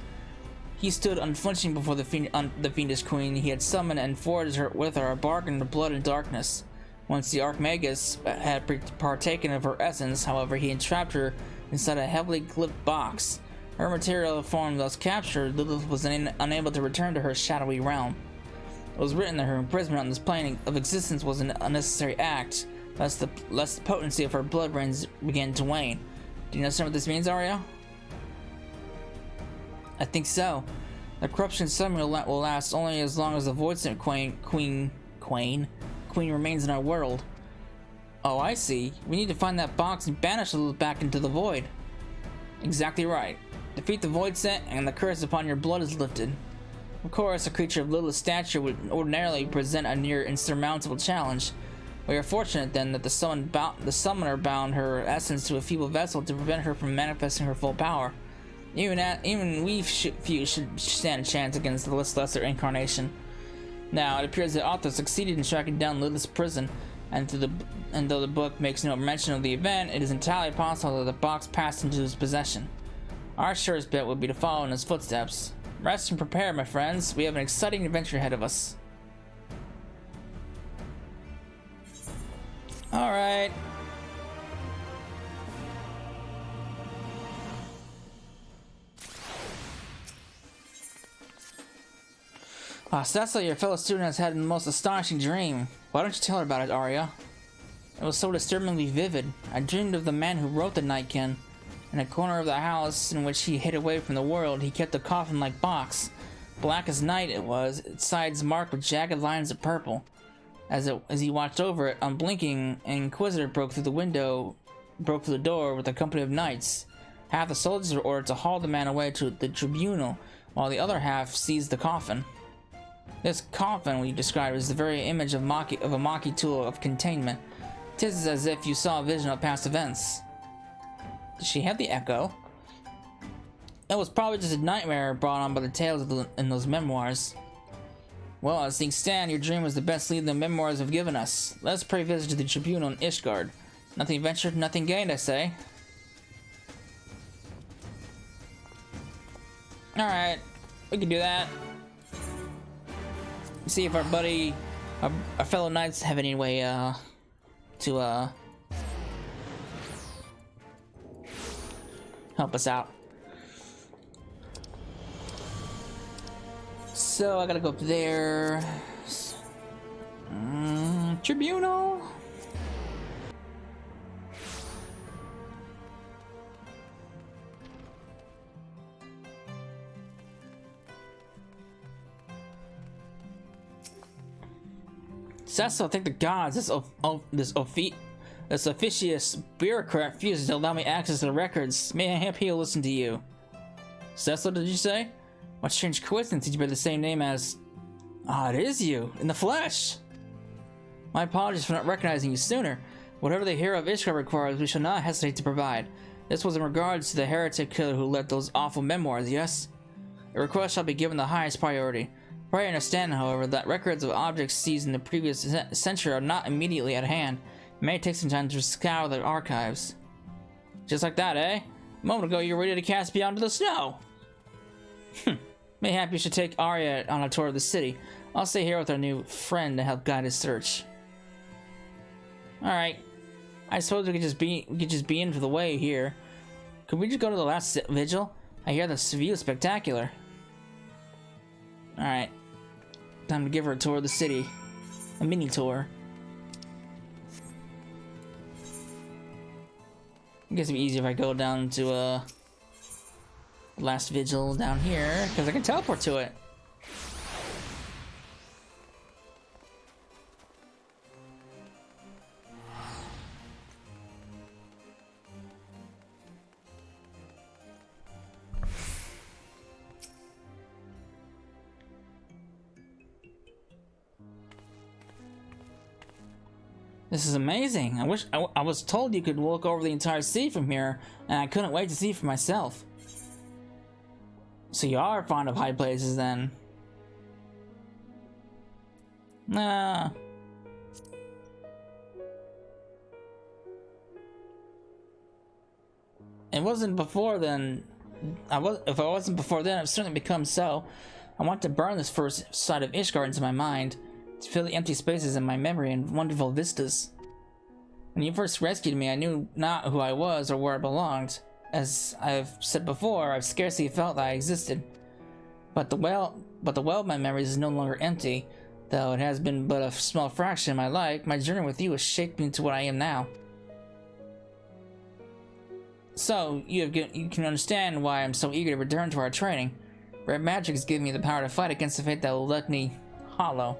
He stood unflinching before the fiendish queen he had summoned and forged with her a bargain of blood and darkness. Once the Archmagus had partaken of her essence, however, he entrapped her inside a heavily clipped box. Her material form thus captured, Lilith was unable to return to her shadowy realm. It was written that her imprisonment on this plane of existence was an unnecessary act, lest the potency of her blood rains began to wane. Do you understand what this means, Arya? I think so. The corruption summon will last only as long as the Voidsent Queen remains in our world. Oh, I see. We need to find that box and banish Lilith back into the void. Exactly right. Defeat the Voidsent and the curse upon your blood is lifted. Of course, a creature of Lilith's stature would ordinarily present a near insurmountable challenge. We are fortunate then that the summoner bound her essence to a feeble vessel to prevent her from manifesting her full power. Even we few should stand a chance against this lesser incarnation. Now, it appears the author succeeded in tracking down Lilith's prison, and though the book makes no mention of the event, it is entirely possible that the box passed into his possession. Our surest bet would be to follow in his footsteps. Rest and prepare, my friends. We have an exciting adventure ahead of us. Alright. Cecil, your fellow student has had the most astonishing dream. Why don't you tell her about it, Arya? It was so disturbingly vivid. I dreamed of the man who wrote the Nightkin. In a corner of the house in which he hid away from the world, he kept a coffin-like box. Black as night it was, its sides marked with jagged lines of purple. As he watched over it, unblinking, an inquisitor broke through the door with a company of knights. Half the soldiers were ordered to haul the man away to the tribunal, while the other half seized the coffin. This coffin we described is the very image of a Maki tool of containment. 'Tis as if you saw a vision of past events. Did she have the echo? It was probably just a nightmare brought on by the tales in those memoirs. Well, as things stand, your dream was the best lead the memoirs have given us. Let us pay visit to the tribunal in Ishgard. Nothing ventured, nothing gained, I say. Alright, we can do that. See if our buddy, our fellow knights have any way, to, help us out. So I gotta go up there. Tribunal. Cecil, thank the gods, this officious bureaucrat refuses to allow me access to the records. May I have he'll listen to you? Cecil, did you say? What strange coincidence did you bear the same name as... Ah, it is you, in the flesh! My apologies for not recognizing you sooner. Whatever the hero of Ishgard requires, we shall not hesitate to provide. This was in regards to the heretic killer who led those awful memoirs, yes? A request shall be given the highest priority. Pray understand, however, that records of objects seized in the previous century are not immediately at hand. It may take some time to scour the archives. Just like that, eh? A moment ago you were ready to cast beyond the snow! Mayhap you should take Arya on a tour of the city. I'll stay here with our new friend to help guide his search. Alright. I suppose we could just be in for the way here. Could we just go to the last vigil? I hear the view is spectacular. Alright. Time to give her a tour of the city. A mini tour. I guess it'd be easier if I go down to last vigil down here, because I can teleport to it. This is amazing. I wish I was told you could look over the entire sea from here, and I couldn't wait to see for myself. So you are fond of high places, then? Nah. It wasn't before then. if I wasn't before then, I've certainly become so. I want to burn this first sight of Ishgard into my mind, to fill the empty spaces in my memory and wonderful vistas. When you first rescued me, I knew not who I was or where I belonged. As I've said before, I've scarcely felt that I existed. But the well of my memories is no longer empty, though it has been but a small fraction of my life. My journey with you has shaped me into what I am now. So, you can understand why I'm so eager to return to our training. Red magic has given me the power to fight against the fate that will let me hollow.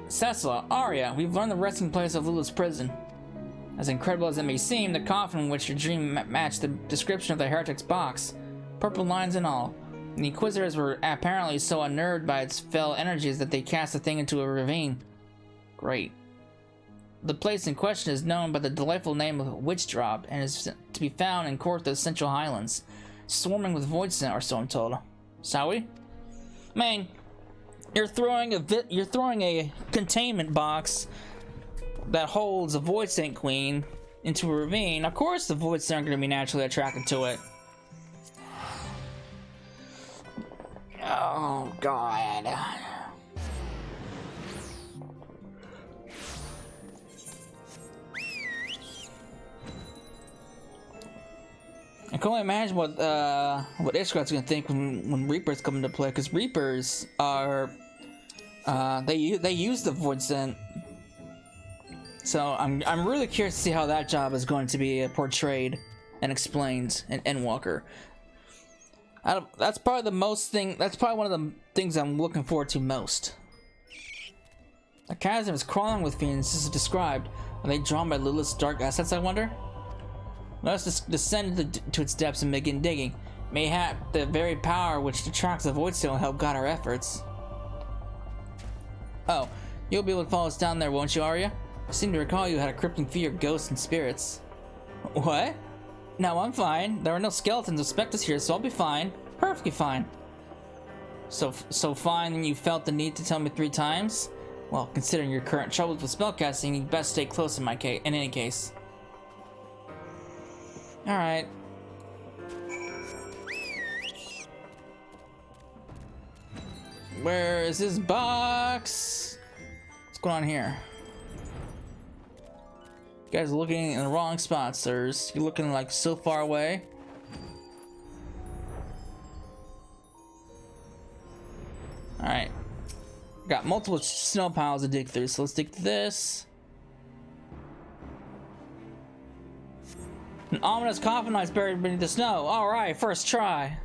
Cecil, Arya, we've learned the resting place of Lula's prison. As incredible as it may seem, the coffin in which your dream matched the description of the heretic's box, purple lines and all. The Inquisitors were apparently so unnerved by its fell energies that they cast the thing into a ravine. Great. The place in question is known by the delightful name of Witch Drop and is to be found in Cortha's Central Highlands, swarming with void scent, or so I'm told. Shall we? Man, you're throwing a containment box that holds a void scent queen into a ravine. Of course, the void scent are going to be naturally attracted to it. Oh God. I can only imagine what Ishgard's gonna think when Reapers come into play, because Reapers are they use the void scent. So I'm really curious to see how that job is going to be portrayed and explained in Endwalker. That's probably one of the things I'm looking forward to most. The chasm is crawling with fiends, as described. Are they drawn by Lilith's dark assets, I wonder? Let us descend to its depths and begin digging. Mayhap the very power which attracts the void stone will help guide our efforts. Oh, you'll be able to follow us down there, won't you, Arya? I seem to recall you had a crippling fear of ghosts and spirits. What? No, I'm fine. There are no skeletons or specters here, so I'll be fine. Perfectly fine. So fine you felt the need to tell me 3 times? Well, considering your current troubles with spellcasting, you'd best stay close in any case. Alright. Where is this box? What's going on here? You guys are looking in the wrong spot, sirs. You're looking like so far away. Alright. Got multiple snow piles to dig through, so let's dig this. An ominous coffin lies buried beneath the snow. Alright, first try.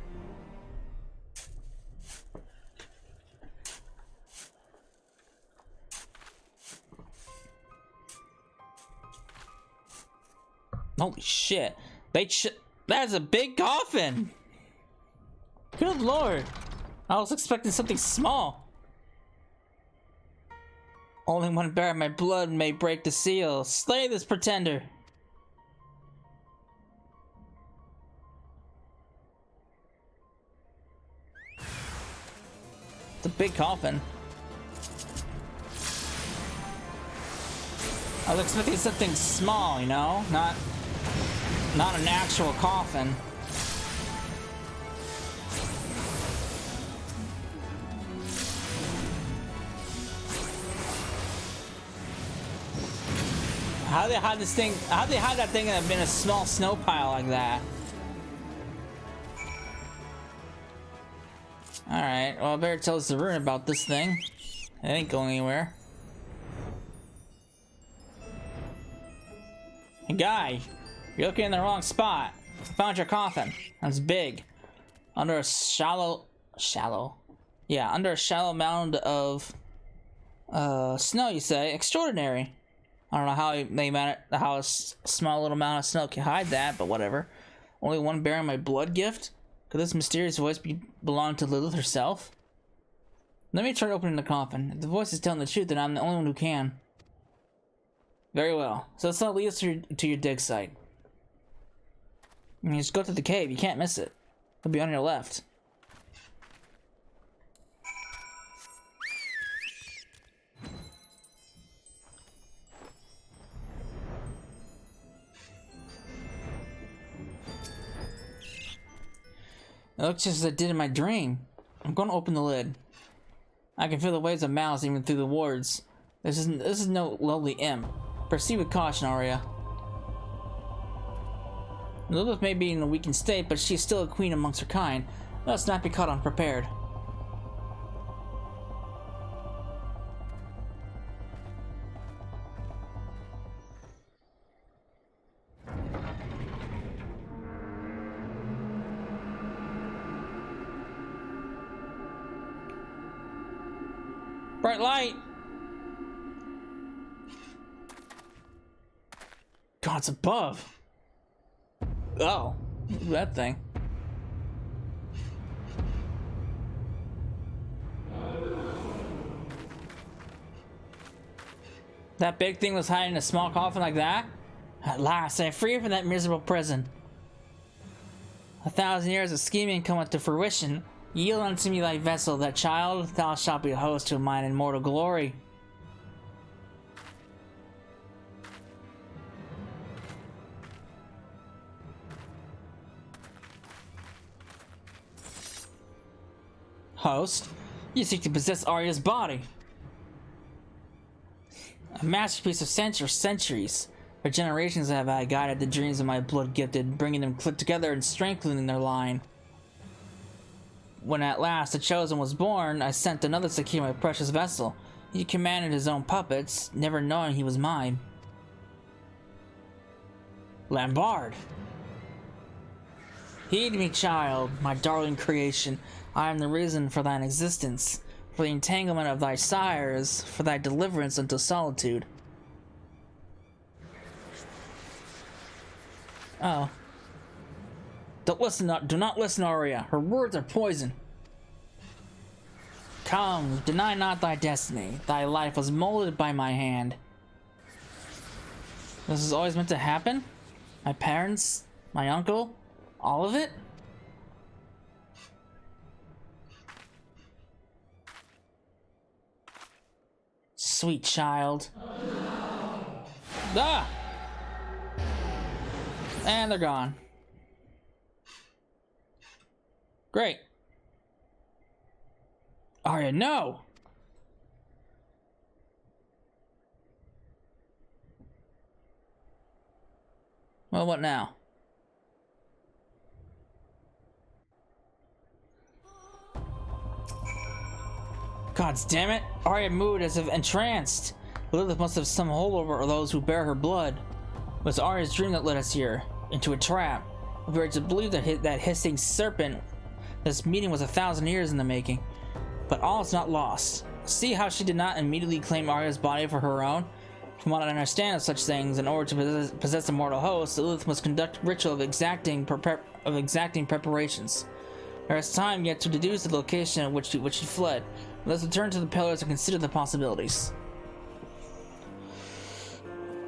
Holy shit. That's a big coffin! Good lord. I was expecting something small. Only one bear in my blood may break the seal. Slay this pretender. It's a big coffin. I was expecting something small, you know? Not an actual coffin. How they hide that thing in a small snow pile like that? Alright, well I better tell us the rune about this thing. It ain't going anywhere. Hey guy, you're looking in the wrong spot. I found your coffin. It's big. Under a shallow mound of snow, you say? Extraordinary. I don't know how a small little amount of snow can hide that, but whatever. Only one bearing my blood gift? Could this mysterious voice belong to Lilith herself? Let me try opening the coffin. If the voice is telling the truth, then I'm the only one who can. Very well. So let's not lead us to your dig site. I mean, just go to the cave. You can't miss it. It'll be on your left. It looks just as it did in my dream. I'm going to open the lid. I can feel the waves of malice even through the wards. This is no lowly imp. Proceed with caution, Arya. Lilith may be in a weakened state, but she is still a queen amongst her kind. Let's not be caught unprepared. Bright light! God, it's above. Oh, that thing. That big thing was hiding in a small coffin like that? At last, I am free from that miserable prison. 1,000 years of scheming come to fruition. Yield unto me thy vessel, that child, thou shalt be a host to mine immortal glory. Host, you seek to possess Arya's body. A masterpiece of centuries. For generations have I guided the dreams of my blood-gifted, bringing them together and strengthening their line. When at last the Chosen was born, I sent another to secure my precious vessel. He commanded his own puppets, never knowing he was mine. Lambard! Heed me, child, my darling creation. I am the reason for thine existence, for the entanglement of thy sires, for thy deliverance unto solitude. Oh. Do not listen, Arya. Her words are poison. Come, deny not thy destiny. Thy life was molded by my hand. This is always meant to happen? My parents? My uncle? All of it? Sweet child. Ah! And they're gone. Great. Arya, no! Well, what now? God damn it! Arya moved as if entranced. Lilith must have some hold over those who bear her blood. It was Arya's dream that led us here, into a trap. If we were to believe that hissing serpent, this meeting was 1,000 years in the making. But all is not lost. See how she did not immediately claim Arya's body for her own? From what I understand of such things, in order to possess a mortal host, Lilith must conduct ritual of exacting preparations. There is time yet to deduce the location at which she fled. Let's return to the pillars and consider the possibilities.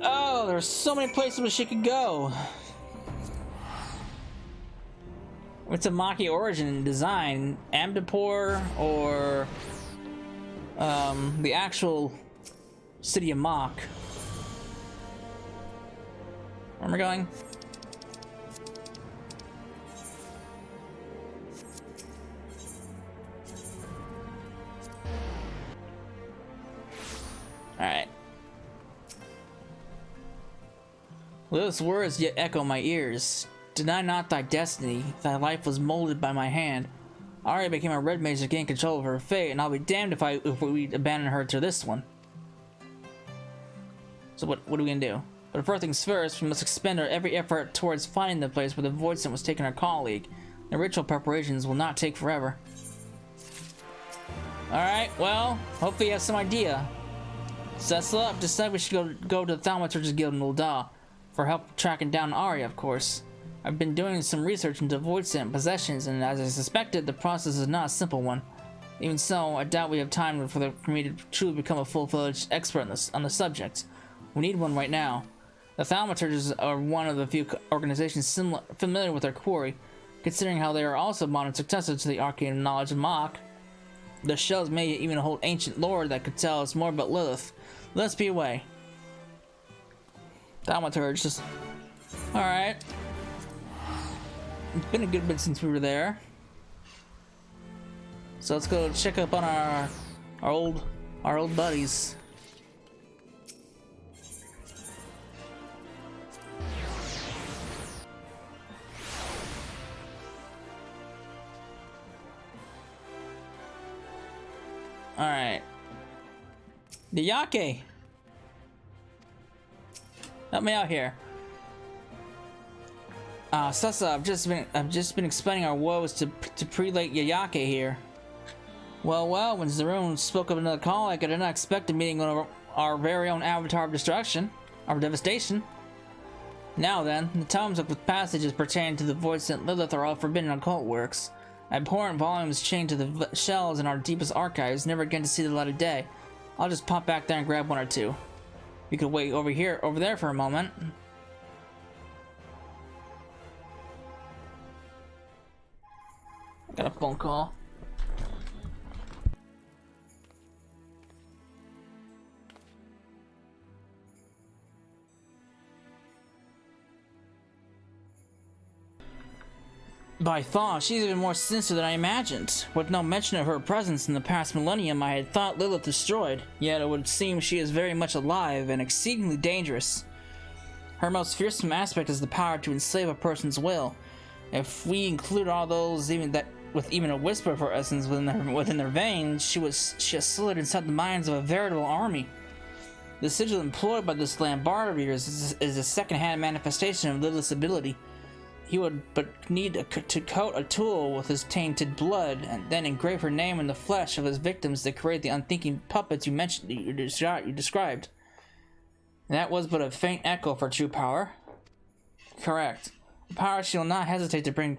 Oh, there are so many places where she could go. It's a Maki origin and design, Amdapur or the actual city of Mach. Where am I going? Alright. Lilith's words yet echo my ears. Deny not thy destiny, thy life was molded by my hand. Arya became a red mage to gain control of her fate, and I'll be damned if we abandon her to this one. So what are we gonna do? But first things first, we must expend our every effort towards finding the place where the Void Scent was taking our colleague. The ritual preparations will not take forever. Alright, well, hopefully you have some idea. Cecil decided we should go to the Thaumaturge's Guild in Ul'dah for help tracking down Arya, of course. I've been doing some research into Void Scent possessions, and as I suspected, the process is not a simple one. Even so, I doubt we have time for me to truly become a full-fledged expert on the subject. We need one right now. The Thaumaturges are one of the few organizations familiar with our quarry, considering how they are also modern successors to the arcane knowledge of Mach. The shells may even hold ancient lore that could tell us more about Lilith. Let's be away. Thaumaturge, just... Alright. It's been a good bit since we were there. So let's go check up on our old buddies. All right, the Yake. Help me out here. Sessa, I've just been explaining our woes to Prelate Yayake here. Well, when Zarun spoke of another call, I did not expect a meeting of our very own avatar of destruction, or devastation. Now then, the tomes with passages pertaining to the void sent Lilith are all forbidden occult works. Abhorrent volumes chained to the shelves in our deepest archives, never again to see the light of day. I'll just pop back there and grab one or two. You could wait over there for a moment. I got a phone call. By far, she's even more sinister than I imagined. With no mention of her presence in the past millennium, I had thought Lilith destroyed, yet it would seem she is very much alive and exceedingly dangerous. Her most fearsome aspect is the power to enslave a person's will. If we include all those with even a whisper of her essence within their veins, she has slid inside the minds of a veritable army. The sigil employed by this Lambard of yours is a second-hand manifestation of Lilith's ability. He would but need to coat a tool with his tainted blood, and then engrave her name in the flesh of his victims to create the unthinking puppets you described. That was but a faint echo for true power. Correct. A power she will not hesitate to bring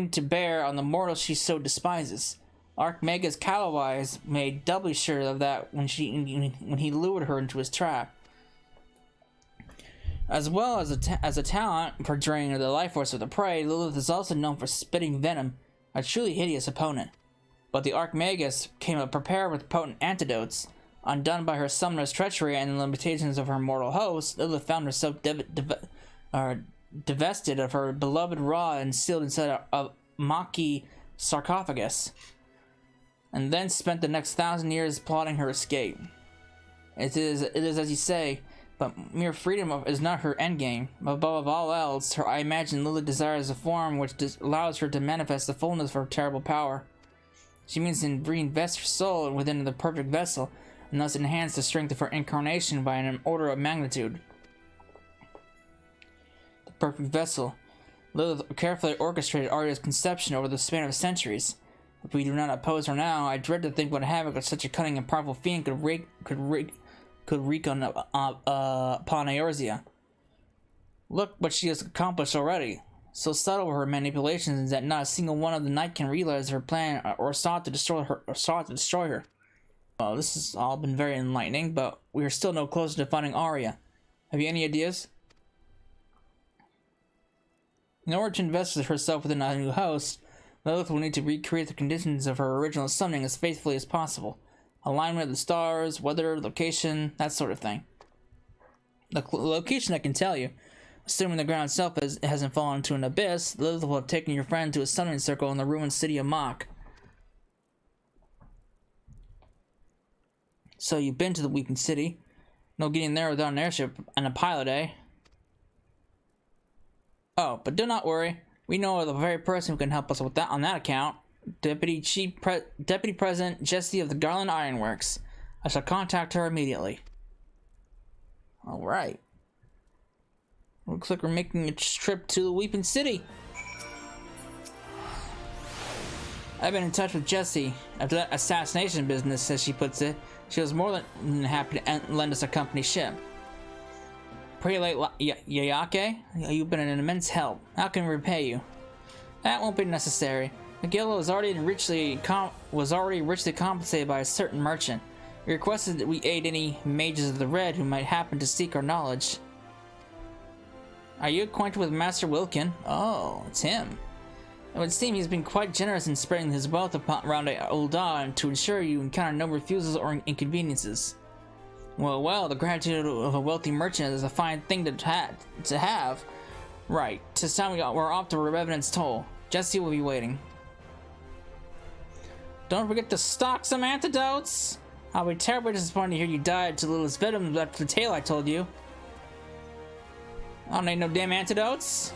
to bear on the mortals she so despises. Archmagus Callowise made doubly sure of that when he lured her into his trap. As well as a talent for draining the life force of the prey, Lilith is also known for spitting venom, a truly hideous opponent. But the Archmagus came prepared with potent antidotes. Undone by her summoner's treachery and the limitations of her mortal host, Lilith found herself divested of her beloved Ra and sealed inside a Maki sarcophagus, and then spent the next 1,000 years plotting her escape. It is as you say, but mere freedom is not her endgame. Above all else, I imagine Lilith desires a form which allows her to manifest the fullness of her terrible power. She means to reinvest her soul within the perfect vessel, and thus enhance the strength of her incarnation by an order of magnitude. The perfect vessel. Lilith carefully orchestrated Arya's conception over the span of centuries. If we do not oppose her now, I dread to think what havoc of such a cunning and powerful fiend could wreak on upon Eorzea. Look what she has accomplished already. So subtle were her manipulations that not a single one of the Night can realize her plan or sought to destroy her. Well, this has all been very enlightening, but we are still no closer to finding Arya. Have you any ideas? In order to invest herself within a new host, Lilith will need to recreate the conditions of her original summoning as faithfully as possible. Alignment of the stars, weather, location, that sort of thing. The location I can tell you. Assuming the ground itself hasn't fallen into an abyss, Lilith will have taken your friend to a summoning circle in the ruined city of Mach. So you've been to the Weeping City. No getting there without an airship and a pilot, eh? Oh, but do not worry. We know of the very person who can help us with that on that account. Deputy President Jessie of the Garland Ironworks. I shall contact her immediately. Alright. Looks like we're making a trip to the Weeping City. I've been in touch with Jessie after that assassination business, as she puts it. She was more than happy to lend us a company ship. Prelate Yayake, you've been an immense help. How can we repay you? That won't be necessary. Megillah was already richly compensated by a certain merchant. He requested that we aid any mages of the Red who might happen to seek our knowledge. Are you acquainted with Master Wilkin? Oh, it's him. It would seem he's been quite generous in spreading his wealth around Ul'dah to ensure you encounter no refusals or inconveniences. Well, the gratitude of a wealthy merchant is a fine thing to have. Right, tis time we're off to Revenant's Toll. Jessie will be waiting. Don't forget to stock some antidotes! I'll be terribly disappointed to hear you died to Lilith's venom after the tale I told you. I don't need no damn antidotes.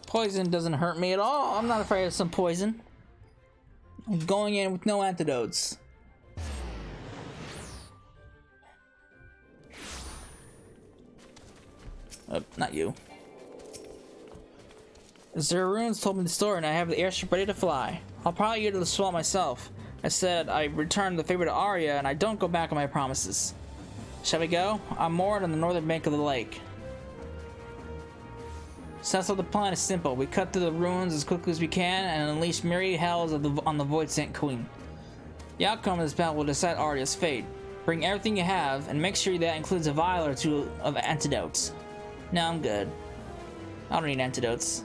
Poison doesn't hurt me at all. I'm not afraid of some poison. I'm going in with no antidotes. Not you. Zero Runes told me the story and I have the airship ready to fly. I'll probably get to the swell myself. I said I returned the favor to Arya and I don't go back on my promises. Shall we go? I'm moored on the northern bank of the lake. So the plan is simple. We cut through the ruins as quickly as we can and unleash myriad hells on the Void Sent Queen. The outcome of this battle will decide Arya's fate. Bring everything you have and make sure that includes a vial or two of antidotes. No, I'm good. I don't need antidotes.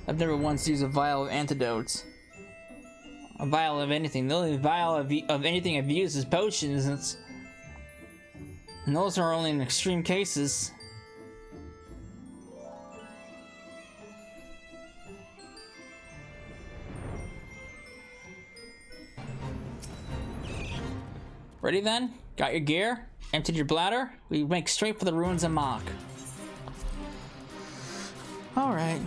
I've never once used a vial of antidotes. A vial of anything. The only vial of anything I've used is potions, and those are only in extreme cases. Ready then? Got your gear? Emptied your bladder? We make straight for the ruins of Mach. Alright.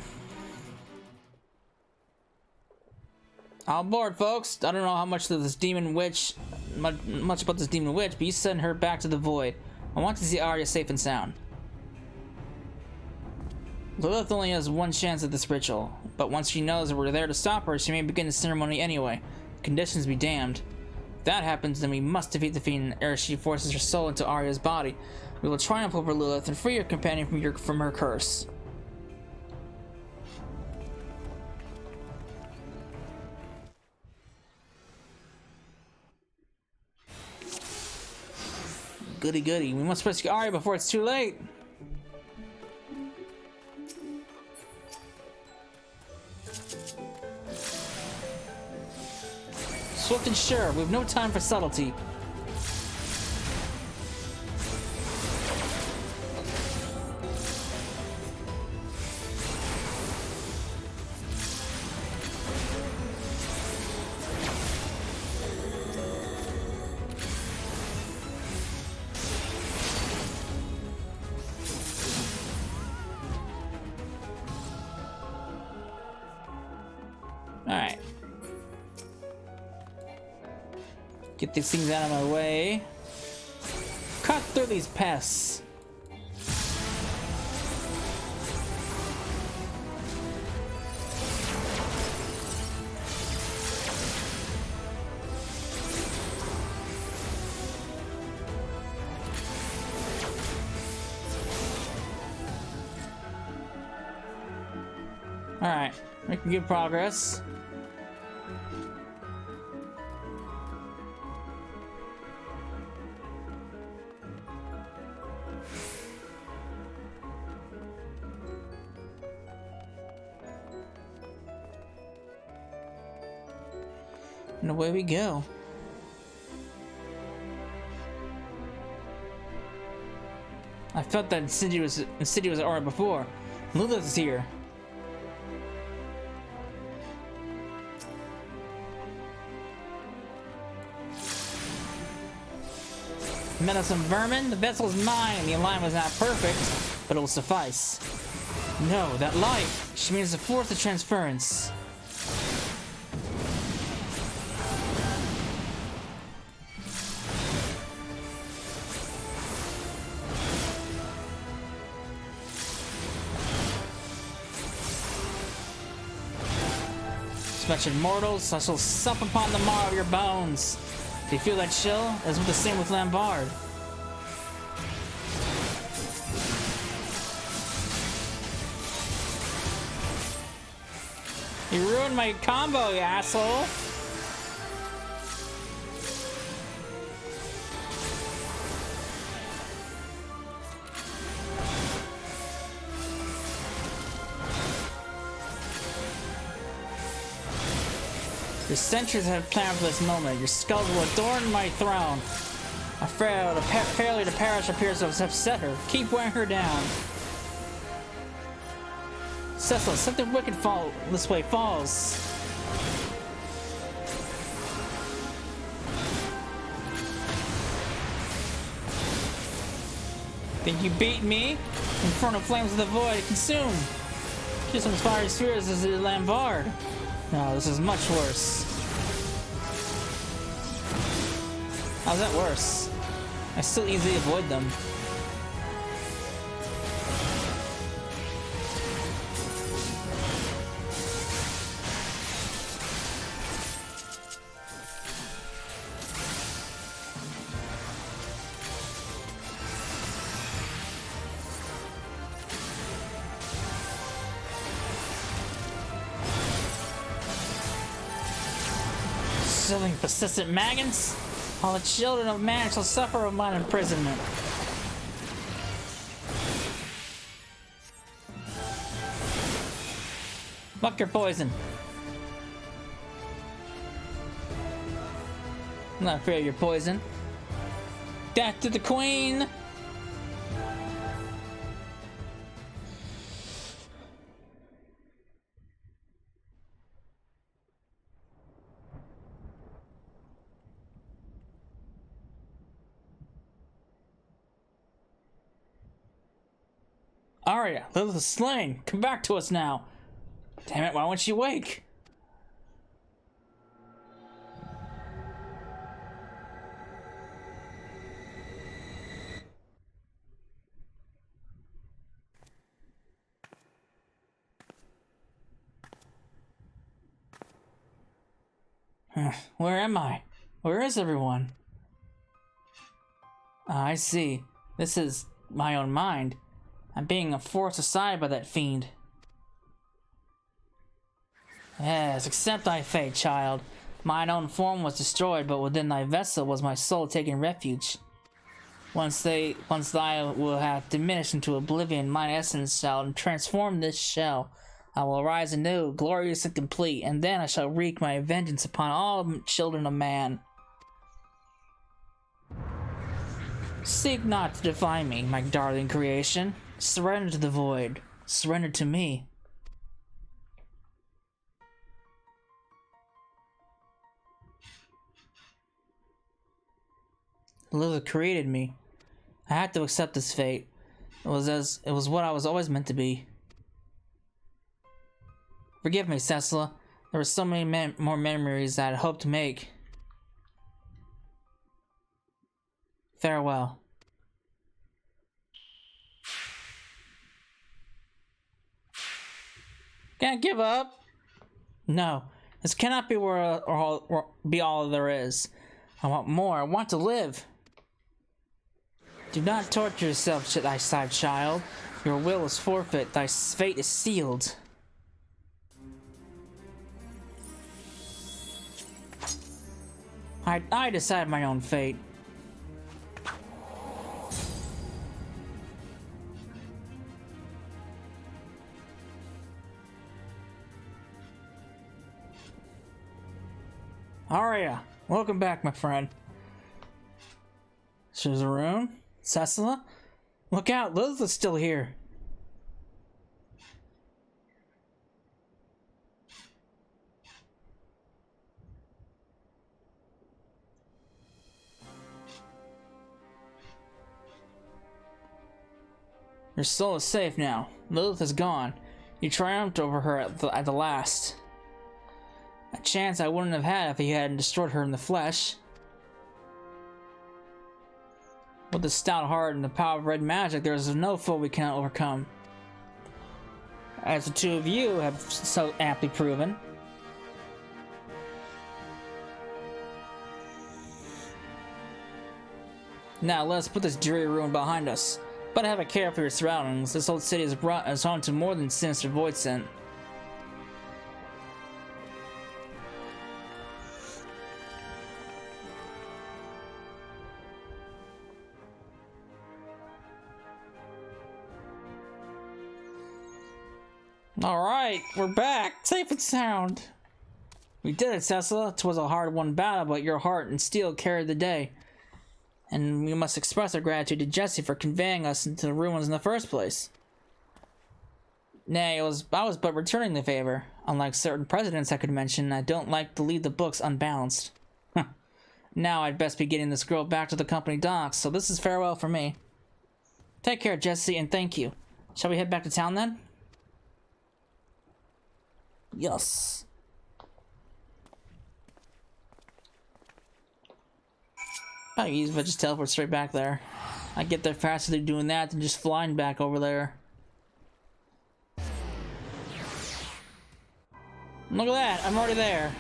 All aboard, folks. I don't know how much of this demon witch, much about this demon witch, but you send her back to the void. I want to see Arya safe and sound. Lilith only has one chance at this ritual, but once she knows that we're there to stop her, she may begin the ceremony anyway. Conditions be damned. If that happens, then we must defeat the fiend ere she forces her soul into Arya's body. We will triumph over Lilith and free your companion from her curse. Goody goody. We must rescue Arya before it's too late. Swift and sure. We have no time for subtlety. Alright. Get these things out of my way. Cut through these pests. Alright, making good progress. And away we go. I felt that insidious aura before. Lilith is here. Meddlesome vermin, the vessel's mine. The alignment was not perfect, but it will suffice. No, that light. She means the force of transference. Wretched mortals, I shall sup upon the marrow of your bones. Do you feel that chill? As with the same with Lambard. You ruined my combo, you asshole! Your centuries have planned for this moment. Your skulls will adorn my throne. A failure to perish appears to have upset her. Keep wearing her down. Cecil, something wicked this way falls. Think you beat me? Infernal flames of the void, consume! Just as fiery spheres as the Lambard. No, this is much worse. How's that worse? I still easily avoid them. Silly persistent maggots! All the children of man shall suffer of mine imprisonment. Fuck your poison. I'm not afraid of your poison. Death to the queen! Arya, Lilith is slain. Come back to us now. Damn it, why won't she wake? Where am I? Where is everyone? I see. This is my own mind. I'm being forced aside by that fiend. Yes, accept thy fate, child. Mine own form was destroyed, but within thy vessel was my soul taking refuge. Once thy will have diminished into oblivion, mine essence shall transform this shell. I will arise anew, glorious and complete, and then I shall wreak my vengeance upon all children of man. Seek not to defy me, my darling creation. Surrender to the void. Surrender to me. Lilith created me. I had to accept this fate. It was what I was always meant to be. Forgive me, Cecila. There were so many more memories that I hoped to make. Farewell. Can't give up. No, this cannot be be all there is. I want more. I want to live. Do not torture yourself, thy side child. Your will is forfeit. Thy fate is sealed. I decide my own fate. Arya, welcome back, my friend. Suzerain? Cecila? Look out, Lilith is still here. Your soul is safe now. Lilith is gone. You triumphed over her at the last. A chance I wouldn't have had if he hadn't destroyed her in the flesh. With the stout heart and the power of red magic, there is no foe we cannot overcome. As the two of you have so aptly proven. Now let's put this dreary ruin behind us. But have a care for your surroundings. This old city has brought us home to more than sinister void scent. Alright, we're back! Safe and sound! We did it, Cecila. 'Twas a hard-won battle, but your heart and steel carried the day. And we must express our gratitude to Jesse for conveying us into the ruins in the first place. Nay, I was but returning the favor. Unlike certain presidents I could mention, I don't like to leave the books unbalanced. Now I'd best be getting this girl back to the company docks, so this is farewell for me. Take care, Jesse, and thank you. Shall we head back to town then? Yes. I use but just teleport straight back there. I get there faster than doing that than just flying back over there. Look at that, I'm already there.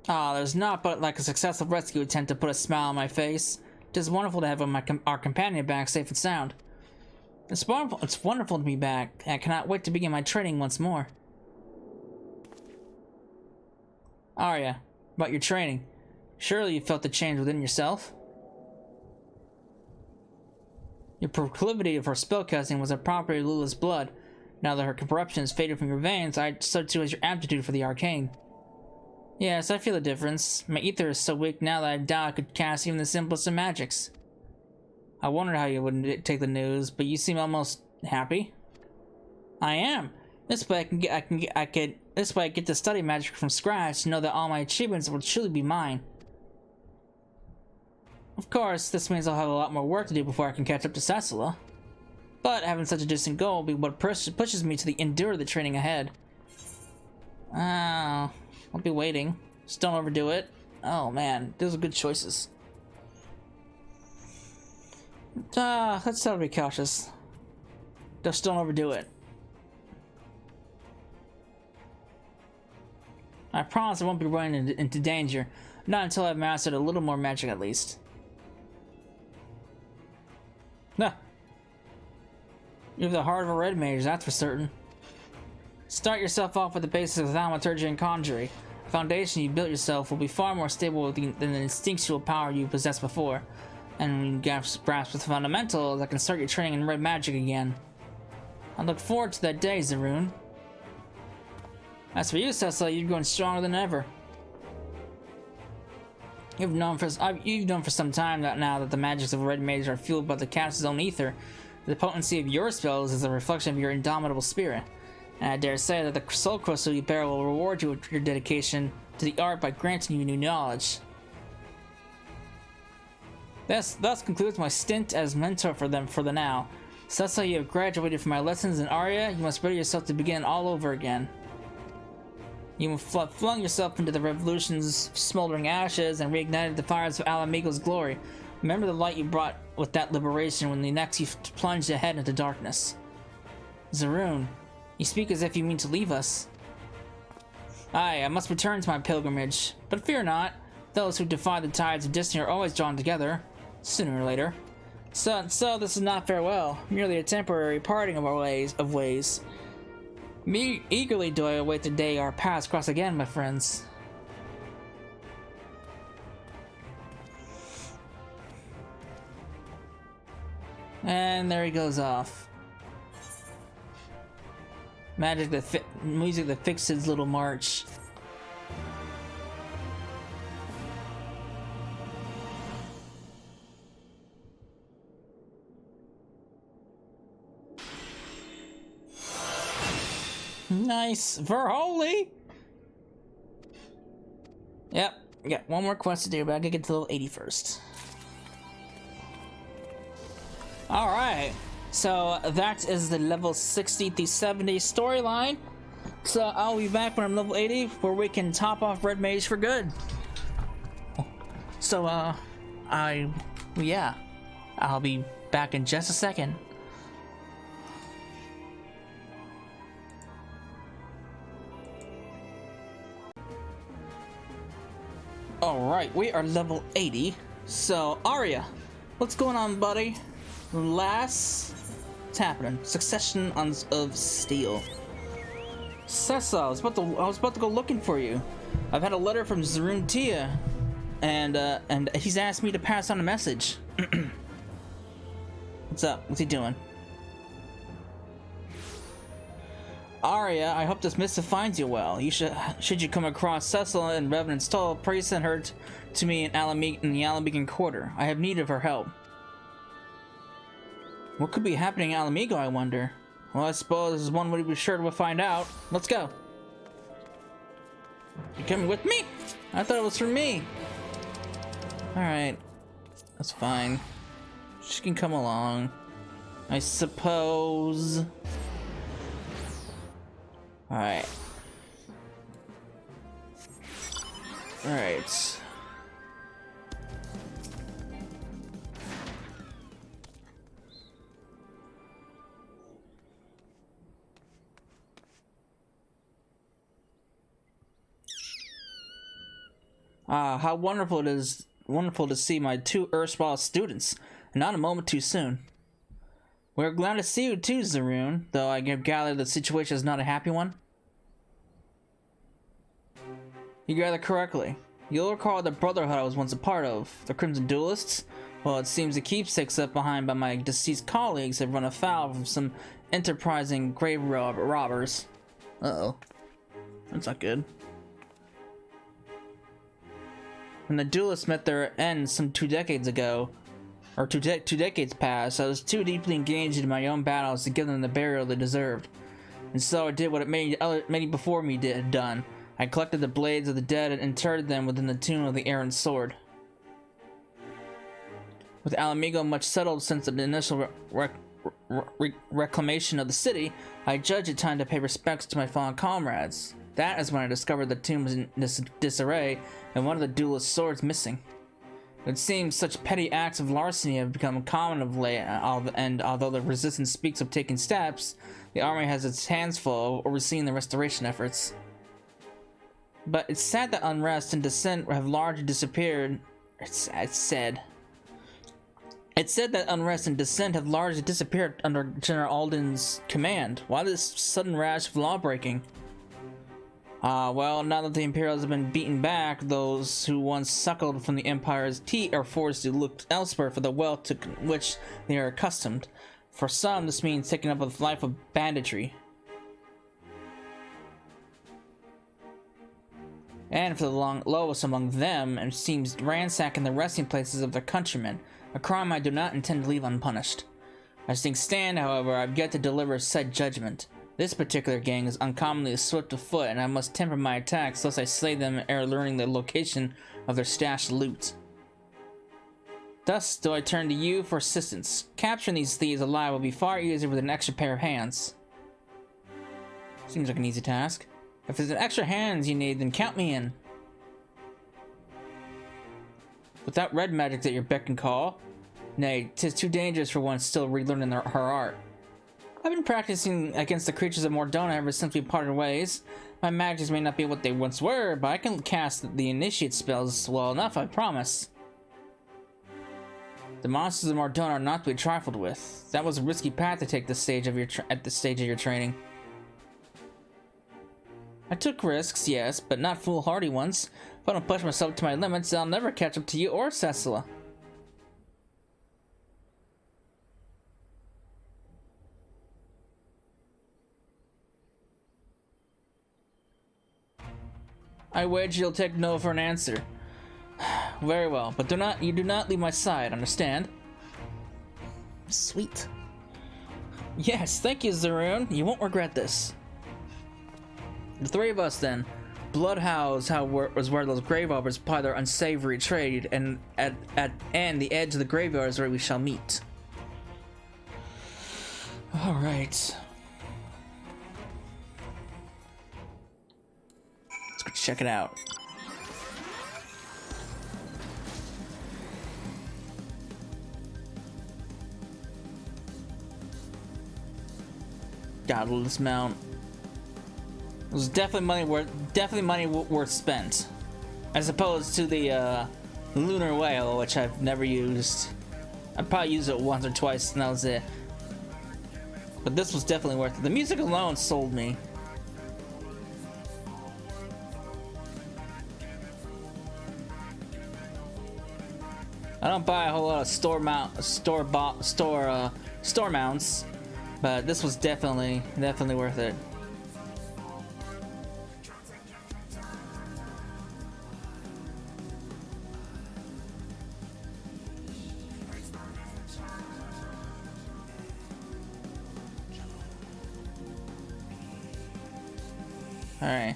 Ah, there's not but like a successful rescue attempt to put a smile on my face. It is wonderful to have our companion back safe and sound. It's wonderful to be back. I cannot wait to begin my training once more. Arya, about your training. Surely you felt the change within yourself? Your proclivity for spellcasting was a property of Lula's blood. Now that her corruption has faded from your veins, so too has your aptitude for the arcane. Yes, I feel a difference. My ether is so weak now that I doubt I could cast even the simplest of magics. I wondered how you would take the news, but you seem almost happy. I am. This way I get to study magic from scratch to know that all my achievements will truly be mine. Of course, this means I'll have a lot more work to do before I can catch up to Cecilla. But having such a distant goal will be what pushes me to endure the training ahead. Oh, I'll be waiting. Just don't overdo it. Oh man, those are good choices. Let's try to be cautious. Just don't overdo it. I promise I won't be running into danger. Not until I've mastered a little more magic at least. Nah. You have the heart of a red mage, that's for certain. Start yourself off with the basics of thaumaturgy and conjuring. The foundation you built yourself will be far more stable than the instinctual power you possessed before. And when you grasp with the fundamentals, I can start your training in red magic again. I look forward to that day, Zaroon. As for you, Cecily, you're going stronger than ever. You've known for some time now that the magics of a red mage are fueled by the caster's own ether. The potency of your spells is a reflection of your indomitable spirit. And I dare say that the soul crystal you bear will reward you with your dedication to the art by granting you new knowledge. This thus concludes my stint as mentor for them for the now. Cecily, you have graduated from my lessons, and Arya, you must ready yourself to begin all over again. You have flung yourself into the revolution's smoldering ashes and reignited the fires of Alamigo's glory. Remember the light you brought with that liberation when the next you plunged ahead into darkness. Zaroon, you speak as if you mean to leave us. Aye, I must return to my pilgrimage, but fear not. Those who defy the tides of destiny are always drawn together, sooner or later. So this is not farewell, merely a temporary parting of our ways. Me eagerly do I await the day our paths cross again, my friends. And there he goes off. Music that fixed his little march. Nice. Verholy! Yep, we got one more quest to do, but I gotta get to level 80 first. Alright, so that is the level 60 through 70 storyline. So I'll be back when I'm level 80, where we can top off Red Mage for good. So, yeah, I'll be back in just a second. Alright, we are level 80. So, Arya, what's going on, buddy? What's happening? Succession of Steel. Cessa, I was about to go looking for you. I've had a letter from Zaroon Tia, and he's asked me to pass on a message. What's up? What's he doing? Arya, I hope this missive finds you well. Should you come across Cecil in Revenant's Toll, please send her to me in the Alamigan Quarter. I have need of her help. What could be happening in Alamigo, I wonder? Well, I suppose one would be sure to find out. Let's go. You coming with me? I thought it was for me. Alright. That's fine. She can come along, I suppose. Alright. Alright. Ah, how wonderful it is, wonderful to see my two erstwhile students, and not a moment too soon. We're glad to see you too, Zaroon, though I gather the situation is not a happy one. You gather correctly. You'll recall the brotherhood I was once a part of, the Crimson Duelists. Well, it seems the keepsakes left behind by my deceased colleagues have run afoul from some enterprising grave robbers. Uh-oh. That's not good. When the duelists met their end some 2 decades ago, or two decades past, I was too deeply engaged in my own battles to give them the burial they deserved. And so I did what many before me had done. I collected the blades of the dead and interred them within the tomb of the errant sword. With Alamigo much settled since the initial reclamation of the city, I judged it time to pay respects to my fallen comrades. That is when I discovered the tomb was in disarray and one of the duelist swords missing. It seems such petty acts of larceny have become common of late, and although the resistance speaks of taking steps, the army has its hands full overseeing the restoration efforts. But it's sad that unrest and dissent have largely disappeared. It's said that unrest and dissent have largely disappeared under General Alden's command. Why this sudden rash of lawbreaking? Well, now that the Imperials have been beaten back, those who once suckled from the Empire's teat are forced to look elsewhere for the wealth to which they are accustomed. For some, this means taking up a life of banditry. And for the lowest among them, it seems ransacking the resting places of their countrymen, a crime I do not intend to leave unpunished. As things stand, however, I've yet to deliver said judgment. This particular gang is uncommonly swift of foot, and I must temper my attacks lest I slay them ere learning the location of their stashed loot. Thus do I turn to you for assistance. Capturing these thieves alive will be far easier with an extra pair of hands. Seems like an easy task. If there's an extra hands you need, then count me in. Without red magic at your beck and call, nay, 'tis too dangerous for one still relearning her art. I've been practicing against the creatures of Mordona ever since we parted ways. My magics may not be what they once were, but I can cast the initiate spells well enough, I promise. The monsters of Mordona are not to be trifled with. That was a risky path to take at this stage of your training. I took risks, yes, but not foolhardy ones. If I don't push myself to my limits, I'll never catch up to you or Cecila. I wager you'll take no for an answer. Very well, but you do not leave my side, understand? Sweet. Yes, thank you, Zaroon. You won't regret this. The three of us, then. Bloodhouse was where those grave robbers ply their unsavory trade, and at the edge of the graveyard is where we shall meet. All right. Let's go check it out. Gotta dismount. It was definitely money worth spent, as opposed to the lunar whale, which I've never used. I probably used it once or twice, and that was it. But this was definitely worth it. The music alone sold me. I don't buy a whole lot of store mounts, but this was definitely worth it. Alright.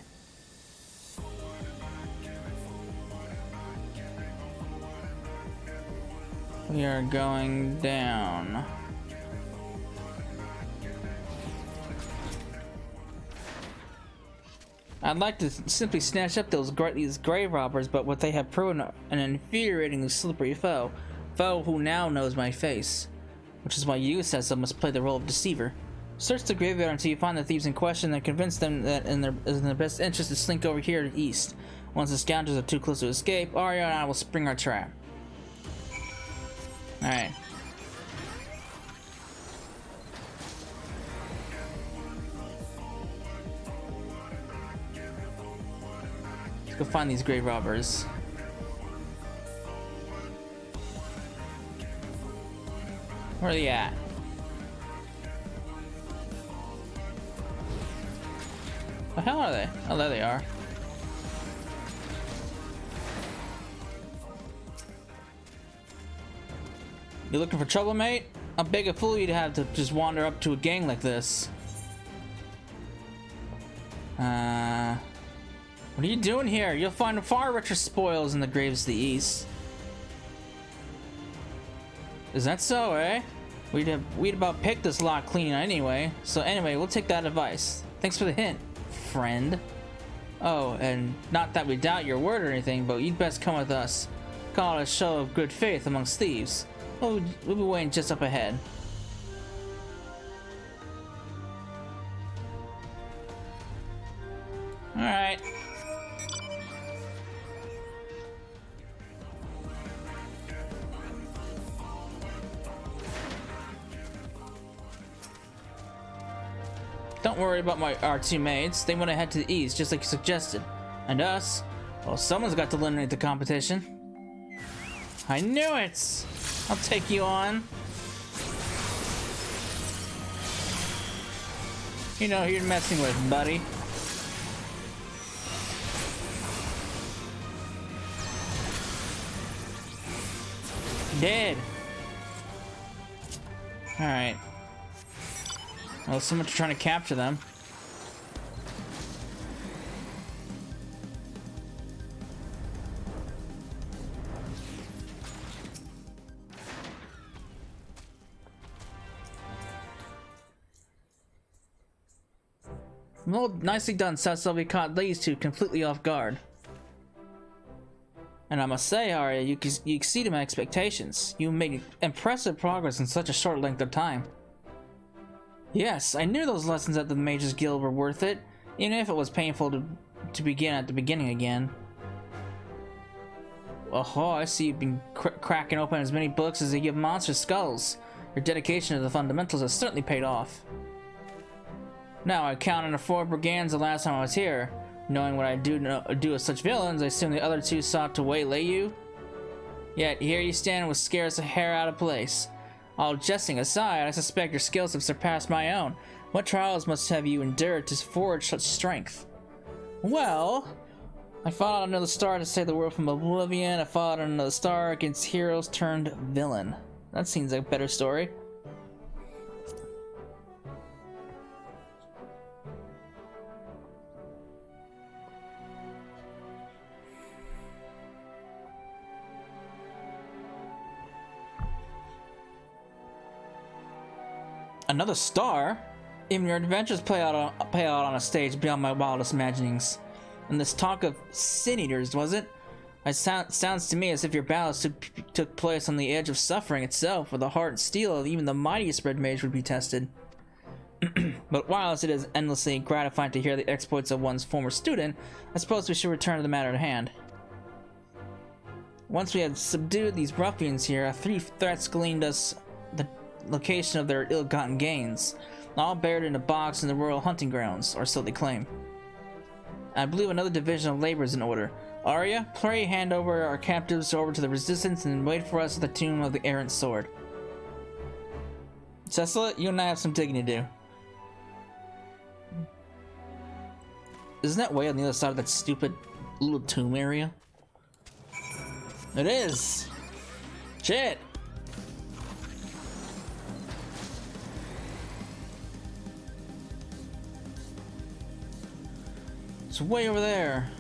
We are going down. I'd like to simply snatch up these grave robbers, but what they have proven an infuriatingly slippery foe who now knows my face, which is why you, Cecil, must play the role of deceiver. Search the graveyard until you find the thieves in question and convince them that in their best interest to slink over here to the east. Once the scoundrels are too close to escape, Arya and I will spring our trap. Alright. Let's go find these grave robbers. Where are they at? The hell are they? Oh, there they are. You looking for trouble, mate? How big a fool you'd have to just wander up to a gang like this. What are you doing here? You'll find far richer spoils in the graves to the east. Is that so, eh? We'd about picked this lot clean anyway. So anyway, we'll take that advice. Thanks for the hint, friend. Oh, and not that we doubt your word or anything, but you'd best come with us. Call it a show of good faith amongst thieves. We'll be waiting just up ahead. Alright. Don't worry about our two mates. They want to head to the east, just like you suggested. And us? Well, someone's got to eliminate the competition. I knew it! I'll take you on. You know who you're messing with, buddy. Dead. Alright. Well, someone's trying to capture them. Well, nicely done, Cecil. We caught these two completely off guard. And I must say, Arya, you exceeded my expectations. You made impressive progress in such a short length of time. Yes, I knew those lessons at the Mage's Guild were worth it, even if it was painful to begin at the beginning again. Oh, I see you've been cracking open as many books as they give monster skulls. Your dedication to the fundamentals has certainly paid off. Now, I counted on 4 brigands the last time I was here. Knowing what I do with such villains, I assume the other 2 sought to waylay you? Yet, here you stand with scarce a hair out of place. All jesting aside, I suspect your skills have surpassed my own. What trials must have you endured to forge such strength? Well, I fought on another star to save the world from oblivion. I fought on another star against heroes turned villain. That seems like a better story. Another star? Even your adventures play out on a stage beyond my wildest imaginings. And this talk of sin eaters, was it? Sounds to me as if your battles took place on the edge of suffering itself, where the heart and steel of even the mightiest red mage would be tested. But whilst it is endlessly gratifying to hear the exploits of one's former student, I suppose we should return to the matter at hand. Once we had subdued these ruffians here, 3 threats gleaned us the location of their ill-gotten gains, all buried in a box in the royal hunting grounds, or so they claim. I believe another division of labor is in order. Arya, pray hand over our captives over to the resistance and wait for us at the tomb of the errant sword. Cecil, you and I have some digging to do. Isn't that way on the other side of that stupid little tomb area? It is! Shit! It's way over there.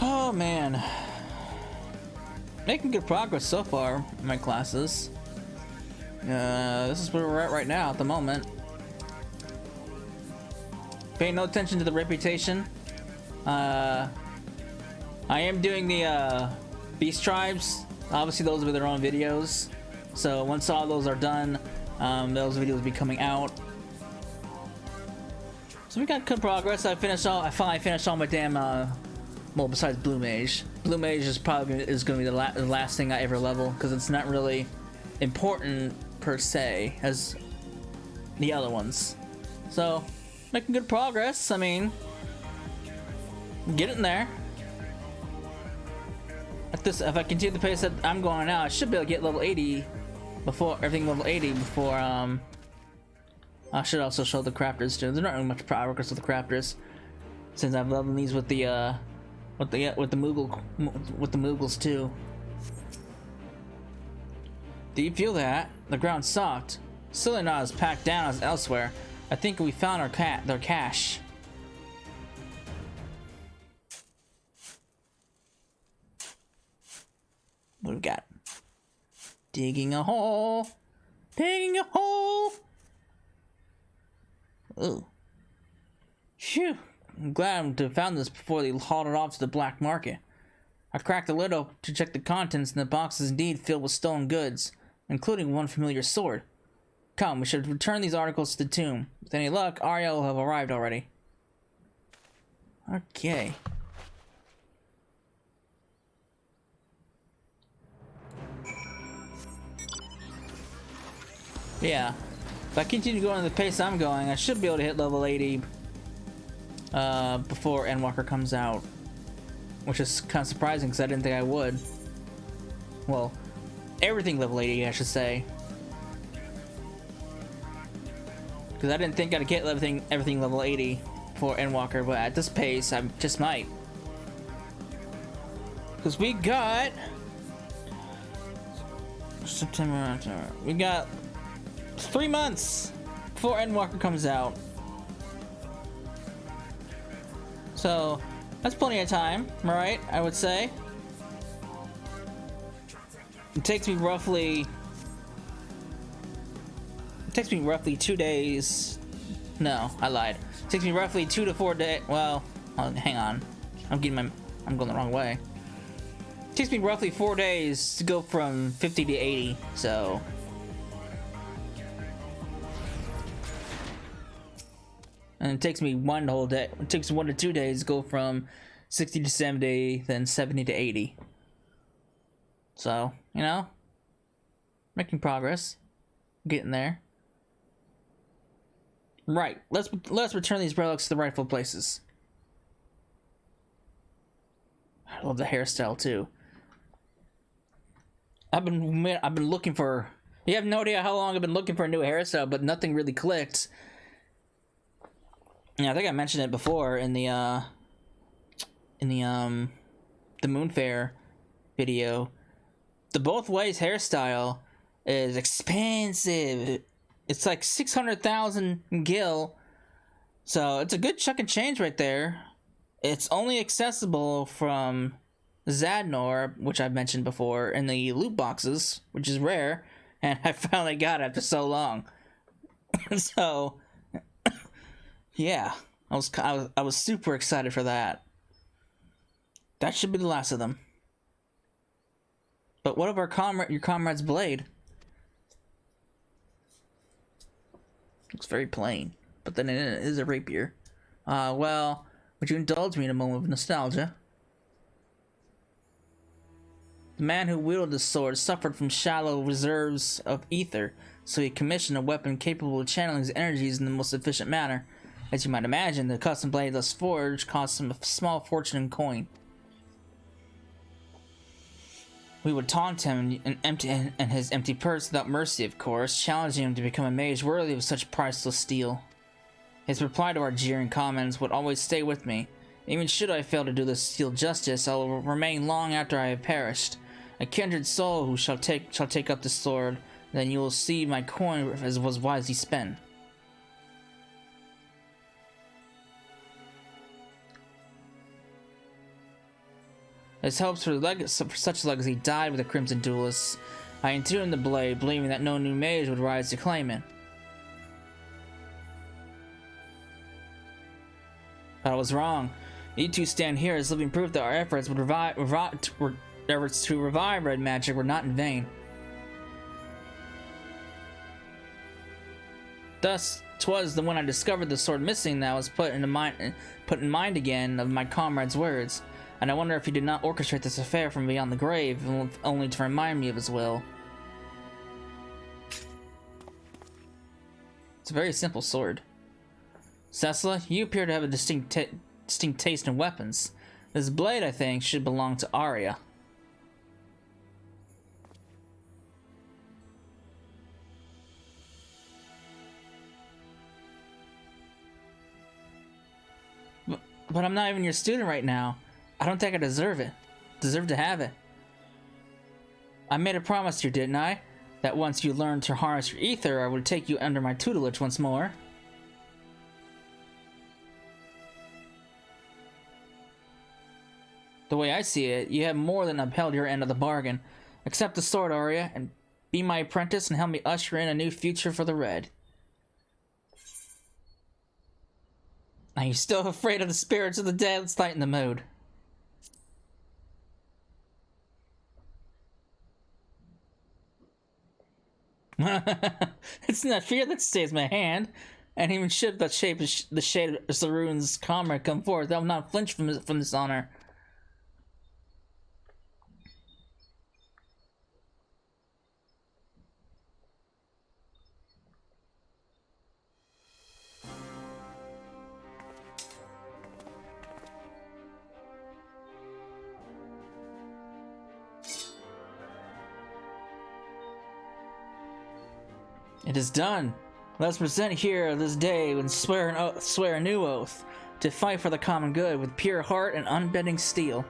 Oh man. Making good progress so far in my classes. This is where we're at right now at the moment. Paying no attention to the reputation. I am doing the Beast Tribes. Obviously those will be their own videos. So once all those are done, those videos will be coming out. So we got good progress. I finally finished all my damn well, besides Blue Mage. Blue Mage is probably gonna be the last thing I ever level, because it's not really important per se as the other ones. So making good progress. I mean, get it in there. At this, if I continue the pace that I'm going now, I should be able to get level 80 before everything level 80 before I should also show the crafters too. There's not really much progress with the crafters since I've leveled these with the Moogles too. Do you feel that? The ground's soft. Still not as packed down as elsewhere. I think we found their cache. What do we got? Digging a hole. Digging a hole. Ooh. Phew. I'm glad to have found this before they hauled it off to the black market. I cracked the lid open to check the contents, and the box is indeed filled with stolen goods, including one familiar sword. Come, we should return these articles to the tomb. With any luck, Arya will have arrived already. Okay. Yeah. If I continue going at the pace I'm going, I should be able to hit level 80 before Endwalker comes out. Which is kind of surprising because I didn't think I would. Well, everything level 80, I should say. Because I didn't think I'd get everything level 80 for Endwalker, but at this pace, I just might. Because we got... September, we got 3 months before Endwalker comes out. So, that's plenty of time, right? I would say. It takes me roughly 2 days. No, I lied. It takes me roughly 2 to 4 days. Well, hang on. I'm going the wrong way. It takes me roughly 4 days to go from 50 to 80, so. And it takes me one whole day. It takes 1 to 2 days to go from 60 to 70, then 70 to 80. So, you know, making progress, getting there. Right. Let's return these relics to the rightful places. I love the hairstyle too. I've been looking for. You have no idea how long I've been looking for a new hairstyle, but nothing really clicked. Yeah, I think I mentioned it before in the Moonfair video. The both ways hairstyle is expensive. It's like 600,000 gil, so it's a good chunk of change right there. It's only accessible from Zadnor, which I've mentioned before, in the loot boxes, which is rare, and I finally got it after so long. So. Yeah, I was super excited for that. That should be the last of them. But what of your comrade's blade? Looks very plain, but then it is a rapier. Well, would you indulge me in a moment of nostalgia? The man who wielded the sword suffered from shallow reserves of ether, so he commissioned a weapon capable of channeling his energies in the most efficient manner. As you might imagine, the custom blade thus forged cost him a small fortune in coin. We would taunt him and his empty purse without mercy, of course, challenging him to become a mage worthy of such priceless steel. His reply to our jeering comments would always stay with me. Even should I fail to do this steel justice, I will remain long after I have perished. A kindred soul who shall take up the sword then you will see my coin as was wisely spent. His hopes for such legacy died with the Crimson Duelists. I entombed the blade, believing that no new mage would rise to claim it. But I was wrong. You two stand here as living proof that our efforts to revive red magic were not in vain. Thus, 'twas the when I discovered the sword missing that I was put in mind again of my comrade's words. And I wonder if he did not orchestrate this affair from beyond the grave, only to remind me of his will. It's a very simple sword. Cecila, you appear to have a distinct taste in weapons. This blade, I think, should belong to Arya. But I'm not even your student right now. I don't think I deserve to have it. I made a promise to you, didn't I? That once you learned to harness your ether, I would take you under my tutelage once more. The way I see it, you have more than upheld your end of the bargain. Accept the sword, Arya, and be my apprentice and help me usher in a new future for the Red. Are you still afraid of the spirits of the dead? Let's lighten the mood. It's not fear that stays my hand, and even should the shade of Zarune's comrade come forth, I will not flinch from this honor. It is done. Let us present here this day and swear a new oath to fight for the common good with pure heart and unbending steel.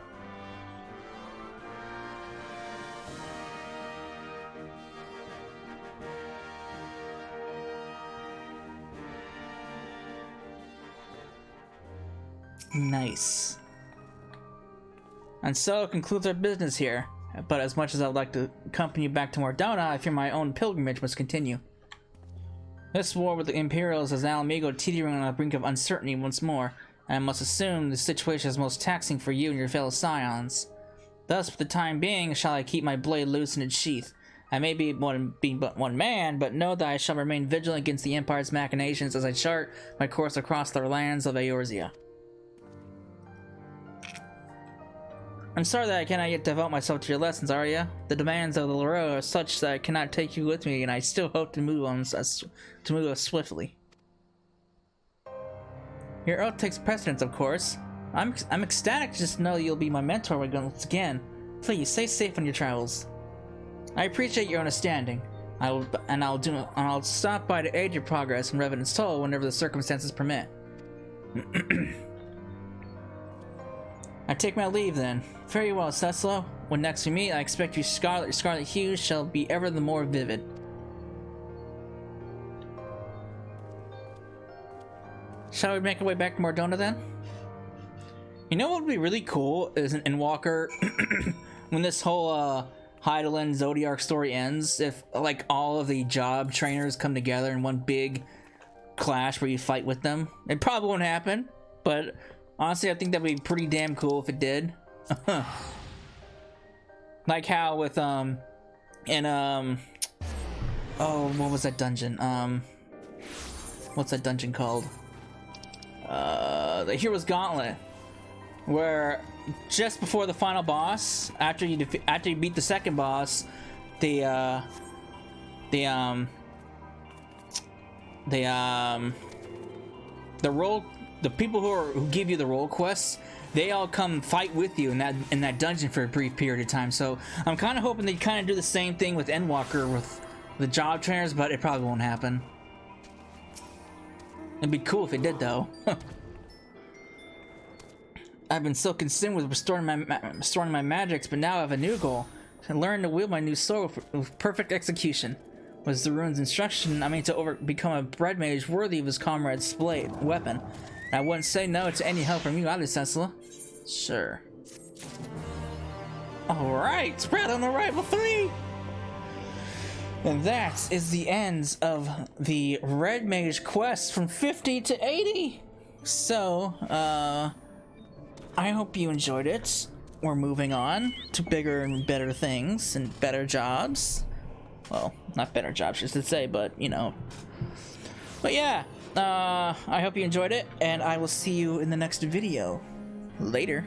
Nice. And so concludes our business here. But as much as I would like to accompany you back to Mordona, I fear my own pilgrimage must continue. This war with the Imperials has Alamigo teetering on the brink of uncertainty once more, and I must assume the situation is most taxing for you and your fellow scions. Thus, for the time being, shall I keep my blade loose in its sheath. I may be but one man, but know that I shall remain vigilant against the Empire's machinations as I chart my course across the lands of Eorzea. I'm sorry that I cannot yet devote myself to your lessons, Arya. The demands of the Laro are such that I cannot take you with me, and I still hope to move us swiftly. Your oath takes precedence, of course. I'm ecstatic to just know you'll be my mentor once again. Please stay safe on your travels. I appreciate your understanding. I'll stop by to aid your progress in Revenant's Toll whenever the circumstances permit. I take my leave then. Very well, Cecila. When next we meet, I expect your scarlet hues shall be ever the more vivid. Shall we make our way back to Mordona then? You know what would be really cool is in Walker, when this whole Hydaelyn Zodiac story ends, if like all of the job trainers come together in one big clash where you fight with them. It probably won't happen, but honestly, I think that'd be pretty damn cool if it did. Like how with oh, what was that dungeon? What's that dungeon called? The Hero's Gauntlet, where just before the final boss, after you beat the second boss, the people who give you the role quests, they all come fight with you in that dungeon for a brief period of time. So I'm kind of hoping they kind of do the same thing with Endwalker with the job trainers, but it probably won't happen. It'd be cool if it did, though. I've been so consumed with restoring my magics, but now I have a new goal: to learn to wield my new sword with perfect execution. Was the rune's instruction, I mean, to become a bread mage worthy of his comrade's weapon. And I wouldn't say no to any help from you either, Cecila. Sure. Alright, spread on the rival 3! And that is the end of the Red Mage quest from 50 to 80! So, I hope you enjoyed it. We're moving on to bigger and better things and better jobs. Well, not better jobs, just to say, but, you know. But yeah, I hope you enjoyed it, and I will see you in the next video. Later.